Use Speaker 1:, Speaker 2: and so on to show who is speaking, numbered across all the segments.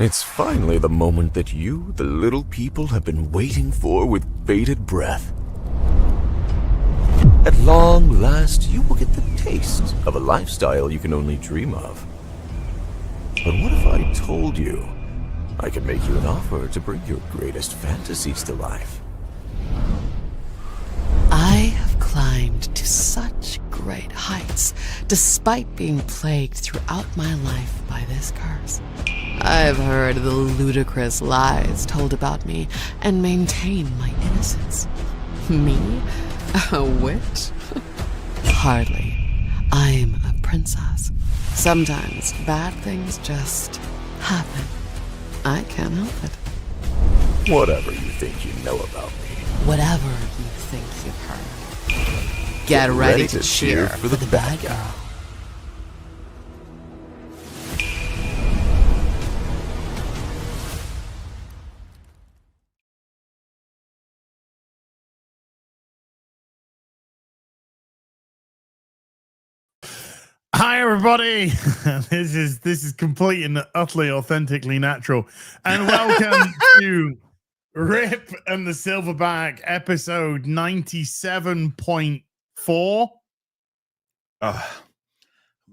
Speaker 1: It's finally the moment that you, the little people, have been waiting for with bated breath. At long last, you will get the taste of a lifestyle you can only dream of. But what if I told you I could make you an offer to bring your greatest fantasies to life?
Speaker 2: I have climbed to such great heights, despite being plagued throughout my life by this curse. I've heard the ludicrous lies told about me and maintained my innocence. Me? A witch? Hardly. I'm a princess. Sometimes bad things just happen. I can't help it.
Speaker 1: Whatever you think you know about me.
Speaker 2: Whatever you think you've heard. Get ready to cheer for the bad girl.
Speaker 3: Hi everybody, this is complete and utterly authentically natural, and welcome to Rip and the Silverback episode 97.4.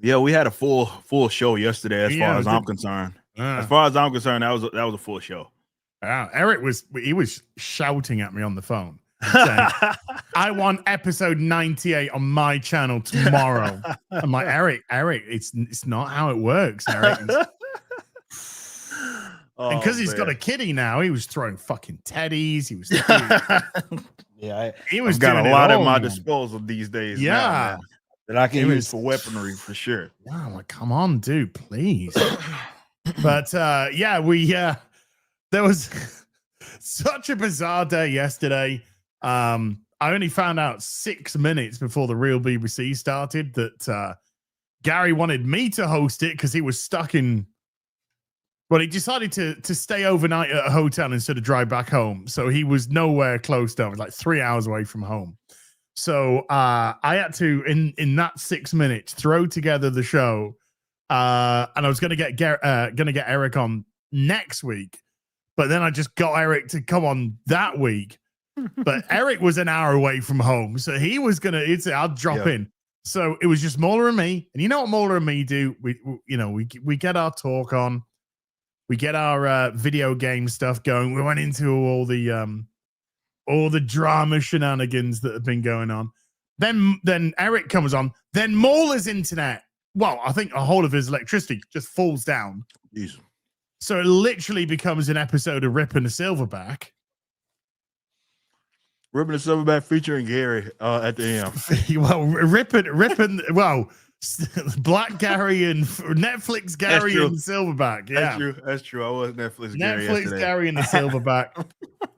Speaker 4: Yeah, we had a full show yesterday. As far as I'm concerned, that was a full show.
Speaker 3: Eric was shouting at me on the phone, saying, I want episode 98 on my channel tomorrow. I'm like, Eric, it's not how it works, Eric. And because he's got a kitty now, he was throwing fucking teddies. He was
Speaker 4: he was got a lot at my disposal these days.
Speaker 3: Yeah,
Speaker 4: now, that I can use for weaponry for sure.
Speaker 3: Yeah, I'm like, come on, dude, please. But there was such a bizarre day yesterday. I only found out 6 minutes before the real BBC started that Gary wanted me to host it because he was stuck in. Well, he decided to stay overnight at a hotel instead of drive back home. So he was nowhere close to home. It was like 3 hours away from home. So I had to, in that 6 minutes, throw together the show. And I was going to get Eric on next week. But then I just got Eric to come on that week. But Eric was an hour away from home. So he was going to, I'll drop in. So it was just Mauler and me. And you know what Mauler and me do? We get our talk on. We get our video game stuff going. We went into all the drama shenanigans that have been going on. Then Eric comes on. Then Mauler's internet, well, I think a whole of his electricity just falls down.
Speaker 4: Jesus. So
Speaker 3: it literally becomes an episode of Rip and the Silverback.
Speaker 4: Rip and the Silverback featuring Gary at the end.
Speaker 3: Well, Rip and Black Gary and Netflix Gary and Silverback. Yeah,
Speaker 4: that's true. I was Netflix
Speaker 3: Gary and the Silverback.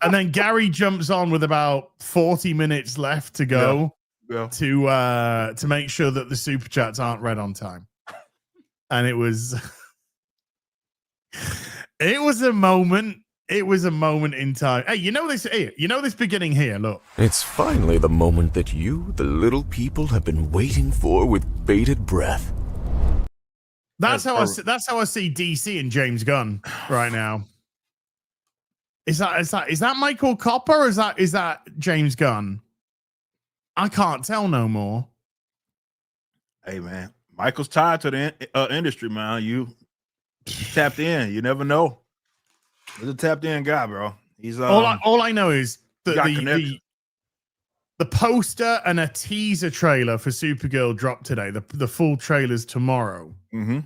Speaker 3: And then Gary jumps on with about 40 minutes left to go to make sure that the Superchats aren't read on time. And it was a moment. It was a moment in time. Hey, you know this beginning here, look.
Speaker 1: It's finally the moment that you, the little people, have been waiting for with bated breath.
Speaker 3: That's how I see DC and James Gunn right now. Is that Michael Copper or is that James Gunn? I can't tell no more. Hey
Speaker 4: man, Michael's tied to the industry, man. You tapped in. You never know. He's a tapped in guy, bro. He's
Speaker 3: all I know is that the poster and a teaser trailer for Supergirl dropped today. The full trailer's tomorrow.
Speaker 4: Mm-hmm.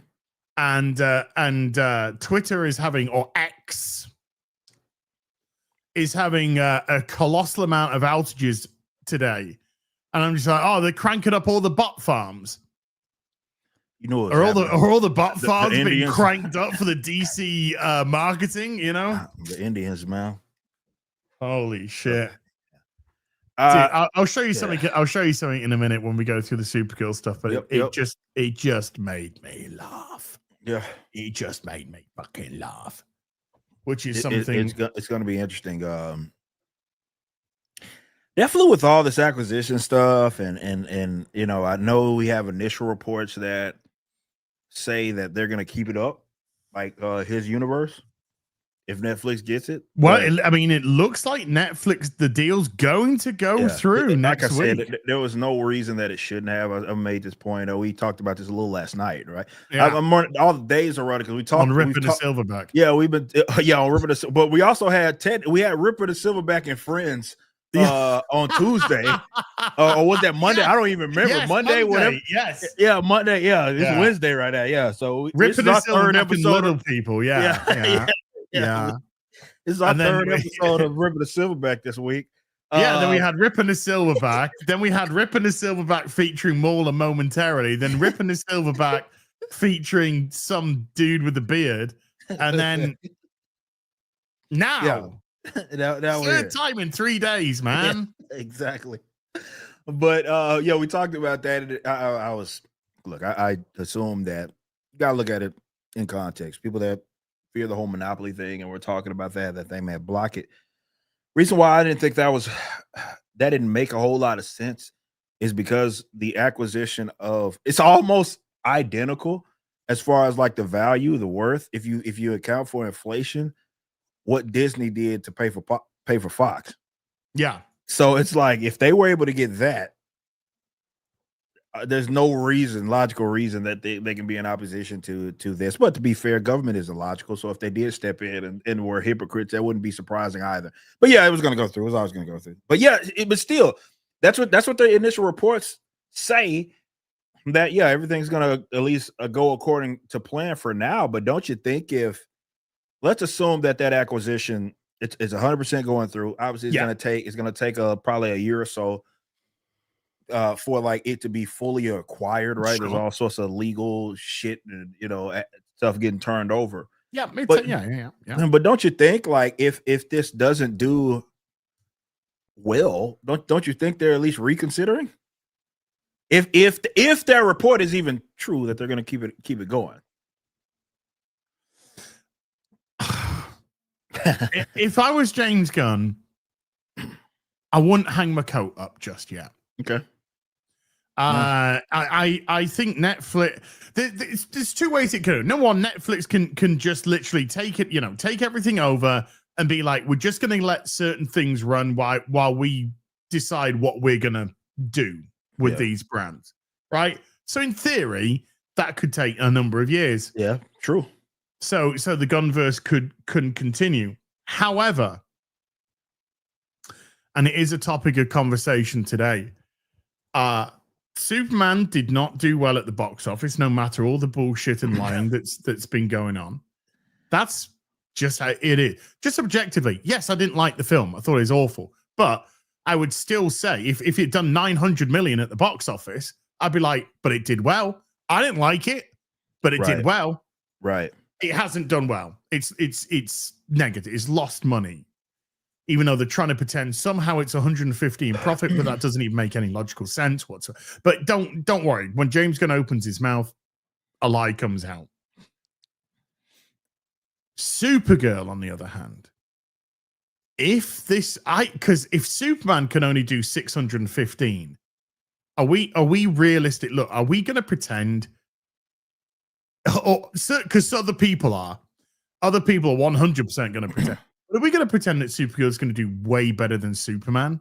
Speaker 3: And Twitter is having, or X is having a colossal amount of outages today. And I'm just like, oh, they're cranking up all the bot farms.
Speaker 4: You know,
Speaker 3: are all the bot farms being cranked up for the DC marketing? You know,
Speaker 4: the Indians, man.
Speaker 3: Holy shit! Dude, I'll show you something. I'll show you something in a minute when we go through the Supergirl stuff. But it just made me laugh.
Speaker 4: Yeah,
Speaker 3: it just made me fucking laugh. Which is something.
Speaker 4: It's going to be interesting. Definitely with all this acquisition stuff, and you know, I know we have initial reports that say that they're going to keep it up, like his universe. if Netflix gets it.
Speaker 3: Well,
Speaker 4: But
Speaker 3: I mean, it looks like Netflix, the deal's going to go through
Speaker 4: like
Speaker 3: next
Speaker 4: I said,
Speaker 3: week.
Speaker 4: there was no reason that it shouldn't have. I made this point. We talked about this a little last night, right?
Speaker 3: Yeah.
Speaker 4: I'm all the days are running because we talked
Speaker 3: On ripping the Silverback.
Speaker 4: Yeah, we've been on Ripper the, but we also had Ripper the Silverback and Friends on Tuesday. Or was that Monday?
Speaker 3: Yes.
Speaker 4: I don't even remember.
Speaker 3: Yes,
Speaker 4: Monday, whatever.
Speaker 3: Yes.
Speaker 4: Yeah, Monday. Yeah, it's Wednesday right now. Yeah, so this
Speaker 3: Ripping
Speaker 4: is
Speaker 3: the
Speaker 4: our third
Speaker 3: Silverback and
Speaker 4: episode
Speaker 3: Little
Speaker 4: of
Speaker 3: People.
Speaker 4: yeah. This is our third episode of Ripping the Silverback this week.
Speaker 3: Then we had Ripping the Silverback. Then we had Ripping the Silverback featuring Mauler momentarily. Then Ripping the Silverback featuring some dude with a beard. And then now, third time in 3 days, man.
Speaker 4: Yeah, exactly. But we talked about that. I assume that you gotta look at it in context. People that fear the whole monopoly thing, and we're talking about that they may block it. Reason why I didn't think that didn't make a whole lot of sense is because the acquisition of it's almost identical as far as like the value, the worth. If you account for inflation, what Disney did to pay for Fox.
Speaker 3: Yeah.
Speaker 4: So it's like if they were able to get that, there's no logical reason that they can be in opposition to this. But to be fair, government isn't logical. So if they did step in and were hypocrites, that wouldn't be surprising either. But yeah, it was going to go through. It was always going to go through. But yeah, but still, that's what the initial reports say. That everything's going to at least go according to plan for now. But don't you think let's assume that acquisition it's 100% going through. Obviously, it's going to take probably a year or so. For like it to be fully acquired, right? Sure. There's all sorts of legal shit and stuff getting turned over.
Speaker 3: Yeah,
Speaker 4: but don't you think like if this doesn't do well, don't you think they're at least reconsidering? If their report is even true that they're going to keep it going.
Speaker 3: If I was James Gunn, I wouldn't hang my coat up just yet.
Speaker 4: Okay.
Speaker 3: I think Netflix. There's two ways it could. Number one, Netflix can just literally take it, take everything over and be like, we're just going to let certain things run while we decide what we're going to do with these brands, right? So in theory, that could take a number of years.
Speaker 4: Yeah, true.
Speaker 3: So the Gunverse could continue. However, and it is a topic of conversation today. Superman did not do well at the box office, no matter all the bullshit and lying that's been going on. That's just how it is. Just objectively, yes, I didn't like the film. I thought it was awful. But I would still say if it had done 900 million at the box office, I'd be like, but it did well. I didn't like it, but it did well.
Speaker 4: Right.
Speaker 3: It hasn't done well. It's negative. It's lost money. Even though they're trying to pretend somehow it's 150 in profit, but that doesn't even make any logical sense whatsoever. But don't worry. When James Gunn opens his mouth, a lie comes out. Supergirl, on the other hand, because if Superman can only do 615, are we realistic? Look, are we going to pretend? Because other people are 100% going to pretend. Are we going to pretend that Supergirl is going to do way better than Superman?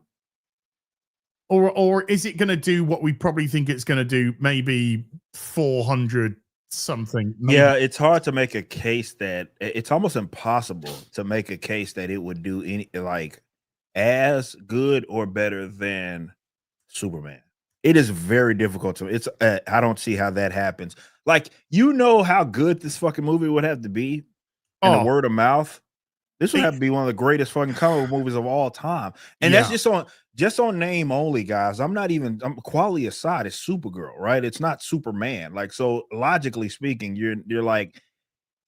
Speaker 3: Or is it going to do what we probably think it's going to do, maybe 400 something? Maybe?
Speaker 4: Yeah, it's hard to make a case it's almost impossible to make a case that it would do any like as good or better than Superman. It is very difficult to. I don't see how that happens. Like, how good this fucking movie would have to be in the word of mouth. This would have to be one of the greatest fucking comic book movies of all time. And that's just on name only, guys. I'm quality aside, it's Supergirl, right? It's not Superman. Like, so logically speaking, you're like,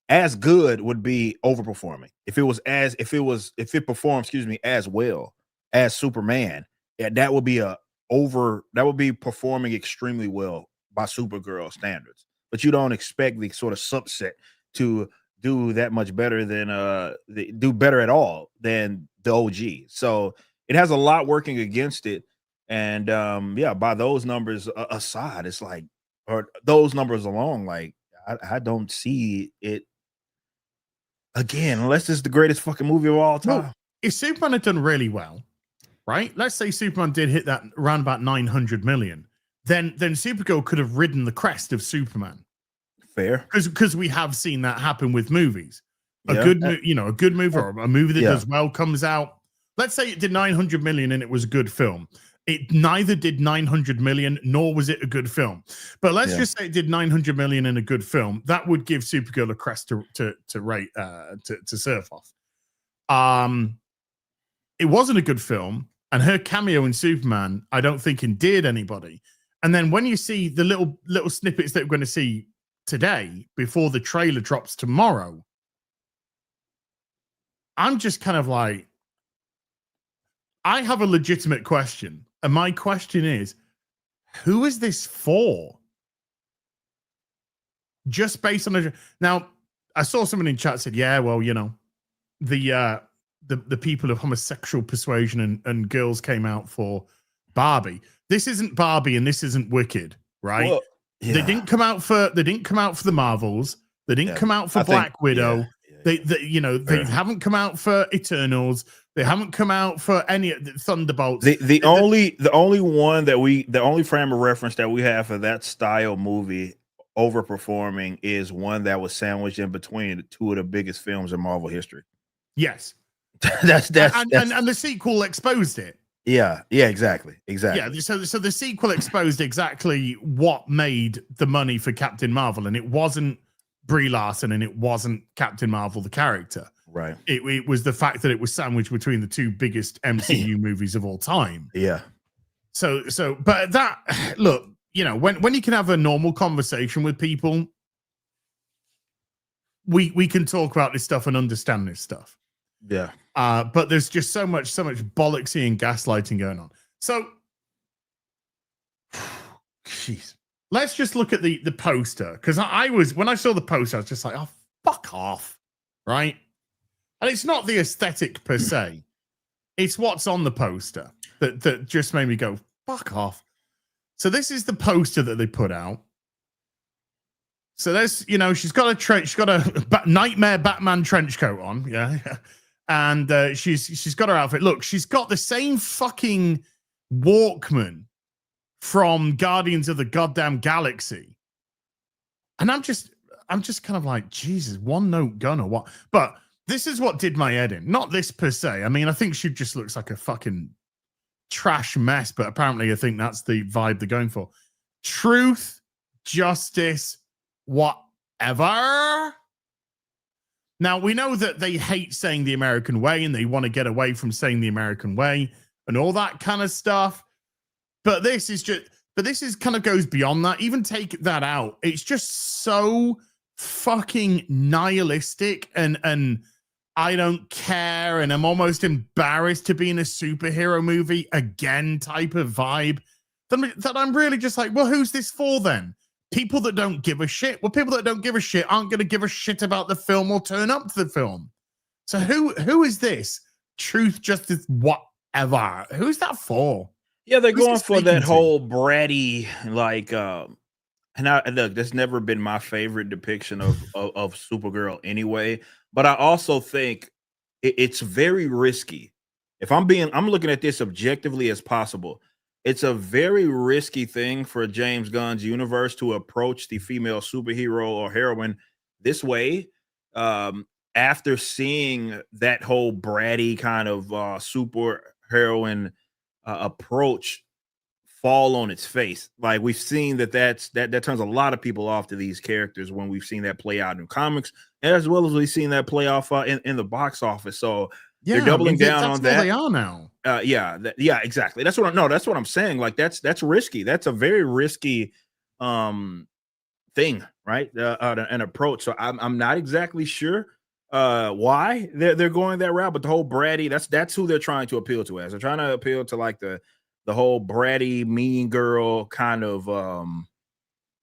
Speaker 4: as good would be overperforming. If it performed, as well as Superman, that would be performing extremely well by Supergirl standards. But you don't expect the sort of subset to do that much better than do better at all than the OG. So it has a lot working against it. And by those numbers aside, it's like, or those numbers alone, like I don't see it Again, unless it's the greatest fucking movie of all time.
Speaker 3: Well, if Superman had done really well, right? Let's say Superman did hit that around about 900 million, then Supergirl could have ridden the crest of Superman.
Speaker 4: Fair,
Speaker 3: because we have seen that happen with movies. A
Speaker 4: Yeah.
Speaker 3: good, a good movie or a movie that
Speaker 4: Yeah.
Speaker 3: does well comes out. Let's say it did 900 million and it was a good film. It neither did 900 million nor was it a good film. But let's just say it did 900 million in a good film. That would give Supergirl a crest to surf off. It wasn't a good film, and her cameo in Superman, I don't think endeared anybody. And then when you see the little snippets that we're going to see today before the trailer drops tomorrow, I'm just kind of like, I have a legitimate question. And my question is, who is this for? Just based on now, I saw someone in chat said, yeah, well, the people of homosexual persuasion and girls came out for Barbie. This isn't Barbie and this isn't Wicked, right?
Speaker 4: Well,
Speaker 3: They didn't come out for the Marvels. They didn't come out for Black Widow. They haven't come out for Eternals. They haven't come out for any Thunderbolts.
Speaker 4: The only frame of reference that we have for that style movie overperforming is one that was sandwiched in between two of the biggest films in Marvel history.
Speaker 3: Yes.
Speaker 4: that's
Speaker 3: and the sequel exposed it.
Speaker 4: Yeah, exactly.
Speaker 3: Yeah, so the sequel exposed exactly what made the money for Captain Marvel, and it wasn't Brie Larson and it wasn't Captain Marvel the character.
Speaker 4: Right.
Speaker 3: It was the fact that it was sandwiched between the two biggest MCU movies of all time.
Speaker 4: Yeah.
Speaker 3: So but that, look, when you can have a normal conversation with people, we can talk about this stuff and understand this stuff.
Speaker 4: Yeah.
Speaker 3: But there's just so much bollocksy and gaslighting going on. So, jeez, let's just look at the poster, because when I saw the poster, I was just like, oh, fuck off, right? And it's not the aesthetic per se; it's what's on the poster that just made me go, fuck off. So this is the poster that they put out. So there's, she's got a nightmare Batman trench coat on, yeah. And she's got her outfit. Look, she's got the same fucking Walkman from Guardians of the Goddamn Galaxy. And I'm just kind of like, Jesus, one note gun or what? But this is what did my head in. Not this per se. I mean, I think she just looks like a fucking trash mess, but apparently I think that's the vibe they're going for. Truth, justice, whatever. Now, we know that they hate saying the American way and they want to get away from saying the American way and all that kind of stuff. But this is kind of goes beyond that. Even take that out. It's just so fucking nihilistic and I don't care. And I'm almost embarrassed to be in a superhero movie again type of vibe that I'm really just like, well, who's this for then? People that don't give a shit. Well, people that don't give a shit aren't going to give a shit about the film or turn up to the film. So who is this? Truth, justice, whatever. Who's that for?
Speaker 4: Yeah, they're
Speaker 3: Who's
Speaker 4: going
Speaker 3: he
Speaker 4: for that
Speaker 3: speaking to?
Speaker 4: whole bratty, like, and look, that's never been my favorite depiction of Supergirl anyway. But I also think it's very risky. If I'm looking at this objectively as possible. It's a very risky thing for James Gunn's universe to approach the female superhero or heroine this way. After seeing that whole bratty kind of super heroine approach fall on its face, like we've seen that turns a lot of people off to these characters when we've seen that play out in comics, as well as we've seen that play off in the box office. So they're doubling down on that.
Speaker 3: They are now.
Speaker 4: Yeah, exactly. That's what I'm saying. Like that's risky. That's a very risky thing, right? An approach. So I'm not exactly sure why they're going that route, but the whole bratty, that's who they're trying to appeal to. As they're trying to appeal to like the whole bratty mean girl kind of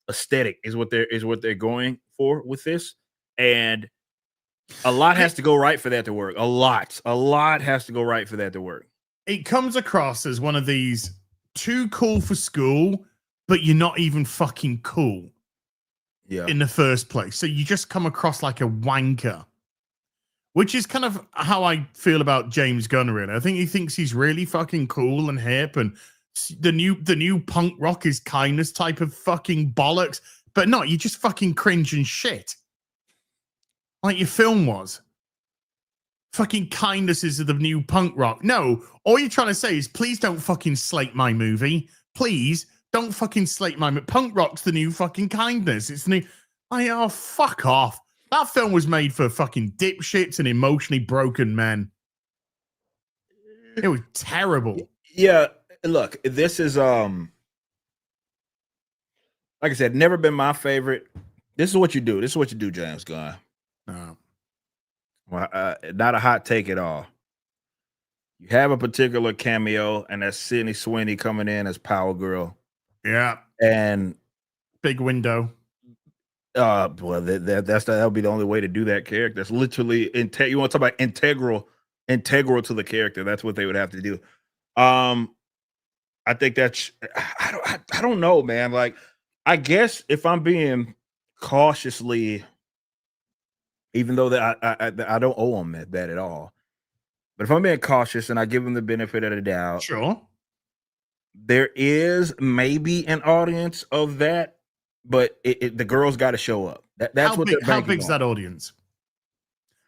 Speaker 4: aesthetic is what they're going for with this. And a lot has to go right for that to work. A lot has to go right for that to work.
Speaker 3: It comes across as one of these too cool for school, but you're not even fucking cool.
Speaker 4: Yeah.
Speaker 3: In the first place. So you just come across like a wanker. which is kind of how I feel about James Gunn. Really, I think he thinks he's really fucking cool and hip, and the new punk rock is kindness type of fucking bollocks. But no, you just fucking cringe and shit, like your film was. Fucking kindness is the new punk rock. No, all you're trying to say is please don't fucking slate my movie. Please don't fucking slate my movie. Punk rock's the new fucking kindness. It's the new. Oh, fuck off. That film was made for fucking dipshits and emotionally broken men. It was terrible.
Speaker 4: Yeah, look, this is like I said, never been my favorite. This is what you do. This is what you do, James Gunn. Well, not a hot take at all. You have a particular cameo, and that's Sydney Sweeney coming in as Power Girl.
Speaker 3: Yeah,
Speaker 4: and
Speaker 3: big window.
Speaker 4: Well, that'll be the only way to do that character. That's literally you want to talk about integral to the character. That's what they would have to do. I think that's I don't know, man. Like, I guess if I'm being cautiously, even though that I don't owe them that at all, but if I'm being cautious and I give them the benefit of the doubt,
Speaker 3: sure,
Speaker 4: there is maybe an audience of that, but the girls got to show up. That's what they're banking
Speaker 3: how big's
Speaker 4: on.
Speaker 3: that audience?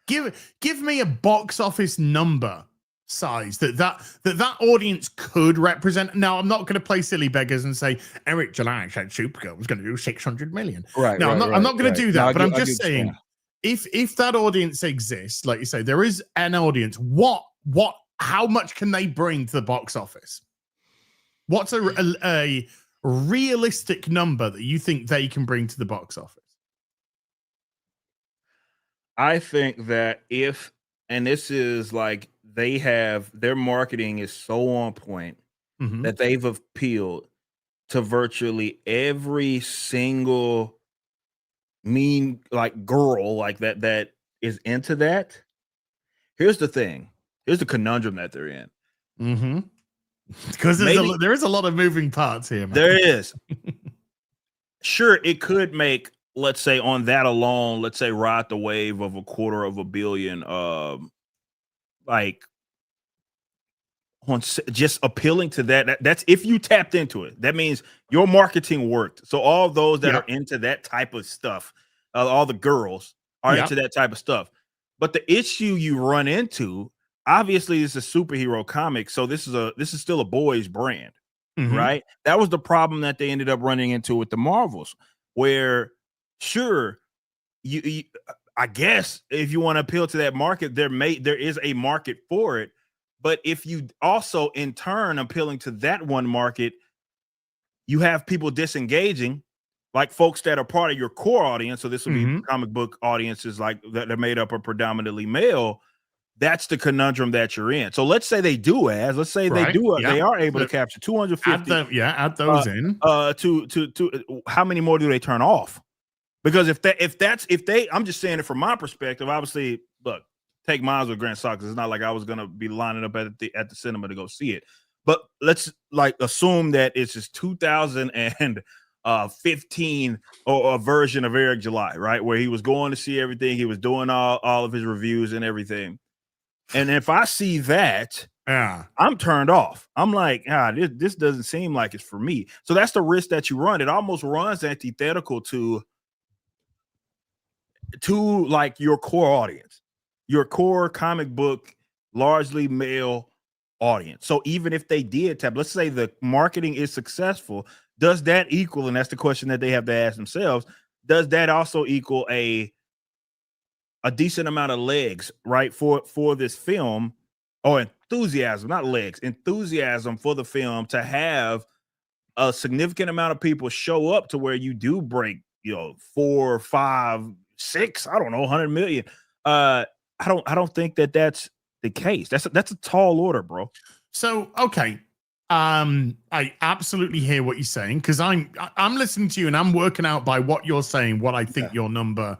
Speaker 3: Give me a box office number size that audience could represent. Now, I'm not going to play silly beggars and say Eric July said Supergirl was going to do 600 million.
Speaker 4: Right.
Speaker 3: No,
Speaker 4: right,
Speaker 3: I'm not going to do that.
Speaker 4: No,
Speaker 3: but I'm just saying, if that audience exists, like you say, there is an audience. How much can they bring to the box office? What's a realistic number that you think they can bring to the box office?
Speaker 4: I think that and this is like their marketing is so on point that they've appealed to virtually every single mean like girl like that is into that. Here's the thing. Here's the conundrum that they're in.
Speaker 3: Because there is a lot of moving parts here, man.
Speaker 4: There is. Sure, it could make, let's say, on that alone, let's say ride the wave of $250 million, like on just appealing to that's if you tapped into it. That means your marketing worked. So all those that are into that type of stuff, all the girls are into that type of stuff. But the issue you run into, obviously, it's a superhero comic, so this is still a boys brand, right? That was the problem that they ended up running into with the Marvels, where sure, you I guess if you want to appeal to that market, there is a market for it. But if you also in turn appealing to that one market, you have people disengaging, like folks that are part of your core audience. So this will be comic book audiences like that are made up of predominantly male. That's the conundrum that you're in. So let's say they do they are able to capture 250.
Speaker 3: Add those in.
Speaker 4: To how many more do they turn off? Because if they, I'm just saying it from my perspective. Obviously, look, take mine with a grain of salt, because it's not like I was gonna be lining up at the cinema to go see it. But let's like assume that it's just 2015 or a version of Eric July, right, where he was going to see everything, he was doing all of his reviews and everything. And if I see that, I'm turned off. I'm like, this doesn't seem like it's for me. So that's the risk that you run. It almost runs antithetical to like your core audience, your core comic book, largely male audience. So even if they did tap, let's say the marketing is successful, does that equal, and that's the question that they have to ask themselves, does that also equal a decent amount of legs, right, for this film, or enthusiasm, not legs, enthusiasm for the film to have a significant amount of people show up to where you do break, 4, 5, 6, I don't know, 100 million. I don't think that's the case. That's a tall order, bro.
Speaker 3: So, okay. I absolutely hear what you're saying, because I'm listening to you and I'm working out by what you're saying what I think your number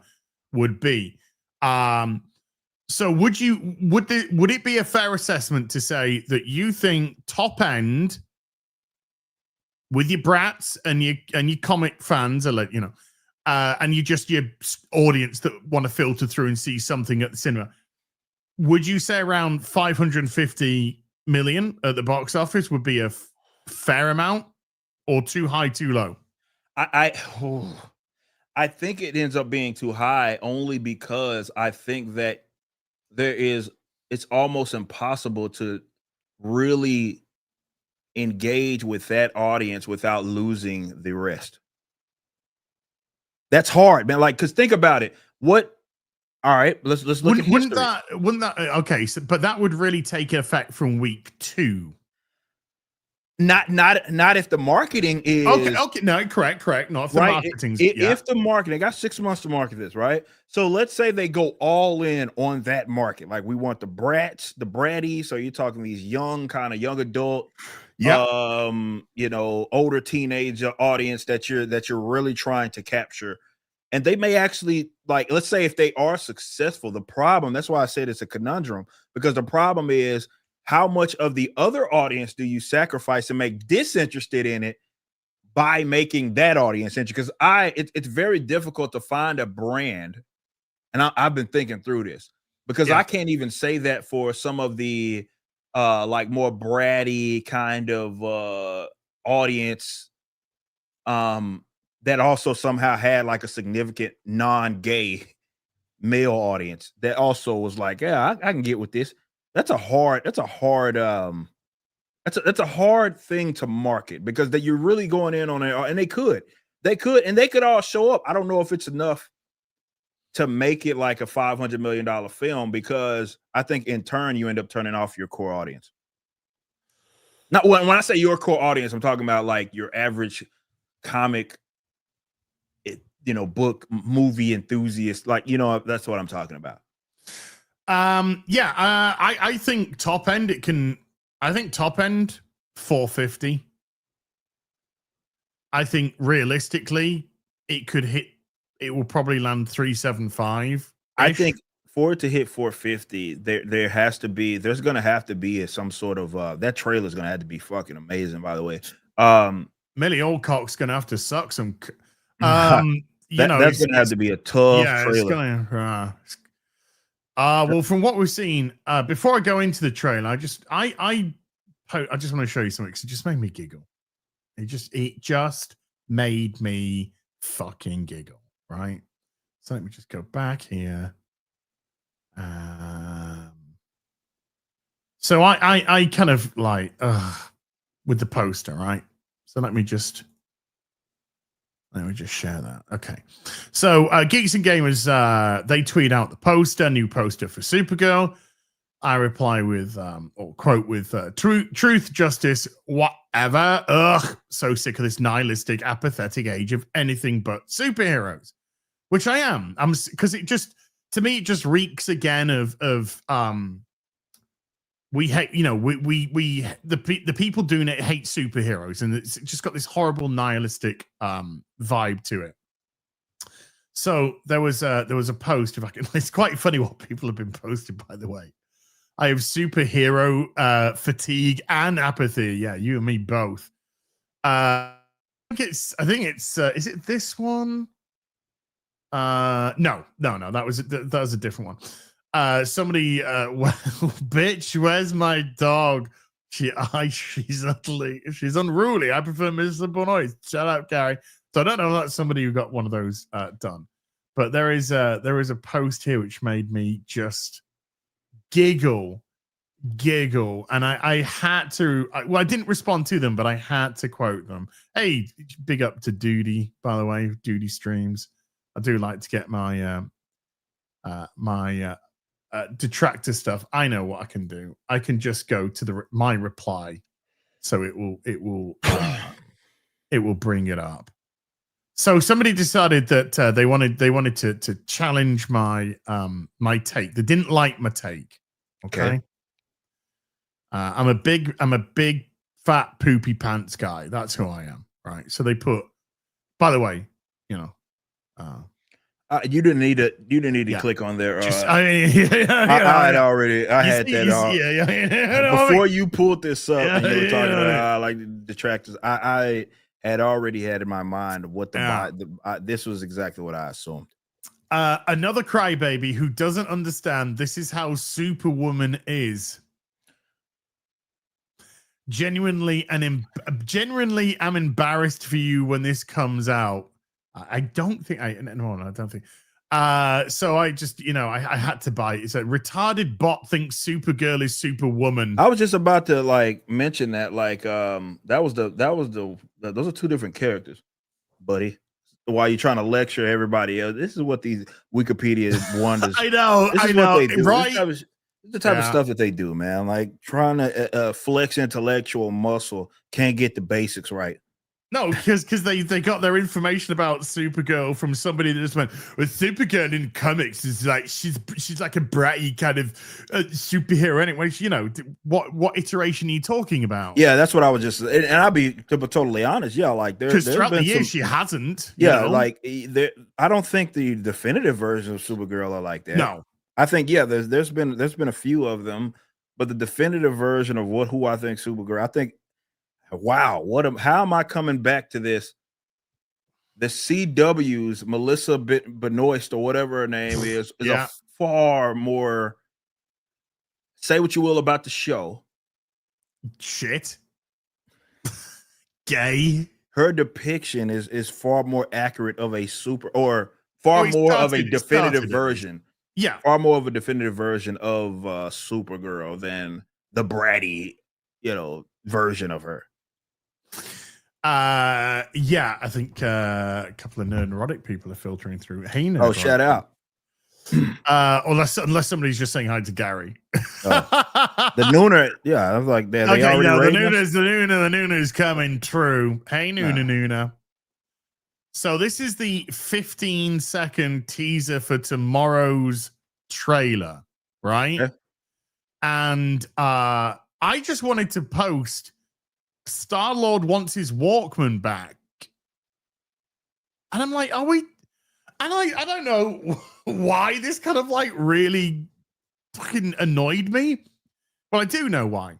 Speaker 3: would be. So would it be a fair assessment to say that you think top end with your brats and your comic fans, and you just your audience that want to filter through and see something at the cinema, would you say around 550 million at the box office would be a fair amount, or too high, too low?
Speaker 4: I think it ends up being too high only because I think that it's almost impossible to really engage with that audience without losing the rest. That's hard, man. Like, because think about it. All right, let's look at history.
Speaker 3: Wouldn't that okay? So, but that would really take effect from week 2.
Speaker 4: Not if the marketing is
Speaker 3: okay. No, correct. Not if the marketing's
Speaker 4: if the marketing, they got 6 months to market this, right? So let's say they go all in on that market. Like, we want the brats, the bratty. So you're talking these young, kind of young adult, older teenager audience that you're really trying to capture. And they may actually, like, let's say if they are successful, that's why I said it's a conundrum, because the problem is, how much of the other audience do you sacrifice and make disinterested in it by making that audience interested? Because it's very difficult to find a brand, and I've been thinking through this, because I can't even say that for some of the like more bratty kind of audience that also somehow had like a significant non-gay male audience that also was like, yeah, I can get with this. That's a hard thing to market, because that you're really going in on it, and they could all show up. I don't know if it's enough to make it like a $500 million film, because I think in turn you end up turning off your core audience. Not when I say your core audience, I'm talking about like your average comic, book, movie enthusiast. Like, that's what I'm talking about.
Speaker 3: I think top end top end 450. I think realistically it will probably land 375.
Speaker 4: I think for it to hit 450, there's gonna have to be some sort of that trailer's gonna have to be fucking amazing, by the way.
Speaker 3: Millie Alcock's gonna have to suck some
Speaker 4: that's gonna have to be a tough trailer.
Speaker 3: It's gonna well, from what we've seen, before I go into the trailer, I just want to show you something, because it just made me giggle. It just made me fucking giggle, right? So let me just go back here. So I kind of like with the poster, right? So let me just share that. Okay. So Geeks and Gamers, they tweet out the poster, new poster for Supergirl. I reply with, or quote with, truth, justice, whatever. Ugh, so sick of this nihilistic, apathetic age of anything but superheroes. Which I am. Because it just, to me, it just reeks again of we hate, the people doing it hate superheroes, and it's just got this horrible nihilistic vibe to it. So there was a post. If I can, it's quite funny what people have been posting, by the way. I have superhero fatigue and apathy. Yeah, you and me both. I think it's is it this one? No, that was a different one. Somebody bitch, where's my dog? She's unruly. I prefer Mr. Bonois. Shout out, Gary. So I don't know if that's somebody who got one of those done, but there is a post here which made me just giggle, and I had to. I didn't respond to them, but I had to quote them. Hey, big up to Duty, by the way. Duty streams. I do like to get my detractor stuff. I know what I can do. I can just go to my reply, so it will bring it up. So somebody decided that they wanted to challenge my my take. They didn't like my take. Okay. I'm a big fat poopy pants guy. That's who I am. Right. So they put. By the way,
Speaker 4: you didn't need to click on there. I had that off. Before you pulled this up and you were talking about like the detractors, I had already had in my mind what this was exactly what I assumed.
Speaker 3: Another crybaby who doesn't understand this is how Superwoman is. Genuinely, genuinely, I'm embarrassed for you when this comes out. I don't think I don't think. So I just, I had to buy it. It's a retarded bot thinks Supergirl is Superwoman.
Speaker 4: I was just about to like mention that, like, those are two different characters, buddy. While you're trying to lecture everybody else, this is what these Wikipedia wonders.
Speaker 3: I know,
Speaker 4: this is
Speaker 3: I know,
Speaker 4: what they do.
Speaker 3: right?
Speaker 4: This is the type of stuff that they do, man. Like trying to flex intellectual muscle, can't get the basics right.
Speaker 3: No, because they got their information about Supergirl from somebody that just went, well, Supergirl in comics is like she's like a bratty kind of superhero anyway. What iteration are you talking about?
Speaker 4: Yeah, that's what I was just, and I'll be totally honest. Yeah, like
Speaker 3: because throughout the years she hasn't.
Speaker 4: Yeah, like I don't think the definitive version of Supergirl are like that.
Speaker 3: No,
Speaker 4: I think there's been a few of them, but the definitive version of who I think Supergirl, I think. Wow, how am I coming back to this? The CW's Melissa Benoist or whatever her name is a far more, say what you will about the show.
Speaker 3: Shit. Gay.
Speaker 4: Her depiction is far more accurate of a far more of a definitive version.
Speaker 3: Yeah.
Speaker 4: Far more of a definitive version of Supergirl than the bratty, version of her.
Speaker 3: Yeah, I think a couple of neurotic people are filtering through. Hey,
Speaker 4: oh, shout out.
Speaker 3: Unless somebody's just saying hi to Gary.
Speaker 4: The Nooner, yeah, I was like, they
Speaker 3: okay,
Speaker 4: already
Speaker 3: the Nooner's coming through. Hey, Nooner. So this is the 15-second teaser for tomorrow's trailer, right?
Speaker 4: Yeah.
Speaker 3: And I just wanted to post Star-Lord wants his Walkman back. And I'm like, are we? And I don't know why this kind of like really fucking annoyed me. Well, I do know why.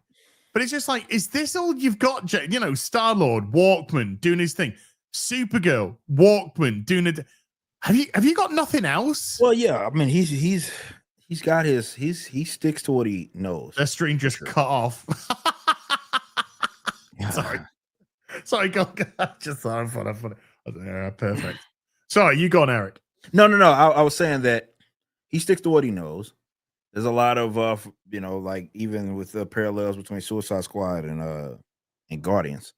Speaker 3: But it's just like, is this all you've got? Star-Lord, Walkman, doing his thing. Supergirl, Walkman, doing it. Have you got nothing else?
Speaker 4: Well, yeah. I mean, he's got he sticks to what he knows.
Speaker 3: That string just cut off. Sorry, go. Just thought funny. Perfect. Sorry, you gone, Eric.
Speaker 4: No. I was saying that he sticks to what he knows. There's a lot of like even with the parallels between Suicide Squad and Guardians.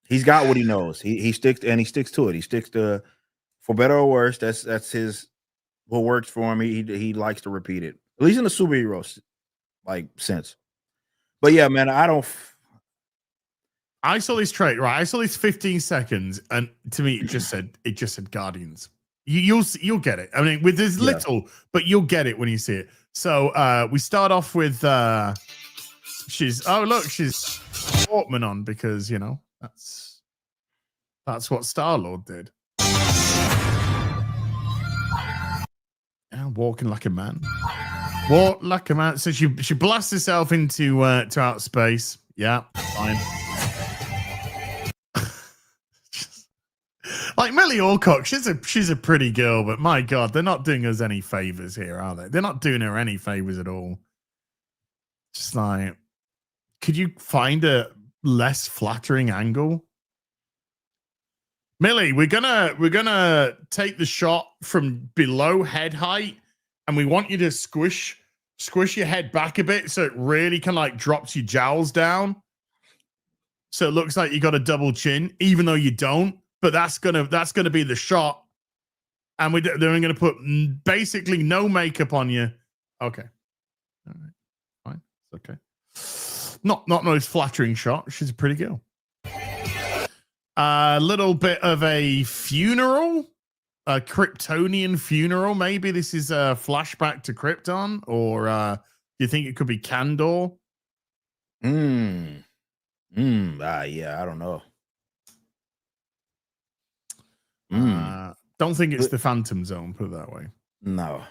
Speaker 4: He's got what he knows. He sticks to it. He sticks to, for better or worse, that's his what works for him. He likes to repeat it. At least in the superhero like sense. But yeah, man,
Speaker 3: I saw this trait, right? I saw this 15 seconds, and to me, it just said Guardians. You'll get it. I mean, with this little, but you'll get it when you see it. So we start off with she's Walkman on because that's what Star-Lord did. Walking like a man. Walk like a man. So she blasts herself into to outer space. Yeah, fine. Like Millie Alcock, she's a pretty girl, but my God, they're not doing us any favors here, are they? They're not doing her any favors at all. Just like, could you find a less flattering angle? Millie, we're gonna take the shot from below head height, and we want you to squish your head back a bit so it really kind of like drops your jowls down. So it looks like you got a double chin, even though you don't. But that's gonna be the shot, and then we're gonna put basically no makeup on you. Okay, all right, fine, it's okay. Not most flattering shot. She's a pretty girl. A little bit of a funeral, a Kryptonian funeral. Maybe this is a flashback to Krypton, or do you think it could be Kandor?
Speaker 4: Yeah, I don't know.
Speaker 3: Don't think it's the Phantom Zone, put it that way.
Speaker 4: No.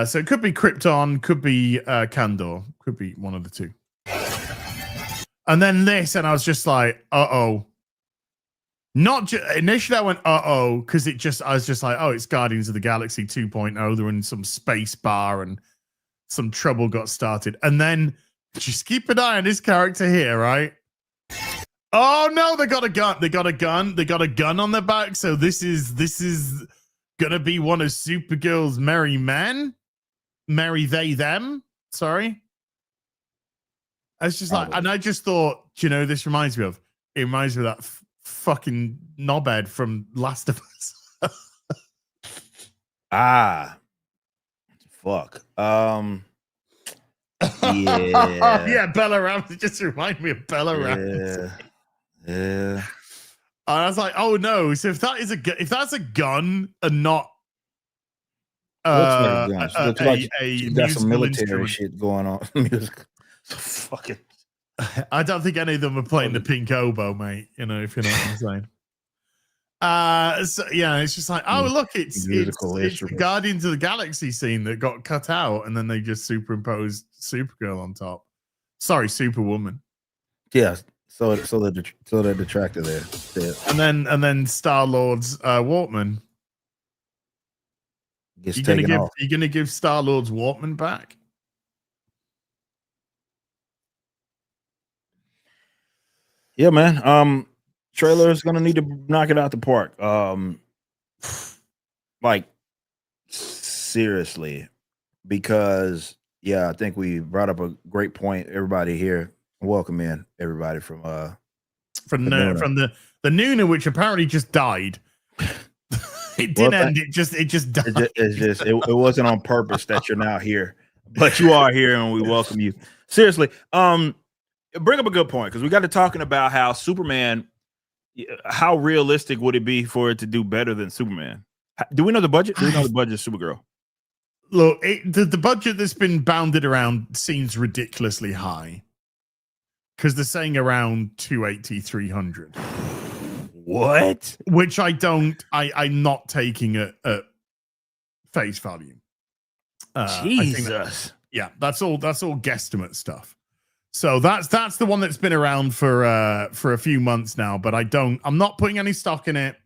Speaker 3: So it could be Krypton, could be Kandor, could be one of the two. And then this, and I was just like, uh-oh. Initially I went because I was just like, oh, it's Guardians of the Galaxy 2.0. They're in some space bar and some trouble got started. And then just keep an eye on this character here, right? Oh no, they got a gun. They got a gun on their back. So this is gonna be one of Supergirl's merry men. Merry they them. Sorry. It's just like, and I just thought, this reminds me of? It reminds me of that fucking knobhead from Last of Us.
Speaker 4: Fuck.
Speaker 3: Yeah, Bella Ramsey just reminded me of Bella Ramsey.
Speaker 4: Yeah.
Speaker 3: And I was like, oh no. So if that's a gun and not
Speaker 4: looks like you got some military
Speaker 3: instrument.
Speaker 4: shit going on. Music. So fucking.
Speaker 3: I don't think any of them are playing the pink oboe, mate. If you know what I'm saying. So yeah, it's just like, oh look, it's the Guardians of the Galaxy scene that got cut out, and then they just superimposed Supergirl on top. Sorry, Superwoman.
Speaker 4: Yeah, so the detractor there.
Speaker 3: Yeah. And then Star-Lord's Walkman.
Speaker 4: Gets taken off.
Speaker 3: You gonna give Star-Lord's Walkman back?
Speaker 4: Yeah, man. Trailer is gonna need to knock it out the park. Like seriously, because I think we brought up a great point. Everybody here, welcome in everybody from the
Speaker 3: Nuna, which apparently just died. It didn't end. It just died.
Speaker 4: It wasn't on purpose that you're now here, but you are here, and we welcome you. Seriously, bring up a good point, because we got to talking about how Superman. How realistic would it be for it to do better than Superman? Do we know the budget? Do we know the budget of Supergirl?
Speaker 3: Look, the budget that's been bounded around seems ridiculously high, because they're saying around 280, 300.
Speaker 4: What?
Speaker 3: Which I'm not taking at face value.
Speaker 4: Jesus.
Speaker 3: That's all guesstimate stuff. So that's the one that's been around for a few months now, but I'm not putting any stock in it.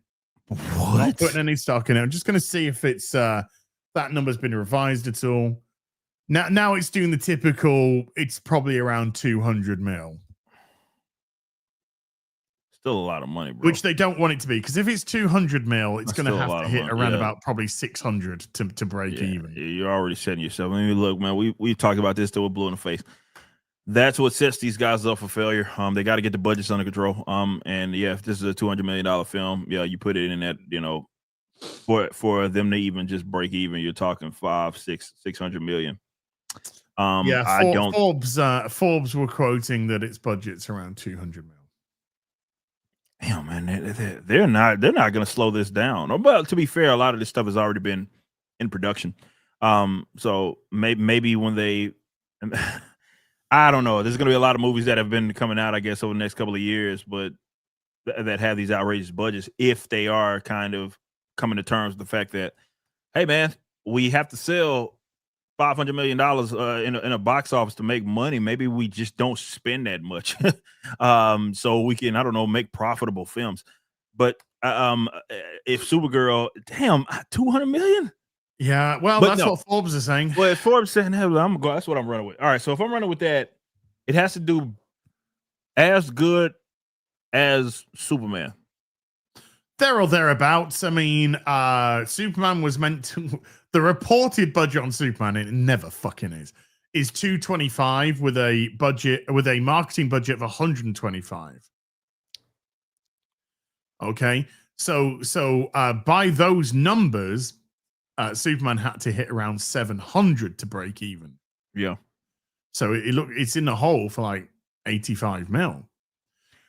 Speaker 4: What?
Speaker 3: I'm not putting any stock in it. I'm just going to see if it's that number's been revised at all. Now it's doing the typical. It's probably around 200 mil.
Speaker 4: Still a lot of money, bro.
Speaker 3: Which they don't want it to be, because if it's 200 mil, it's going to have to hit around about probably 600 to break even.
Speaker 4: You're already setting yourself. I mean, look, man, we talked about this till we're blue in the face. That's what sets these guys up for failure. They got to get the budgets under control. And if this is a $200 million film, you put it in that, for them to even just break even, you're talking 600 million.
Speaker 3: Forbes were quoting that its budget's around 200 mil.
Speaker 4: Damn, man, they're not going to slow this down. But to be fair, a lot of this stuff has already been in production. So maybe when they. I don't know. There's going to be a lot of movies that have been coming out, I guess, over the next couple of years, but that have these outrageous budgets, if they are kind of coming to terms with the fact that, hey, man, we have to sell $500 million in a box office to make money. Maybe we just don't spend that much, so we can, I don't know, make profitable films. But if Supergirl, damn, 200 million.
Speaker 3: Yeah, well, that's what Forbes is saying.
Speaker 4: Well, if Forbes saying, hey, that's what I'm running with. All right, so if I'm running with that, it has to do as good as Superman.
Speaker 3: There or thereabouts. I mean, Superman was meant to. The reported budget on Superman, it never fucking is 225 with a marketing budget of 125. Okay, so by those numbers. Superman had to hit around 700 to break even.
Speaker 4: Yeah.
Speaker 3: So it's in the hole for like 85 mil.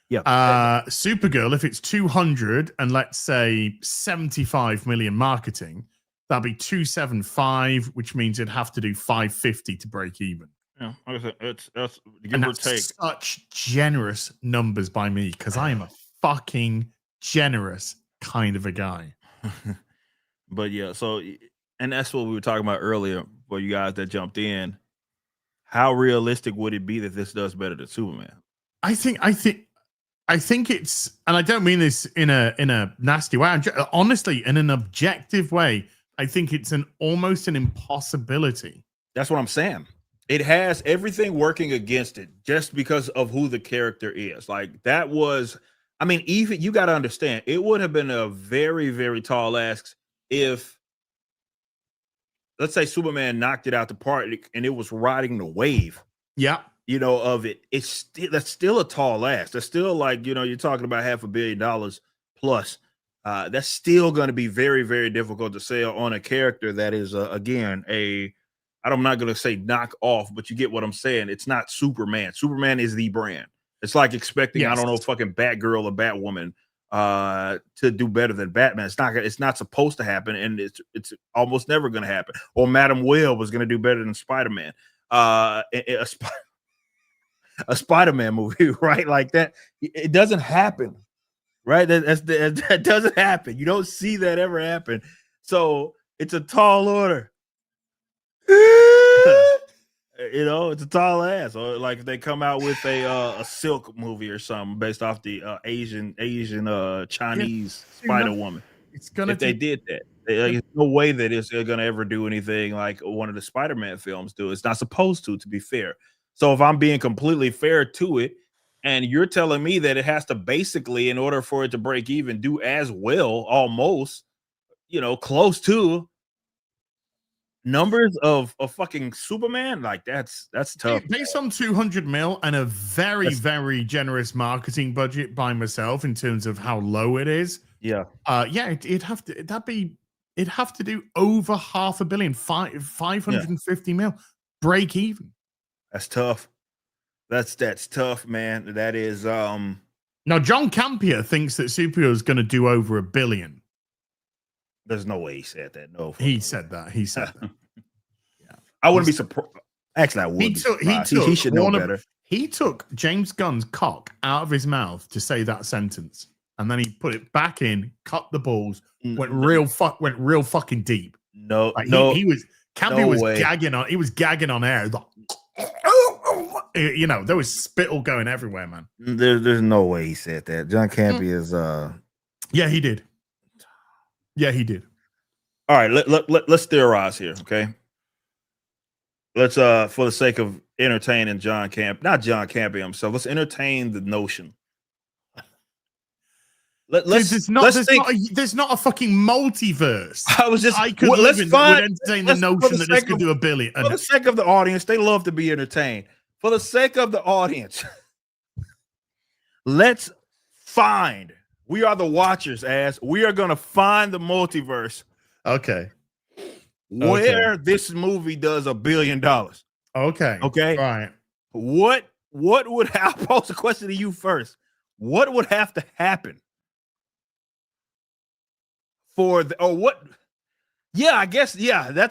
Speaker 4: Yeah.
Speaker 3: Supergirl, if it's 200 and let's say 75 million marketing, that'd be 275, which means it'd have to do 550 to break even.
Speaker 4: Yeah, like I said, that's give or take.
Speaker 3: Such generous numbers by me, because I am a fucking generous kind of a guy.
Speaker 4: But and that's what we were talking about earlier for you guys that jumped in. How realistic would it be that this does better than Superman?
Speaker 3: I think I think it's, and I don't mean this in a nasty way. Honestly, in an objective way, I think it's almost an impossibility.
Speaker 4: That's what I'm saying. It has everything working against it just because of who the character is. Like that was, I mean, even you got to understand, it would have been a very, very tall ask if, let's say, Superman knocked it out the park and it was riding the wave.
Speaker 3: Yeah.
Speaker 4: Of it. That's still a tall ask. That's still like, you're talking about $500 million plus. That's still going to be very, very difficult to sell on a character that is, again, I'm not going to say knock off, but you get what I'm saying. It's not Superman. Superman is the brand. It's like expecting, I don't know, fucking Batgirl or Batwoman to do better than Batman. It's not supposed to happen, and it's almost never going to happen. Or Madam Web was going to do better than Spider-Man. A Spider-Man movie, right? Like that. It doesn't happen, right? That doesn't happen. You don't see that ever happen. So it's a tall order. It's a tall ass. Or like if they come out with a Silk movie or something based off the Asian Chinese Spider Woman.
Speaker 3: It's gonna.
Speaker 4: If they did that, there's no way that it's gonna ever do anything like one of the Spider-Man films do. It's not supposed to be fair. So if I'm being completely fair to it, and you're telling me that it has to basically, in order for it to break even, do as well, almost, close to numbers of fucking Superman, like that's tough.
Speaker 3: Based on 200 mil and a very, very generous marketing budget by myself in terms of how low it is.
Speaker 4: Yeah.
Speaker 3: It'd have to do over $500 million, 550 mil, break even.
Speaker 4: That's tough. That's tough, man. That is
Speaker 3: Now John Campea thinks that Supergirl is going to do over $1 billion.
Speaker 4: There's no way he said that. No,
Speaker 3: he said that. Yeah,
Speaker 4: I wouldn't be surprised. Actually, I would. He should know better.
Speaker 3: He took James Gunn's cock out of his mouth to say that sentence, and then he put it back in, cut the balls, went real fucking deep.
Speaker 4: No,
Speaker 3: Campea was gagging on. He was gagging on air. There was spittle going everywhere, man.
Speaker 4: There's no way he said that. John Campea is.
Speaker 3: Yeah, he did. Yeah, he did.
Speaker 4: All right, let's theorize here, okay? Let's for the sake of entertaining not John Campea himself. Let's entertain the notion.
Speaker 3: There's not a fucking multiverse.
Speaker 4: Let's
Speaker 3: entertain the notion that this could do $1 billion.
Speaker 4: For the sake of the audience, they love to be entertained. For the sake of the audience, let's find. We are the watchers, we are going to find the multiverse.
Speaker 3: Okay.
Speaker 4: Where this movie does $1 billion.
Speaker 3: Okay.
Speaker 4: Okay.
Speaker 3: All right.
Speaker 4: What would I'll pose the question to you first. What would have to happen that's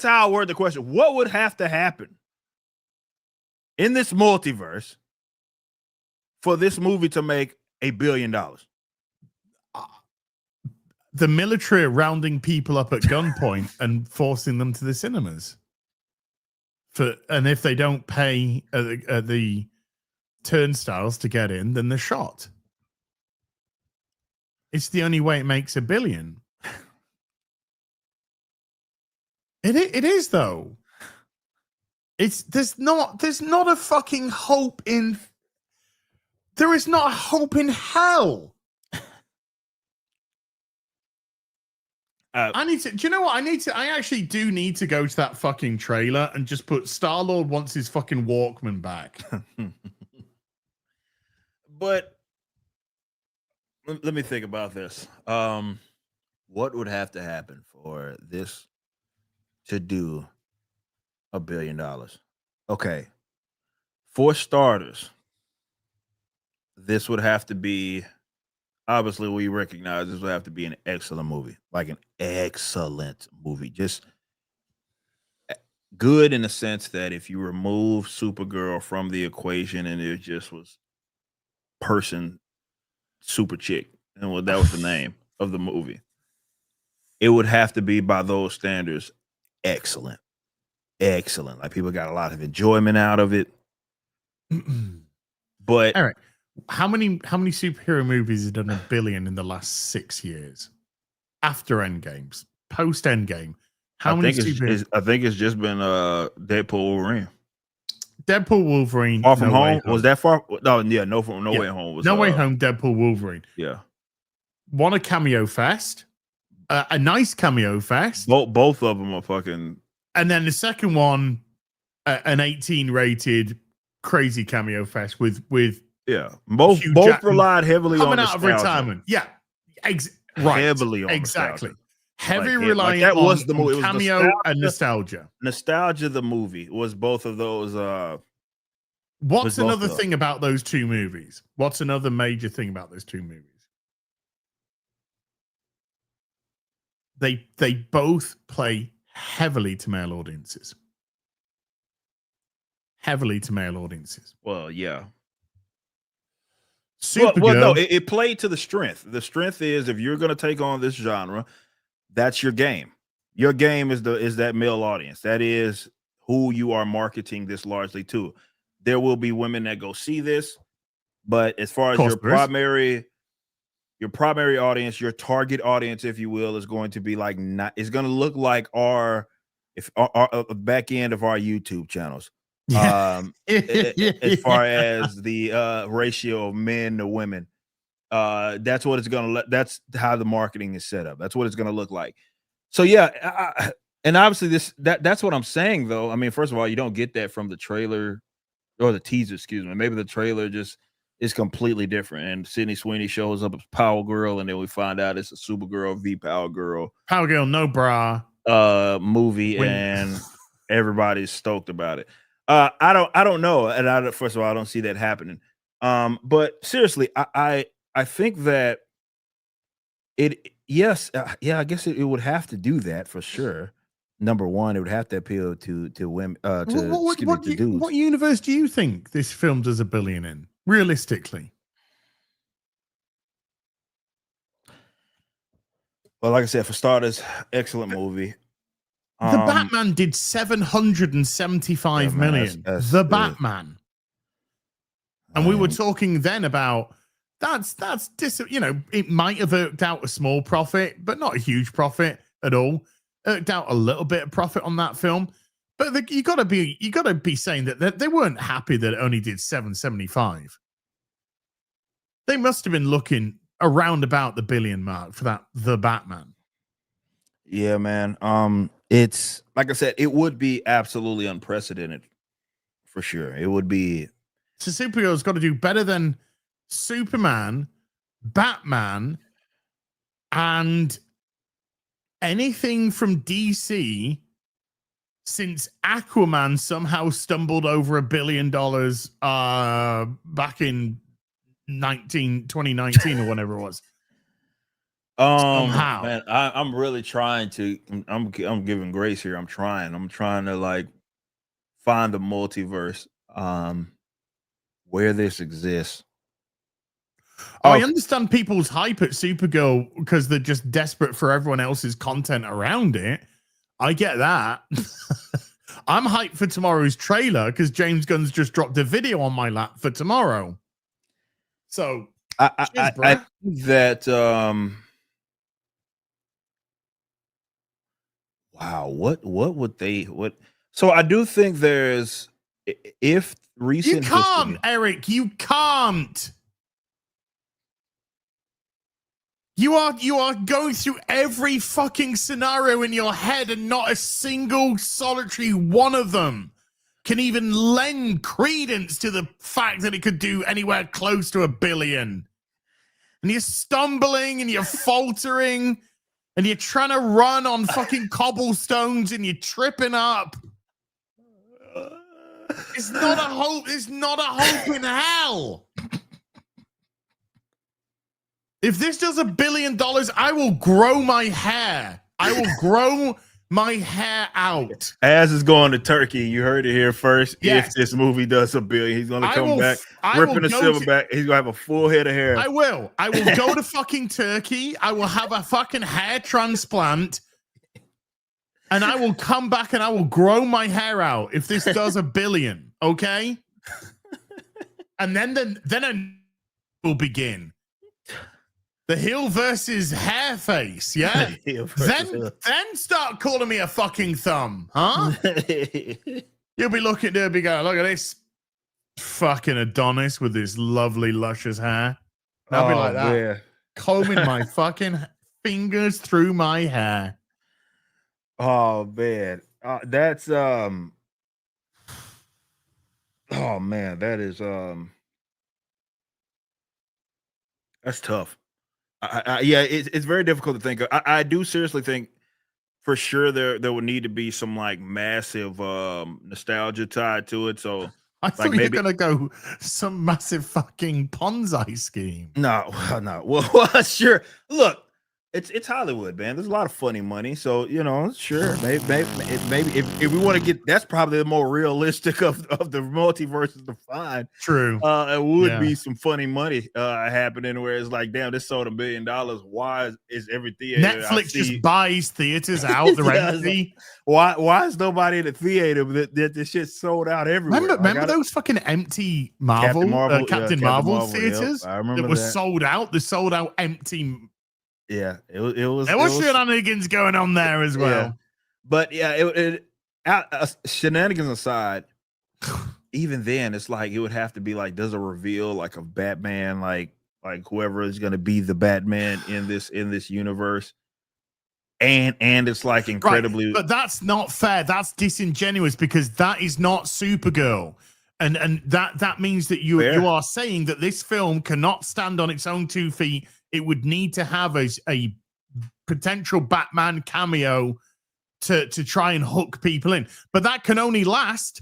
Speaker 4: how I word the question. What would have to happen in this multiverse for this movie to make $1 billion?
Speaker 3: The military rounding people up at gunpoint and forcing them to the cinemas. And if they don't pay the turnstiles to get in, then they're shot. It's the only way it makes $1 billion. It is though. There's not a fucking hope in. There is not a hope in hell. Do you know what? I actually do need to go to that fucking trailer and just put Star-Lord wants his fucking Walkman back.
Speaker 4: But let me think about this. What would have to happen for this to do $1 billion? Okay. For starters, this would have to be, obviously, we recognize this would have to be an excellent movie, like an excellent movie. Just good in the sense that if you remove Supergirl from the equation and it just was person super chick, and that was the name of the movie, it would have to be, by those standards, excellent. Like people got a lot of enjoyment out of it. But
Speaker 3: all right. How many superhero movies have done $1 billion in the last 6 years? After Endgames, post Endgame, how many superheroes?
Speaker 4: I think it's just been Deadpool, Wolverine.
Speaker 3: Deadpool, Wolverine,
Speaker 4: Far From
Speaker 3: No Way
Speaker 4: Home was that far? No, yeah, No Way Home was
Speaker 3: No Way Home, Deadpool, Wolverine.
Speaker 4: Yeah,
Speaker 3: Won a cameo fest, a nice cameo fest.
Speaker 4: Both of them are fucking.
Speaker 3: And then the second one, an 18 rated crazy cameo fest with
Speaker 4: both
Speaker 3: Hugh
Speaker 4: both
Speaker 3: Jackman
Speaker 4: relied heavily on
Speaker 3: coming out
Speaker 4: nostalgia.
Speaker 3: of retirement. Yeah, right,
Speaker 4: heavily on
Speaker 3: exactly.
Speaker 4: nostalgia.
Speaker 3: Heavy
Speaker 4: Like,
Speaker 3: relying
Speaker 4: that
Speaker 3: on,
Speaker 4: was the movie. It was
Speaker 3: cameo and nostalgia.
Speaker 4: Nostalgia, the movie was both of those.
Speaker 3: What's another thing about those two movies? What's another major thing about those two movies? They both play heavily to male audiences. Heavily to male audiences.
Speaker 4: Well, yeah.
Speaker 3: Supergirl.
Speaker 4: Well, no, it played to the strength. The strength is if you're going to take on this genre, that's your game. Your game is that male audience. That is who you are marketing this largely to. There will be women that go see this, but as far as your primary audience, your target audience, if you will, is going to be like it's going to look like our back end of our YouTube channels. As far as the ratio of men to women, that's what it's gonna that's how the marketing is set up. That's what it's gonna look like. So yeah, and obviously that's what I'm saying though. I mean, first of all, you don't get that from the trailer or the teaser, excuse me. Maybe the trailer just is completely different. And Sydney Sweeney shows up as Power Girl, and then we find out it's a Supergirl v Power Girl,
Speaker 3: no bra
Speaker 4: movie, and everybody's stoked about it. I don't know, and first of all, I don't see that happening. But seriously, I think that I guess it would have to do that for sure. Number one, it would have to appeal to women, to dudes.
Speaker 3: What universe do you think this film does $1 billion in, realistically?
Speaker 4: Well, like I said, for starters, excellent movie.
Speaker 3: The Batman did 775 million. The Batman. And we were talking then about it might have worked out a small profit, but not a huge profit at all. Worked out a little bit of profit on that film. But you gotta be saying that they weren't happy that it only did 775. They must have been looking around about the billion mark for that The Batman.
Speaker 4: Yeah, man. It's like I said, it would be absolutely unprecedented for sure. It would be.
Speaker 3: So Supergirl's got to do better than Superman, Batman, and anything from DC since Aquaman somehow stumbled over $1 billion back in 2019 or whatever it was. Somehow.
Speaker 4: Man, I'm really trying to. I'm giving grace here. I'm trying to like find the multiverse where this exists.
Speaker 3: I understand people's hype at Supergirl because they're just desperate for everyone else's content around it. I get that. I'm hyped for tomorrow's trailer because James Gunn's just dropped a video on my lap for tomorrow. So
Speaker 4: I think that wow, what would they so I do think there's if recent
Speaker 3: you can't
Speaker 4: history,
Speaker 3: Eric, you can't. You are going through every fucking scenario in your head and not a single solitary one of them can even lend credence to the fact that it could do anywhere close to $1 billion. And you're stumbling and you're faltering and you're trying to run on fucking cobblestones and you're tripping up. It's not a hope. It's not a hope in hell. If this does $1 billion, I will grow my hair. I will grow my hair out.
Speaker 4: Az is going to Turkey. You heard it here first.
Speaker 3: Yes.
Speaker 4: If this movie does $1 billion, he's going to come back, ripping a silverback. He's going to have a full head of hair.
Speaker 3: I will go to fucking Turkey. I will have a fucking hair transplant. And I will come back and I will grow my hair out if this does $1 billion. Okay? And then will begin. The heel versus hair face, yeah? then start calling me a fucking thumb, huh? You'll be looking there, be going, look at this fucking Adonis with this lovely, luscious hair. And I'll be like that,
Speaker 4: man.
Speaker 3: combing my fucking fingers through my hair.
Speaker 4: Oh man, that's oh man, that is that's tough. Yeah, it's very difficult to think of. I do seriously think for sure there would need to be some like massive nostalgia tied to it. So
Speaker 3: I thought you were gonna go some massive fucking Ponzi scheme.
Speaker 4: No. Well, sure. Look, it's Hollywood, man. There's a lot of funny money, so sure. Maybe if we want to get, that's probably the more realistic of the multiverses to find.
Speaker 3: True.
Speaker 4: It would be some funny money happening where it's like, damn, this sold $1 billion. Why is every theater
Speaker 3: Netflix just buys theaters out? They're empty.
Speaker 4: Why is nobody in the theater that this shit sold out everywhere?
Speaker 3: Remember those fucking empty Captain Marvel theaters?
Speaker 4: Yep, I remember
Speaker 3: that was sold out. They sold out empty.
Speaker 4: Yeah, it was.
Speaker 3: There was shenanigans going on there as well.
Speaker 4: Yeah. But yeah, shenanigans aside, even then, it's like it would have to be like, does a reveal like of Batman, like whoever is going to be the Batman in this universe, and it's like incredibly.
Speaker 3: Right, but that's not fair. That's disingenuous because that is not Supergirl. And that means that you are saying that this film cannot stand on its own 2 feet. It would need to have a potential Batman cameo to try and hook people in. But that can only last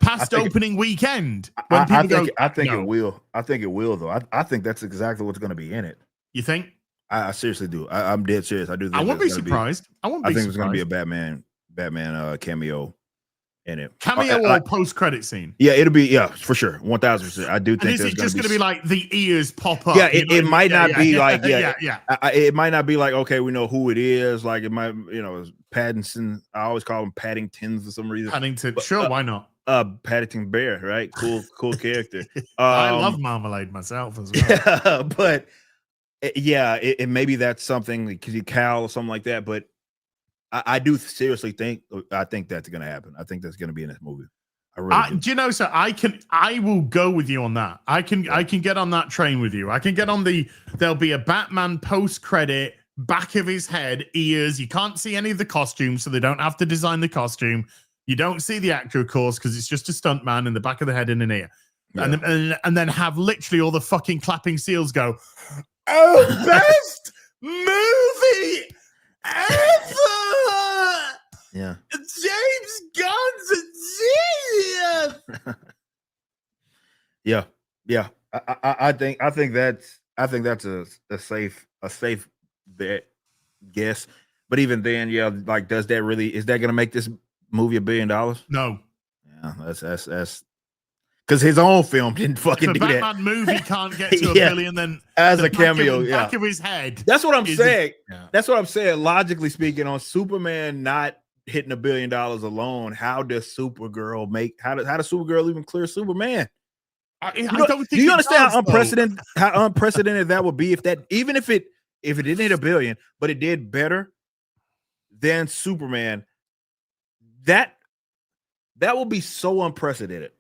Speaker 3: past opening weekend.
Speaker 4: I think it will. I think it will, though. I think that's exactly what's going to be in it.
Speaker 3: You think?
Speaker 4: I seriously do. I'm dead serious. I do. Think
Speaker 3: I won't be surprised. I think
Speaker 4: it's going to be a Batman cameo in it.
Speaker 3: Cameo or post-credit scene?
Speaker 4: Yeah, it'll be for sure, 1000%. I do think.
Speaker 3: And is it just going to be like the ears pop up?
Speaker 4: Yeah, it might not be like it might not be like, okay, we know who it is. Like it might, it's Pattinson. I always call him Paddingtons for some reason.
Speaker 3: Paddington, sure, why not?
Speaker 4: Paddington Bear, right? Cool character.
Speaker 3: I love Marmalade myself as well.
Speaker 4: Yeah, but it maybe that's something because you Cal or something like that, but. I do seriously think that's going to happen. I think that's going to be in this movie. I really do.
Speaker 3: You know, so I will go with you on that. I can get on that train with you. I can get on there'll be a Batman post credit, back of his head, ears. You can't see any of the costumes, so they don't have to design the costume. You don't see the actor, of course, because it's just a stunt man in the back of the head and an ear. Yeah. And then have literally all the fucking clapping seals go, oh, best movie ever!
Speaker 4: Yeah,
Speaker 3: James Gunn's a genius.
Speaker 4: Yeah. I think that's a safe bet guess. But even then, like, is that going to make this movie $1 billion?
Speaker 3: No.
Speaker 4: Yeah, that's because his own film didn't fucking do that.
Speaker 3: Batman movie can't get to $1 billion. Then
Speaker 4: as a cameo,
Speaker 3: back of his head.
Speaker 4: That's what I'm saying. That's what I'm saying. Logically speaking, on Superman not hitting $1 billion alone, how does Supergirl how does Supergirl even clear Superman?
Speaker 3: I don't think.
Speaker 4: Do you understand how unprecedented that would be if it didn't hit $1 billion, but it did better than Superman? That will be so unprecedented.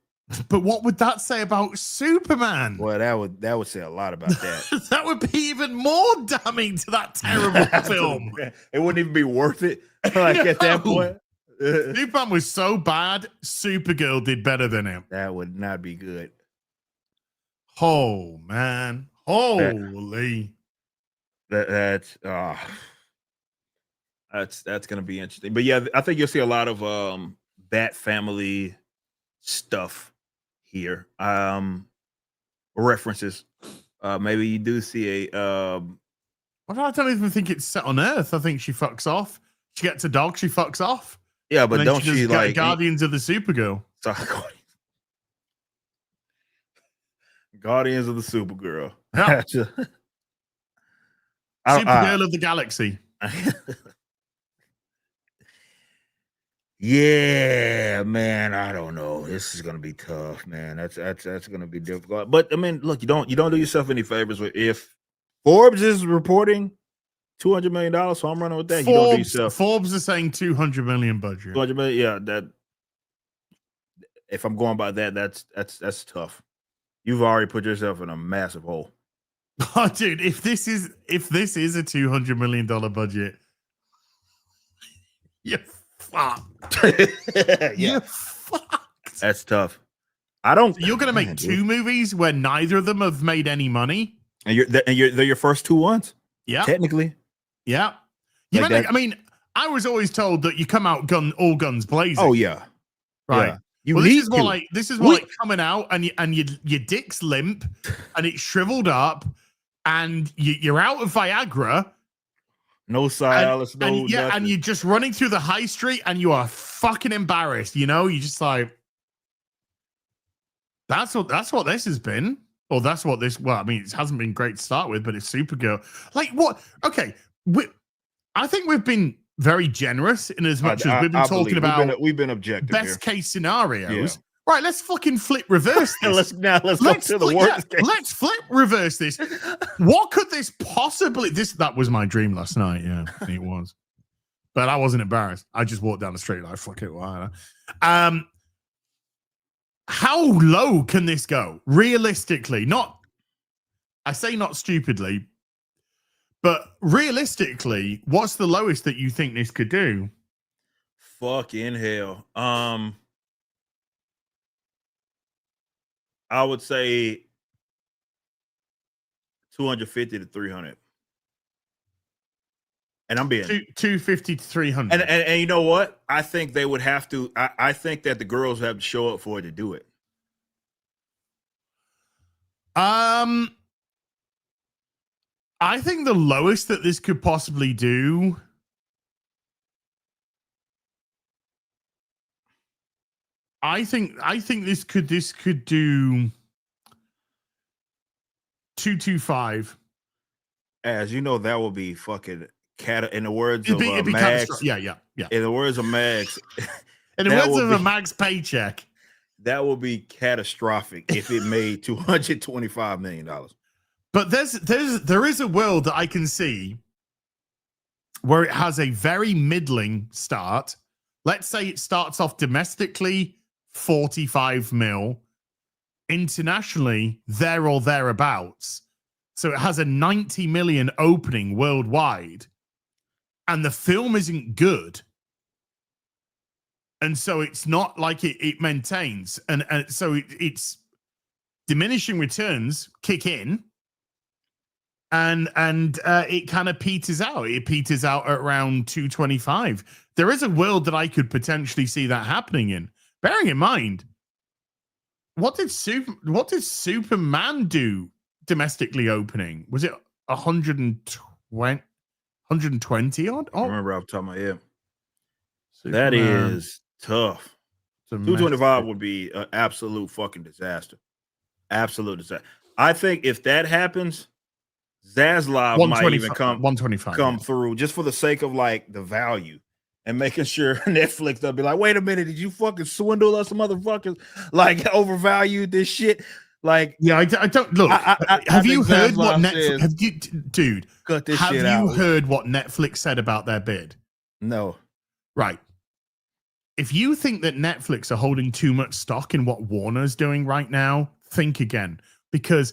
Speaker 3: But what would that say about Superman?
Speaker 4: Well, that would say a lot about that.
Speaker 3: That would be even more damning to that terrible film.
Speaker 4: It wouldn't even be worth it. Like at that point,
Speaker 3: Superman was so bad. Supergirl did better than him.
Speaker 4: That would not be good.
Speaker 3: Oh man, holy!
Speaker 4: That's gonna be interesting. But yeah, I think you'll see a lot of Bat family stuff here. References. Maybe you do see a
Speaker 3: well, I don't even think it's set on Earth. I think she fucks off. She gets a dog, she fucks off.
Speaker 4: Yeah, but don't she like
Speaker 3: Guardians of the Supergirl?
Speaker 4: Guardians of the Supergirl.
Speaker 3: Yeah. Supergirl of the Galaxy.
Speaker 4: Yeah, man. I don't know. This is gonna be tough, man. That's gonna be difficult. But I mean, look, you don't do yourself any favors with if Forbes is reporting $200 million. So I'm running with that. You don't do yourself
Speaker 3: Forbes is saying 200 million budget.
Speaker 4: 200 million. Yeah, that if I'm going by that, that's tough. You've already put yourself in a massive hole.
Speaker 3: Oh, dude, if this is a $200 million budget, you're fucked.
Speaker 4: Yeah,
Speaker 3: You're fucked.
Speaker 4: that's tough. I don't.
Speaker 3: So you're gonna make two movies where neither of them have made any money,
Speaker 4: and they're your first two ones.
Speaker 3: Yeah,
Speaker 4: technically.
Speaker 3: Yeah, I mean, I was always told that you come out all guns blazing.
Speaker 4: Oh yeah,
Speaker 3: right.
Speaker 4: Yeah. You
Speaker 3: well,
Speaker 4: need
Speaker 3: this is more like coming out and your dick's limp and it's shriveled up and you're out of Viagra.
Speaker 4: No Cialis,
Speaker 3: and you're just running through the high street and you are fucking embarrassed. You know, you just like that's what this has been. Or that's what this. Well, I mean, it hasn't been great to start with, but it's Supergirl. Like what? Okay, I think we've been very generous in as much as we've been talking about.
Speaker 4: We've been objective.
Speaker 3: Best case scenarios. Yeah. Right, let's fucking flip reverse this.
Speaker 4: let's go to the worst case.
Speaker 3: Let's flip reverse this. What could this possibly? That was my dream last night. Yeah, it was. But I wasn't embarrassed. I just walked down the street like fuck it. Why? How low can this go? Realistically, I say not stupidly, but realistically, what's the lowest that you think this could do?
Speaker 4: Fucking hell. I would say 250 to 300. And I'm being
Speaker 3: 250 to 300.
Speaker 4: And you know what? I think they would have to. I think that the girls have to show up for it to do it.
Speaker 3: I think the lowest that this could possibly do. I think this could do 225.
Speaker 4: As you know, that will be fucking in the words of Max.
Speaker 3: Yeah.
Speaker 4: In the words of Max.
Speaker 3: In the words of a Max paycheck.
Speaker 4: That will be catastrophic if it made $225 million.
Speaker 3: But there is a world that I can see where it has a very middling start. Let's say it starts off domestically 45 mil, internationally there or thereabouts. So it has a 90 million opening worldwide, and the film isn't good. And so it's not like it maintains. And so it's diminishing returns kick in, and it kind of peters out. It peters out at around 225. There is a world that I could potentially see that happening in. Bearing in mind, what did Superman do domestically opening? Was it 120 odd?
Speaker 4: I remember off the top of my head. That is tough. 225 would be an absolute fucking disaster. Absolute disaster. I think if that happens, Zaslav might even come through just for the sake of like the value and making sure Netflix they'll be like, wait a minute, did you fucking swindle us, motherfuckers? Like overvalued this shit. Like,
Speaker 3: yeah, I don't look. Have you heard what Netflix? Dude,
Speaker 4: cut this
Speaker 3: have
Speaker 4: shit
Speaker 3: you
Speaker 4: out.
Speaker 3: Heard what Netflix said about their bid?
Speaker 4: No.
Speaker 3: Right. If you think that Netflix are holding too much stock in what Warner's doing right now, think again, because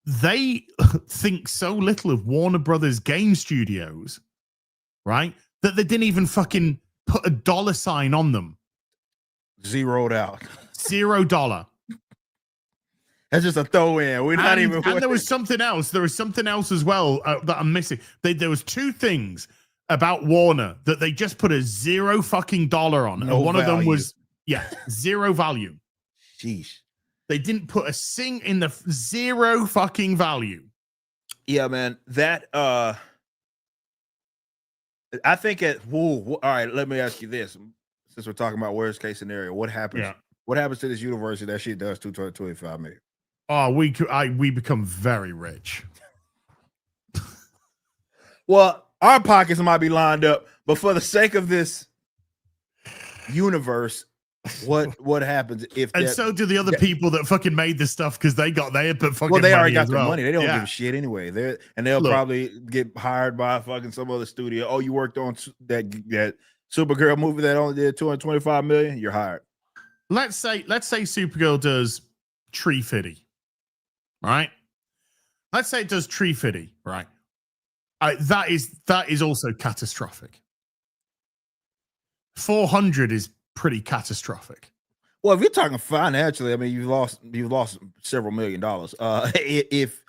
Speaker 3: they think so little of Warner Brothers game studios, right? That they didn't even fucking put a dollar sign on them.
Speaker 4: Zeroed out.
Speaker 3: $0.
Speaker 4: That's just a throw in. We're not even.
Speaker 3: And there was something else. There was something else as well that I'm missing. There was two things about Warner that they just put a $0 fucking dollar on.
Speaker 4: No
Speaker 3: and one
Speaker 4: value.
Speaker 3: of them was, zero value.
Speaker 4: Sheesh.
Speaker 3: They didn't put a sing in the $0 fucking value.
Speaker 4: Yeah, man. That I think all right, let me ask you this. Since we're talking about worst case scenario, what happens? Yeah. What happens to this university that shit does 225 million?
Speaker 3: Oh, we become very rich.
Speaker 4: Well, our pockets might be lined up, but for the sake of this universe, what happens if
Speaker 3: And
Speaker 4: that,
Speaker 3: so do the other people that fucking made this stuff because they got their fucking
Speaker 4: well, they already
Speaker 3: money
Speaker 4: got
Speaker 3: as
Speaker 4: their
Speaker 3: well.
Speaker 4: money. They don't
Speaker 3: Yeah.
Speaker 4: give a shit anyway. They'll
Speaker 3: Look.
Speaker 4: probably get hired by fucking some other studio. Oh, you worked on that Supergirl movie that only did 225 million. You're hired.
Speaker 3: Let's say Supergirl does Tree Fitty, right? Let's say it does Tree Fitty, right? That is also catastrophic. 400 is pretty catastrophic.
Speaker 4: Well, if you're talking financially, I mean, you've lost several $1 million. If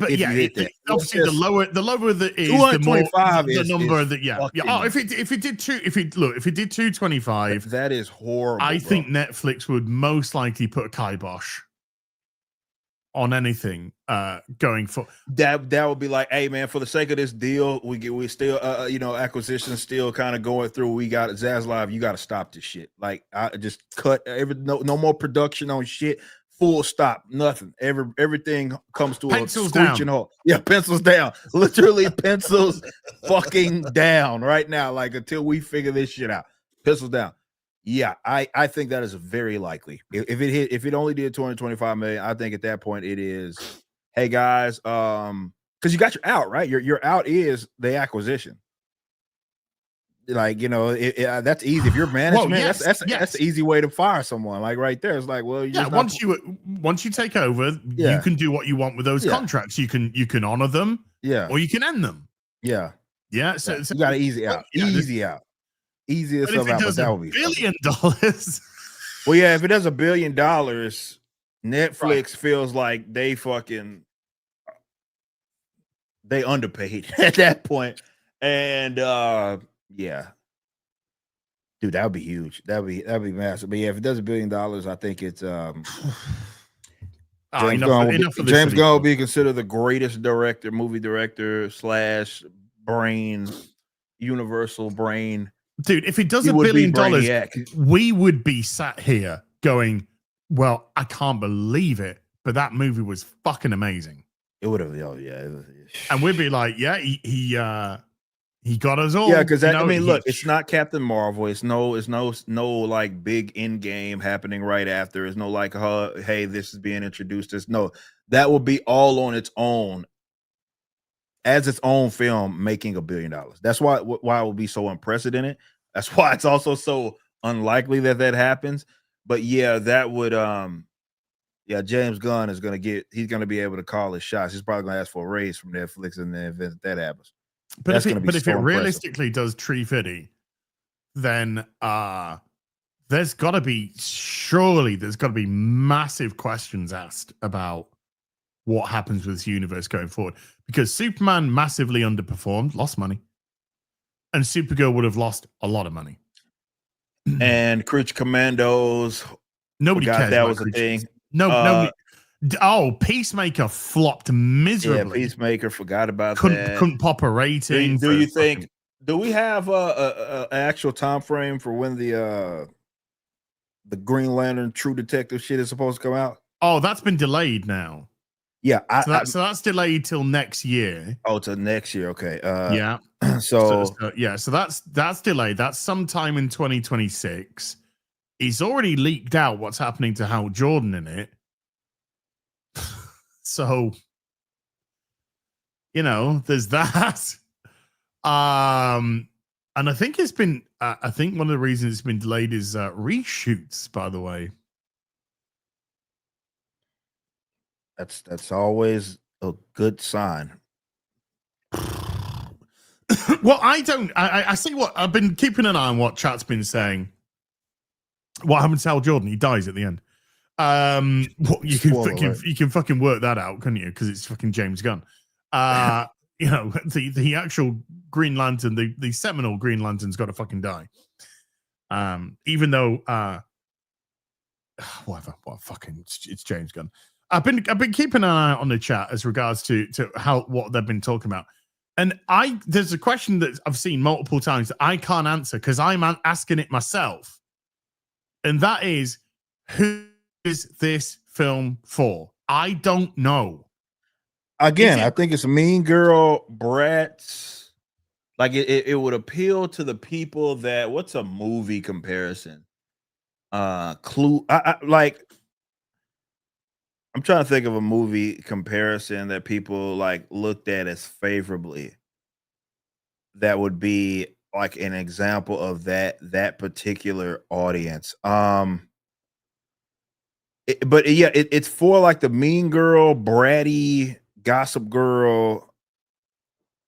Speaker 3: yeah,
Speaker 4: you hit that.
Speaker 3: Obviously the lower the is,
Speaker 4: 225
Speaker 3: the number that
Speaker 4: Oh,
Speaker 3: if it did 225,
Speaker 4: that is horrible.
Speaker 3: I think Netflix would most likely put a kibosh on anything going for
Speaker 4: that. Would be like, hey man, for the sake of this deal, we still acquisition still kind of going through. We got Zaslav, you got to stop this shit. Like, I just cut no more production on shit. Full stop. Nothing. Everything comes to
Speaker 3: pencils
Speaker 4: a screeching halt. Yeah, pencils down. Literally pencils fucking down right now. Like, until we figure this shit out. Pencils down. Yeah, I think that is very likely. If it only did 225 million, I think at that point it is, hey guys, because you got your out, right? Your out is the acquisition. Like, that's easy. If you're management, that's the easy way to fire someone. Like right there, it's like, well,
Speaker 3: once you take over, you can do what you want with those contracts. You can honor them, or you can end them.
Speaker 4: Yeah.
Speaker 3: So
Speaker 4: you got an easy out. Easy out. Easiest
Speaker 3: of out, but that would be $1 billion.
Speaker 4: Well, yeah, if it does $1 billion, Netflix feels like they underpaid at that point. And yeah. Dude, that would be huge. That'd be massive. But yeah, if it does $1 billion, I think it's James Gunn will be considered the greatest movie director / brain, universal brain.
Speaker 3: Dude, if it does $1 billion, we would be sat here going, well, I can't believe it, but that movie was fucking amazing.
Speaker 4: It would have,
Speaker 3: and we'd be like, yeah, he got us all.
Speaker 4: Yeah, because look, it's not Captain Marvel. It's no like big end game happening right after. It's no like, hey, this is being introduced. That will be all on its own. As its own film, making $1 billion. That's why it will be so unprecedented. That's why it's also so unlikely that happens. But yeah, that would James Gunn he's gonna be able to call his shots. He's probably gonna ask for a raise from Netflix in the event that happens.
Speaker 3: But if it realistically does Tree Fitty, then there's gotta be massive questions asked about what happens with this universe going forward, because Superman massively underperformed, lost money, and Supergirl would have lost a lot of money.
Speaker 4: And Creature Commandos,
Speaker 3: nobody cares
Speaker 4: that was a thing.
Speaker 3: Nobody. Peacemaker flopped miserably.
Speaker 4: Yeah, Peacemaker, forgot about that.
Speaker 3: Couldn't pop a rating.
Speaker 4: Do you think? Do we have a actual time frame for when the Green Lantern True Detective shit is supposed to come out?
Speaker 3: Oh, that's been delayed now.
Speaker 4: Yeah,
Speaker 3: so that's delayed till next year.
Speaker 4: Oh, till next year. Okay.
Speaker 3: Yeah. So that's delayed. That's sometime in 2026. He's already leaked out what's happening to Hal Jordan in it. So, there's that. And I think it's been. I think one of the reasons it's been delayed is reshoots. By the way.
Speaker 4: That's always a good sign.
Speaker 3: Well, I see what I've been keeping an eye on what chat's been saying. What happened to Hal Jordan? He dies at the end. You can fucking work that out, couldn't you? Because it's fucking James Gunn. The actual Green Lantern, the seminal Green Lantern's got to fucking die. Even though whatever, it's James Gunn. I've been keeping an eye on the chat as regards to what they've been talking about, and there's a question that I've seen multiple times that I can't answer because I'm asking it myself, and that is, who is this film for? I don't know.
Speaker 4: Again, I think it's Mean Girl, Bratz. Like it would appeal to the people that. What's a movie comparison? Clue. Like, I'm trying to think of a movie comparison that people like looked at as favorably. That would be like an example of that particular audience. It's for like the mean girl, bratty, gossip girl,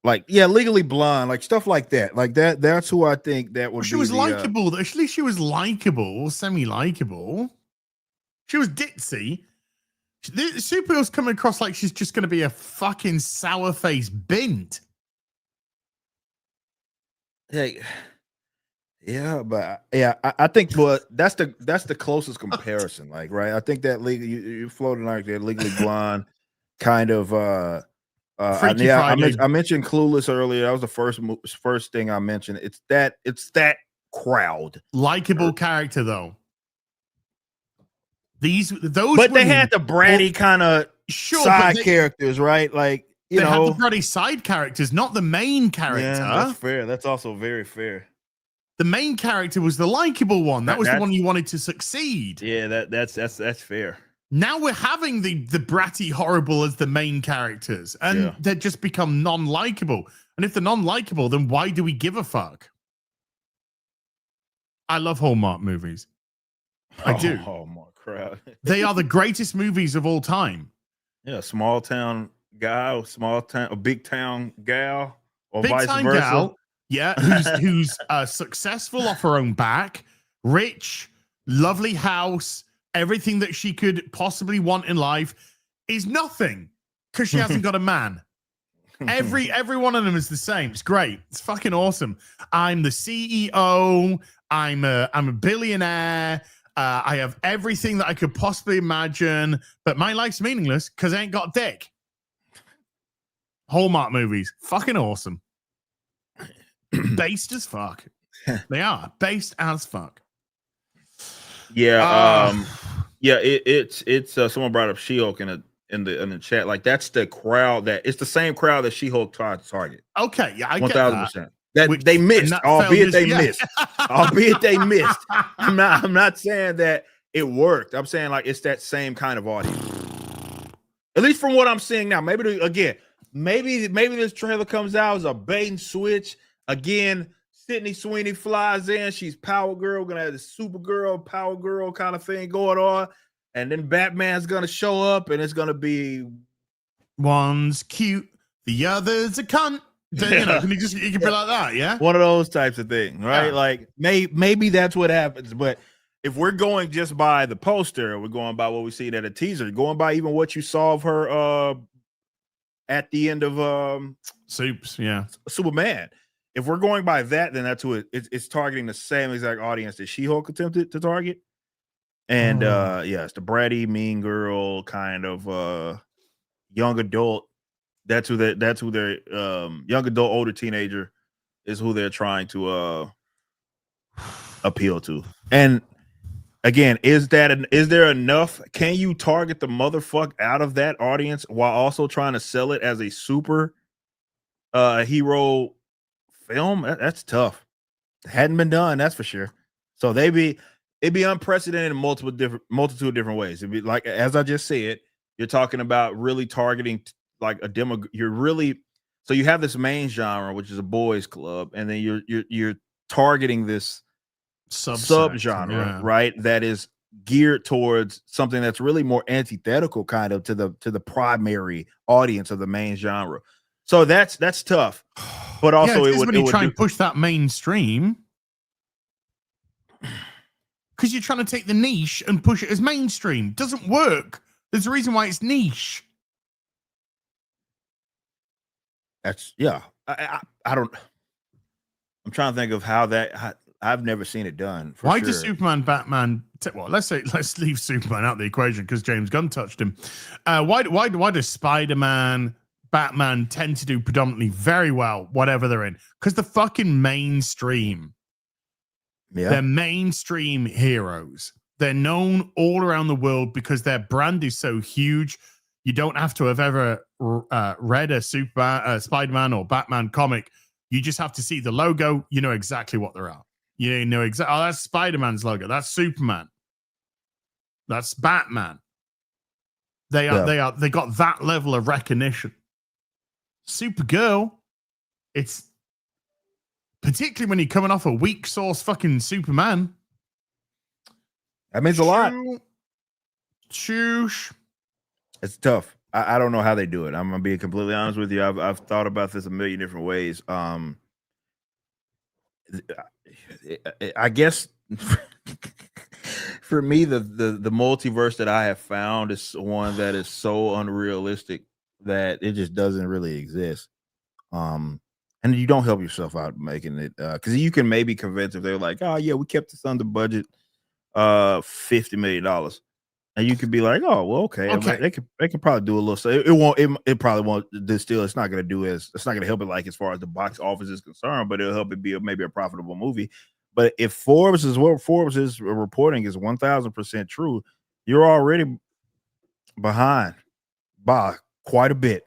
Speaker 4: like Legally Blonde, like stuff like that. Like that. That's who I think that would.
Speaker 3: Well, she
Speaker 4: be
Speaker 3: was
Speaker 4: the,
Speaker 3: likable. At least she was likable, semi-likable. She was ditzy. Supergirl's coming across like she's just going to be a fucking sour-faced bint.
Speaker 4: Hey, yeah, but I think, well, that's the closest comparison, like, right? I think that you floating like that Legally Blonde kind of. I mentioned Clueless earlier. That was the first thing I mentioned. It's that crowd,
Speaker 3: likable character though. Those,
Speaker 4: but they had the bratty kind of side characters, right? Like,
Speaker 3: they had the bratty side characters, not the main character.
Speaker 4: Yeah, that's fair. That's also very fair.
Speaker 3: The main character was the likable one. That was the one you wanted to succeed.
Speaker 4: Yeah, that's fair.
Speaker 3: Now we're having the bratty horrible as the main characters, and they just become non-likable. And if they're non-likable, then why do we give a fuck? I love Hallmark movies. I do.
Speaker 4: Hallmark crowd.
Speaker 3: They are the greatest movies of all time.
Speaker 4: Yeah, small town guy, big town gal, or
Speaker 3: big
Speaker 4: vice
Speaker 3: town
Speaker 4: versa.
Speaker 3: Gal, who's successful off her own back, rich, lovely house, everything that she could possibly want in life, is nothing because she hasn't got a man. Every one of them is the same. It's great. It's fucking awesome. I'm the CEO. I'm a billionaire. I have everything that I could possibly imagine, but my life's meaningless because I ain't got dick. Hallmark movies, fucking awesome. Based as fuck. They are based as fuck.
Speaker 4: Yeah, it's someone brought up She-Hulk in the chat. Like, that's the crowd it's the same crowd that She-Hulk tried to target.
Speaker 3: Okay, yeah, I
Speaker 4: 1000%. That they missed, albeit they missed. Albeit they missed. I'm not saying that it worked. I'm saying like it's that same kind of audience. At least from what I'm seeing now. Maybe this trailer comes out as a bait and switch. Again, Sydney Sweeney flies in. She's Power Girl, gonna have the Supergirl, Power Girl kind of thing going on. And then Batman's gonna show up, and it's gonna be
Speaker 3: one's cute, the other's a cunt. You can be like that, yeah?
Speaker 4: One of those types of things, right?
Speaker 3: Yeah.
Speaker 4: Like maybe that's what happens. But if we're going just by the poster, we're going by what we see at a teaser, going by even what you saw of her at the end of Superman. If we're going by that, then that's who it's targeting the same exact audience that She-Hulk attempted to target. And it's the bratty, mean girl kind of young adult. That's who their young adult, older teenager is who they're trying to appeal to. And again, is there enough? Can you target the motherfuck out of that audience while also trying to sell it as a super hero film? That's tough. It hadn't been done, that's for sure. So it'd be unprecedented in multitude of different ways. It'd be like, as I just said, you're talking about really targeting like a demo. So you have this main genre, which is a boys club, and then you're targeting this subgenre, right? That is geared towards something that's really more antithetical, kind of to the primary audience of the main genre. So that's tough. But also, it would
Speaker 3: try and push that mainstream, because you're trying to take the niche and push it as mainstream. Doesn't work. There's a reason why it's niche.
Speaker 4: That's I don't. I'm trying to think of how that. I've never seen it done.
Speaker 3: Why does Superman, Batman? Let's leave Superman out of the equation because James Gunn touched him. Why does Spider-Man, Batman tend to do predominantly very well, whatever they're in? Because the fucking mainstream. Yeah. They're mainstream heroes. They're known all around the world because their brand is so huge. You don't have to have ever read a Spider-Man or Batman comic. You just have to see the logo. You know exactly what they're at. You know exactly. Oh, that's Spider-Man's logo. That's Superman. That's Batman. They got that level of recognition. Supergirl, it's particularly when you're coming off a weak source fucking Superman.
Speaker 4: That means a lot.
Speaker 3: Shoosh.
Speaker 4: It's tough. I don't know how they do it. I'm gonna be completely honest with you. I've thought about this a million different ways. I guess for me, the multiverse that I have found is one that is so unrealistic that it just doesn't really exist. And you don't help yourself out making it because you can maybe convince if they're like, oh yeah, we kept this under budget, $50 million. And you could be like, oh well, okay. They could probably do a little. So it probably won't. Still, it's not going to help it like as far as the box office is concerned, but it'll help it be maybe a profitable movie. But if Forbes is reporting is 1,000% true, you're already behind by quite a bit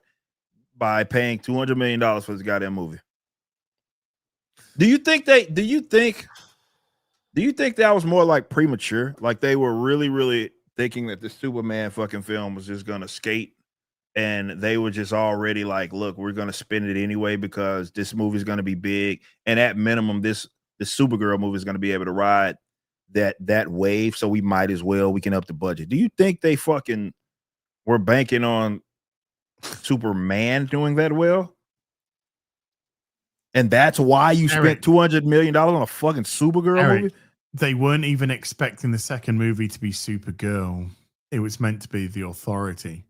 Speaker 4: by paying $200 million for this goddamn movie. Do you think that was more like premature? Like they were really thinking that the Superman fucking film was just gonna skate, and they were just already like, look, we're gonna spend it anyway because this movie is gonna be big, and at minimum, the Supergirl movie is gonna be able to ride that wave, so we might as well we can up the budget. Do you think they fucking were banking on Superman doing that well? And that's why you spent $200 million on a fucking Supergirl movie?
Speaker 3: They weren't even expecting the second movie to be Supergirl. It was meant to be The Authority.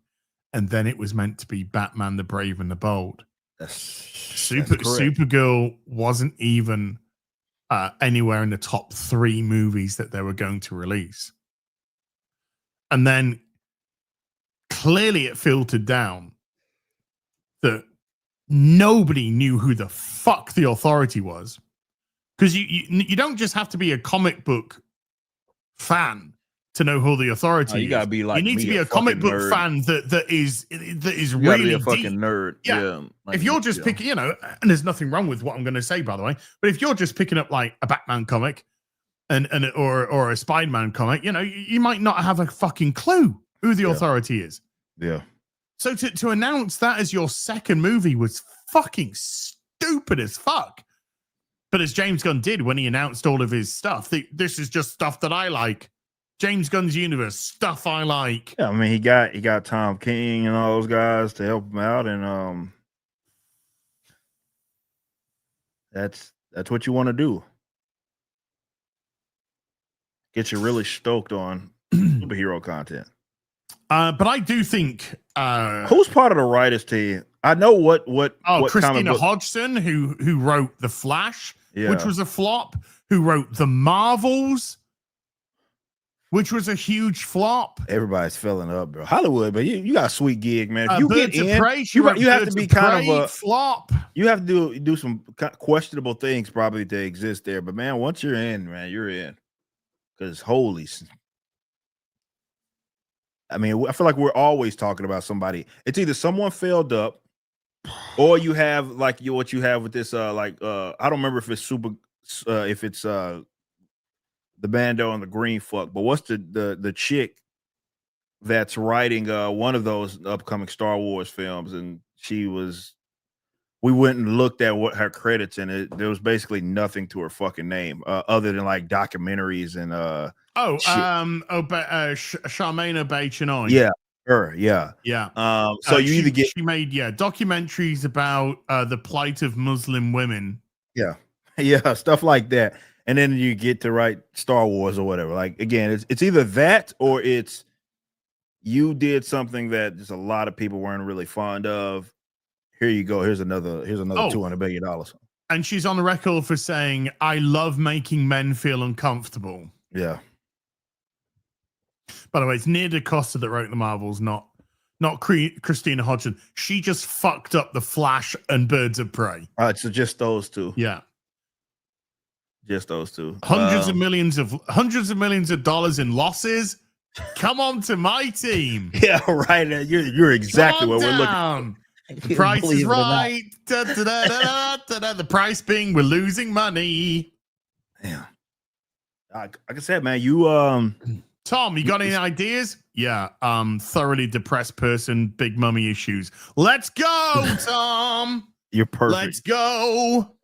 Speaker 3: And then it was meant to be Batman the Brave and the Bold. Supergirl wasn't even anywhere in the top 3 movies that they were going to release. And then clearly it filtered down that nobody knew who the fuck The Authority was. Because you don't just have to be a comic book fan to know who The Authority
Speaker 4: you gotta be like
Speaker 3: you need to be a comic book
Speaker 4: nerd.
Speaker 3: Fan that is
Speaker 4: you
Speaker 3: really
Speaker 4: be a fucking
Speaker 3: deep.
Speaker 4: nerd. Yeah.
Speaker 3: Like, if you're just picking, and there's nothing wrong with what I'm going to say, by the way, but if you're just picking up like a Batman comic or a Spider-Man comic, you might not have a fucking clue who The Authority is.
Speaker 4: Yeah.
Speaker 3: So to announce that as your second movie was fucking stupid as fuck. But as James Gunn did when he announced all of his stuff, this is just stuff that I like. James Gunn's universe, stuff I like.
Speaker 4: Yeah, I mean, he got Tom King and all those guys to help him out, and that's what you want to do. Get you really stoked on superhero content.
Speaker 3: But I do think
Speaker 4: who's part of the writers team? I know what
Speaker 3: Christina Hodgson, who wrote The Flash, which was a flop, who wrote The Marvels, which was a huge flop.
Speaker 4: Everybody's filling up, bro. Hollywood, but you got a sweet gig, man. If you
Speaker 3: Birds
Speaker 4: get
Speaker 3: of
Speaker 4: in,
Speaker 3: Prey,
Speaker 4: you have to be kind of a
Speaker 3: flop.
Speaker 4: You have to do some questionable things probably to exist there. But man, once you're in, man, you're in. Because I mean, I feel like we're always talking about somebody. It's either someone failed up, or you have like what you have with this. I don't remember if it's the Bando and the Green Fuck, but what's the chick that's writing one of those upcoming Star Wars films, and we went and looked at what her credits, and there was basically nothing to her fucking name other than like documentaries and
Speaker 3: Charmaine Obaid-Chinoy.
Speaker 4: Yeah, her, yeah. So you she made documentaries about the plight of Muslim women. Yeah, stuff like that. And then you get to write Star Wars or whatever. Like again, it's either that or it's you did something that just a lot of people weren't really fond of. Here you go. Here's another $200 billion.
Speaker 3: And she's on the record for saying, "I love making men feel uncomfortable."
Speaker 4: Yeah.
Speaker 3: By the way, it's Near DaCosta that wrote The Marvels, not Christina Hodgson. She just fucked up The Flash and Birds of Prey.
Speaker 4: All right, so just those two.
Speaker 3: Yeah.
Speaker 4: Just those two.
Speaker 3: Hundreds of millions of dollars in losses. Come on to my team.
Speaker 4: Yeah, right. You're exactly what we're looking for.
Speaker 3: The price is right. The price being we're losing money.
Speaker 4: Yeah. Like I said, man, you
Speaker 3: Tom, you got any ideas? Yeah, thoroughly depressed person, big mummy issues. Let's go, Tom.
Speaker 4: You're perfect.
Speaker 3: Let's go.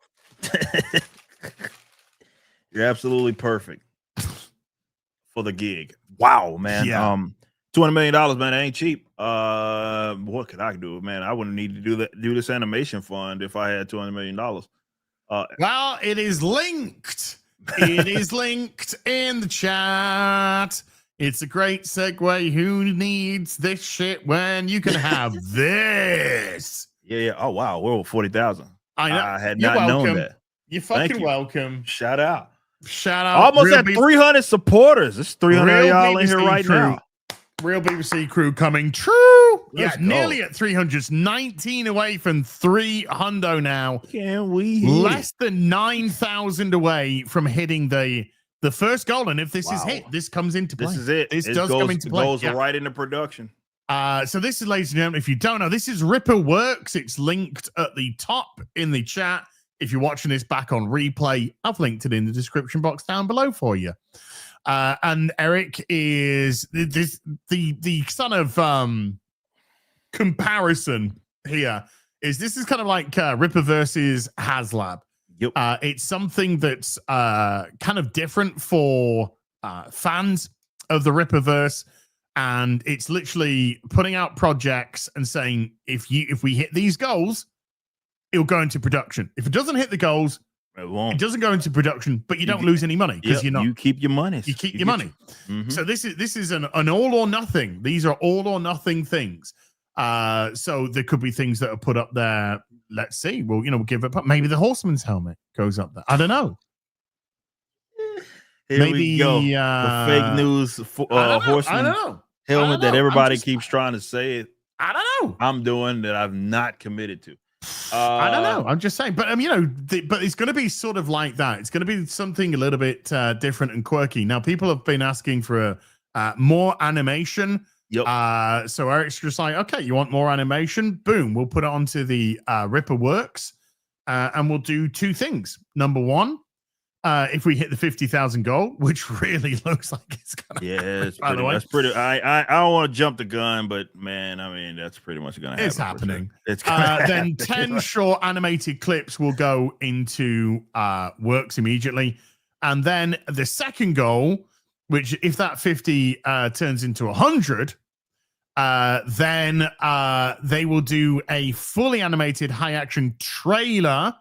Speaker 4: You're absolutely perfect for the gig. Wow, man.
Speaker 3: Yeah.
Speaker 4: $200 million, man, it ain't cheap. What could I do, man? I wouldn't need to do this animation fund if I had $200 million.
Speaker 3: Well, it is linked. It is linked in the chat. It's a great segue. Who needs this shit when you can have this?
Speaker 4: Yeah. Oh wow, we're over 40,000.
Speaker 3: I know.
Speaker 4: I had
Speaker 3: You're
Speaker 4: not known
Speaker 3: welcome.
Speaker 4: that.
Speaker 3: You're fucking
Speaker 4: you.
Speaker 3: welcome.
Speaker 4: Shout out.
Speaker 3: Almost
Speaker 4: Almost at 300 supporters. It's 300 of y'all in here right now.
Speaker 3: Real BBC crew coming true.
Speaker 4: Let's go.
Speaker 3: Nearly at 300. 19 away from 300 now.
Speaker 4: Can we hit
Speaker 3: Less than 9,000 away from hitting the first goal. And if this is hit, this comes into play.
Speaker 4: This is it.
Speaker 3: This
Speaker 4: it
Speaker 3: does
Speaker 4: goes,
Speaker 3: come into play.
Speaker 4: Goes right into production.
Speaker 3: So this is, ladies and gentlemen, if you don't know, this is Ripper Works. It's linked at the top in the chat. If you're watching this back on replay, I've linked it in the description box down below for you. And Eric is the sort of comparison here this is kind of like Ripper versus HasLab.
Speaker 4: Yep.
Speaker 3: It's something that's kind of different for fans of the Ripperverse, and it's literally putting out projects and saying if we hit these goals, it'll go into production. If it doesn't hit the goals, it doesn't go into production, but you don't lose any money because you
Speaker 4: keep your money.
Speaker 3: You keep your money. Mm-hmm. So this is an all or nothing. These are all or nothing things. So there could be things that are put up there. Let's see. We'll give it. Maybe the Horseman's helmet goes up there. I don't know.
Speaker 4: Here
Speaker 3: maybe
Speaker 4: we go. The fake news Horseman helmet that everybody keeps trying to say.
Speaker 3: I don't know.
Speaker 4: I'm doing that. I've not committed to.
Speaker 3: I don't know. I'm just saying, but but it's going to be sort of like that. It's going to be something a little bit different and quirky. Now, people have been asking for more animation.
Speaker 4: Yep.
Speaker 3: So Eric's just like, okay, you want more animation? Boom, we'll put it onto the Ripper Works, and we'll do two things. Number one, if we hit the 50,000 goal, which really looks like it's gonna happen,
Speaker 4: it's pretty. That's pretty. I don't want to jump the gun, but man, I mean, that's pretty much gonna happen.
Speaker 3: It's happening.
Speaker 4: Sure. It's then
Speaker 3: 10 short animated clips will go into Works immediately, and then the second goal, which if that 50 turns into 100, then they will do a fully animated high action trailer.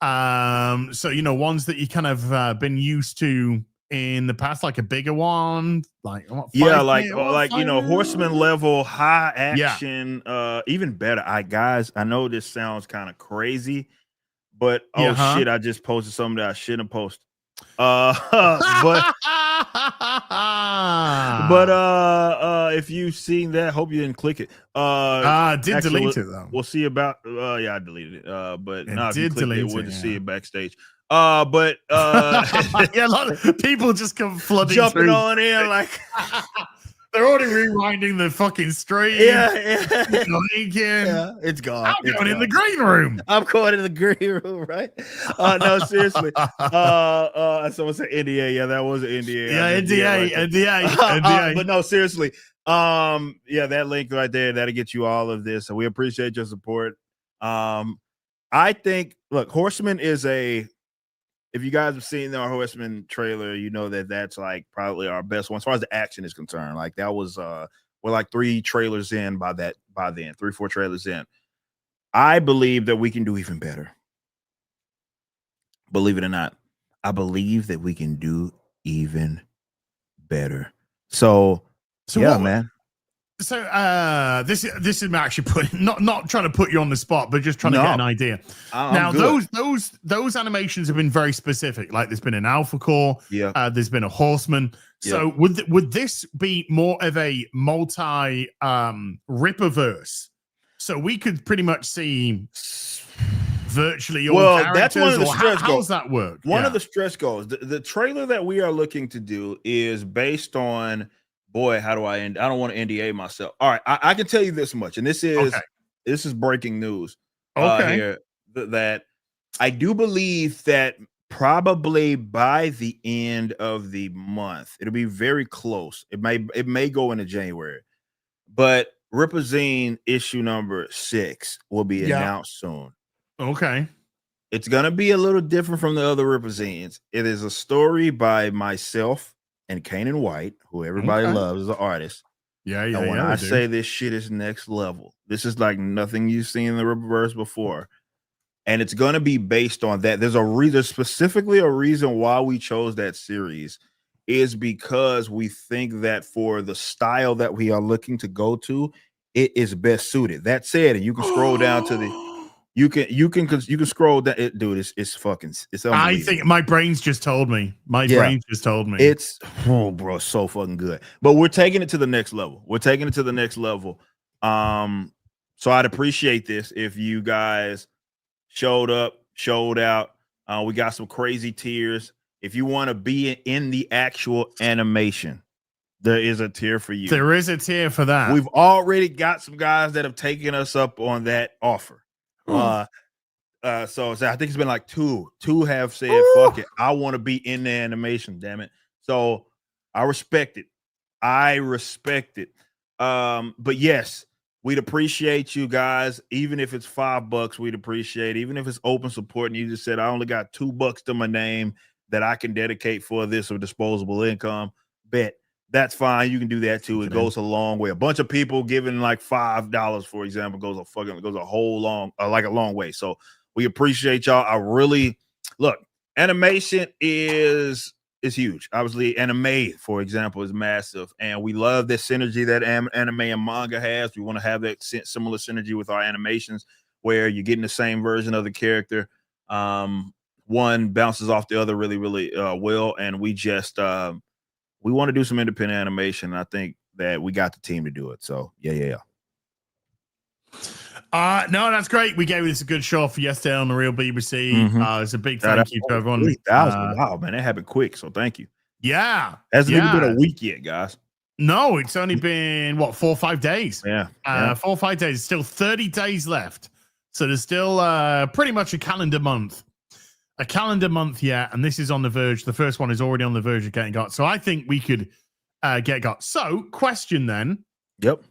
Speaker 3: So ones that you kind of been used to in the past, like a bigger one, like
Speaker 4: Horseman level high action, even better. I know this sounds kind of crazy, but shit, I just posted something that I shouldn't have posted. But if you've seen that, hope you didn't click it.
Speaker 3: Did delete it though.
Speaker 4: We'll see about I deleted it. But if you clicked it, we'll just see it backstage.
Speaker 3: A lot of people just come flooding
Speaker 4: jumping
Speaker 3: through.
Speaker 4: On in like
Speaker 3: they're already rewinding the fucking stream.
Speaker 4: Yeah,
Speaker 3: it's
Speaker 4: gone.
Speaker 3: I'm going in the green room.
Speaker 4: I'm going in the green room, right? No, seriously. Someone said NDA. Yeah, that was an NDA.
Speaker 3: Yeah, NDA.
Speaker 4: But no, seriously. That link right there, that'll get you all of this. So we appreciate your support. I think, look, Horseman is if you guys have seen our Horseman trailer, you know that's like probably our best one as far as the action is concerned. Like that was we're like 3 trailers in by then, 3-4 trailers in. I believe that we can do even better. Believe it or not, I believe that we can do even better. So yeah, man.
Speaker 3: So this is actually not trying to put you on the spot, but just trying to get an idea. Now those animations have been very specific. Like there's been an Alpha Core, there's been a Horseman. So would this be more of a multi Ripperverse? So we could pretty much see virtually all characters.
Speaker 4: That's one of the stretch goals.
Speaker 3: How does that work?
Speaker 4: One of the stretch goals. The trailer that we are looking to do is based on. Boy, how do I end? I don't want to NDA myself. All right, I can tell you this much, and this is breaking news. Here that I do believe that probably by the end of the month. It'll be very close. It may go into January, but Ripazine issue number 6 will be announced soon.
Speaker 3: Okay.
Speaker 4: It's gonna be a little different from the other Ripazines. It is a story by myself and Kanan White, who everybody loves as an artist.
Speaker 3: Yeah.
Speaker 4: And when I say this shit is next level, this is like nothing you've seen in the Rippaverse before. And it's going to be based on that. There's a reason, specifically a reason why we chose that series is because we think that for the style that we are looking to go to, it is best suited. That said, and you can scroll down to the you can scroll down. Dude, it's fucking it's unbelievable.
Speaker 3: I think my brain's just told me. Brain's just told me.
Speaker 4: It's bro, so fucking good. But we're taking it to the next level. So I'd appreciate this if you guys showed up, showed out. We got some crazy tiers. If you want to be in the actual animation, there is a tier for you.
Speaker 3: There is a tier for that.
Speaker 4: We've already got some guys that have taken us up on that offer. So I think it's been like two have said, fuck it, I want to be in the animation, damn it. So I respect it. But yes, we'd appreciate you guys. Even if it's $5, we'd appreciate it. Even if it's open support and you just said, I only got $2 to my name that I can dedicate for this or disposable income, bet that's fine. You can do that too. It goes a long way. A bunch of people giving like $5, for example, goes a whole long way. So we appreciate y'all. I really look, animation is huge. Obviously, anime, for example, is massive. And we love the synergy that anime and manga has. We want to have that similar synergy with our animations where you're getting the same version of the character. One bounces off the other really, really well. And we just we want to do some independent animation. And I think that we got the team to do it. So yeah.
Speaker 3: No, that's great. We gave this a good show for yesterday on the Real BBC. It's a big thank you to everyone.
Speaker 4: Wow, man, that happened quick. So thank you.
Speaker 3: Yeah,
Speaker 4: hasn't even been a week yet, guys.
Speaker 3: No, it's only been 4 or 5 days.
Speaker 4: Yeah,
Speaker 3: 4 or 5 days. Still 30 days left. So there's still pretty much a calendar month. Yeah, and this is on the verge. The first one is already on the verge of getting got. So I think we could get got. So question then.
Speaker 4: Yep.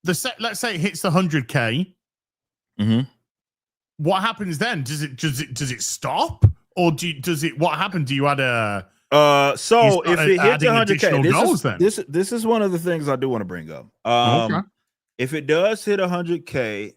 Speaker 3: Let's say it hits the 100K.
Speaker 4: Mm-hmm.
Speaker 3: What happens then? Does it stop, or what happened? Do you add a
Speaker 4: so if it hits 100K, this is one of the things I do want to bring up.
Speaker 3: Okay.
Speaker 4: If it does hit 100K,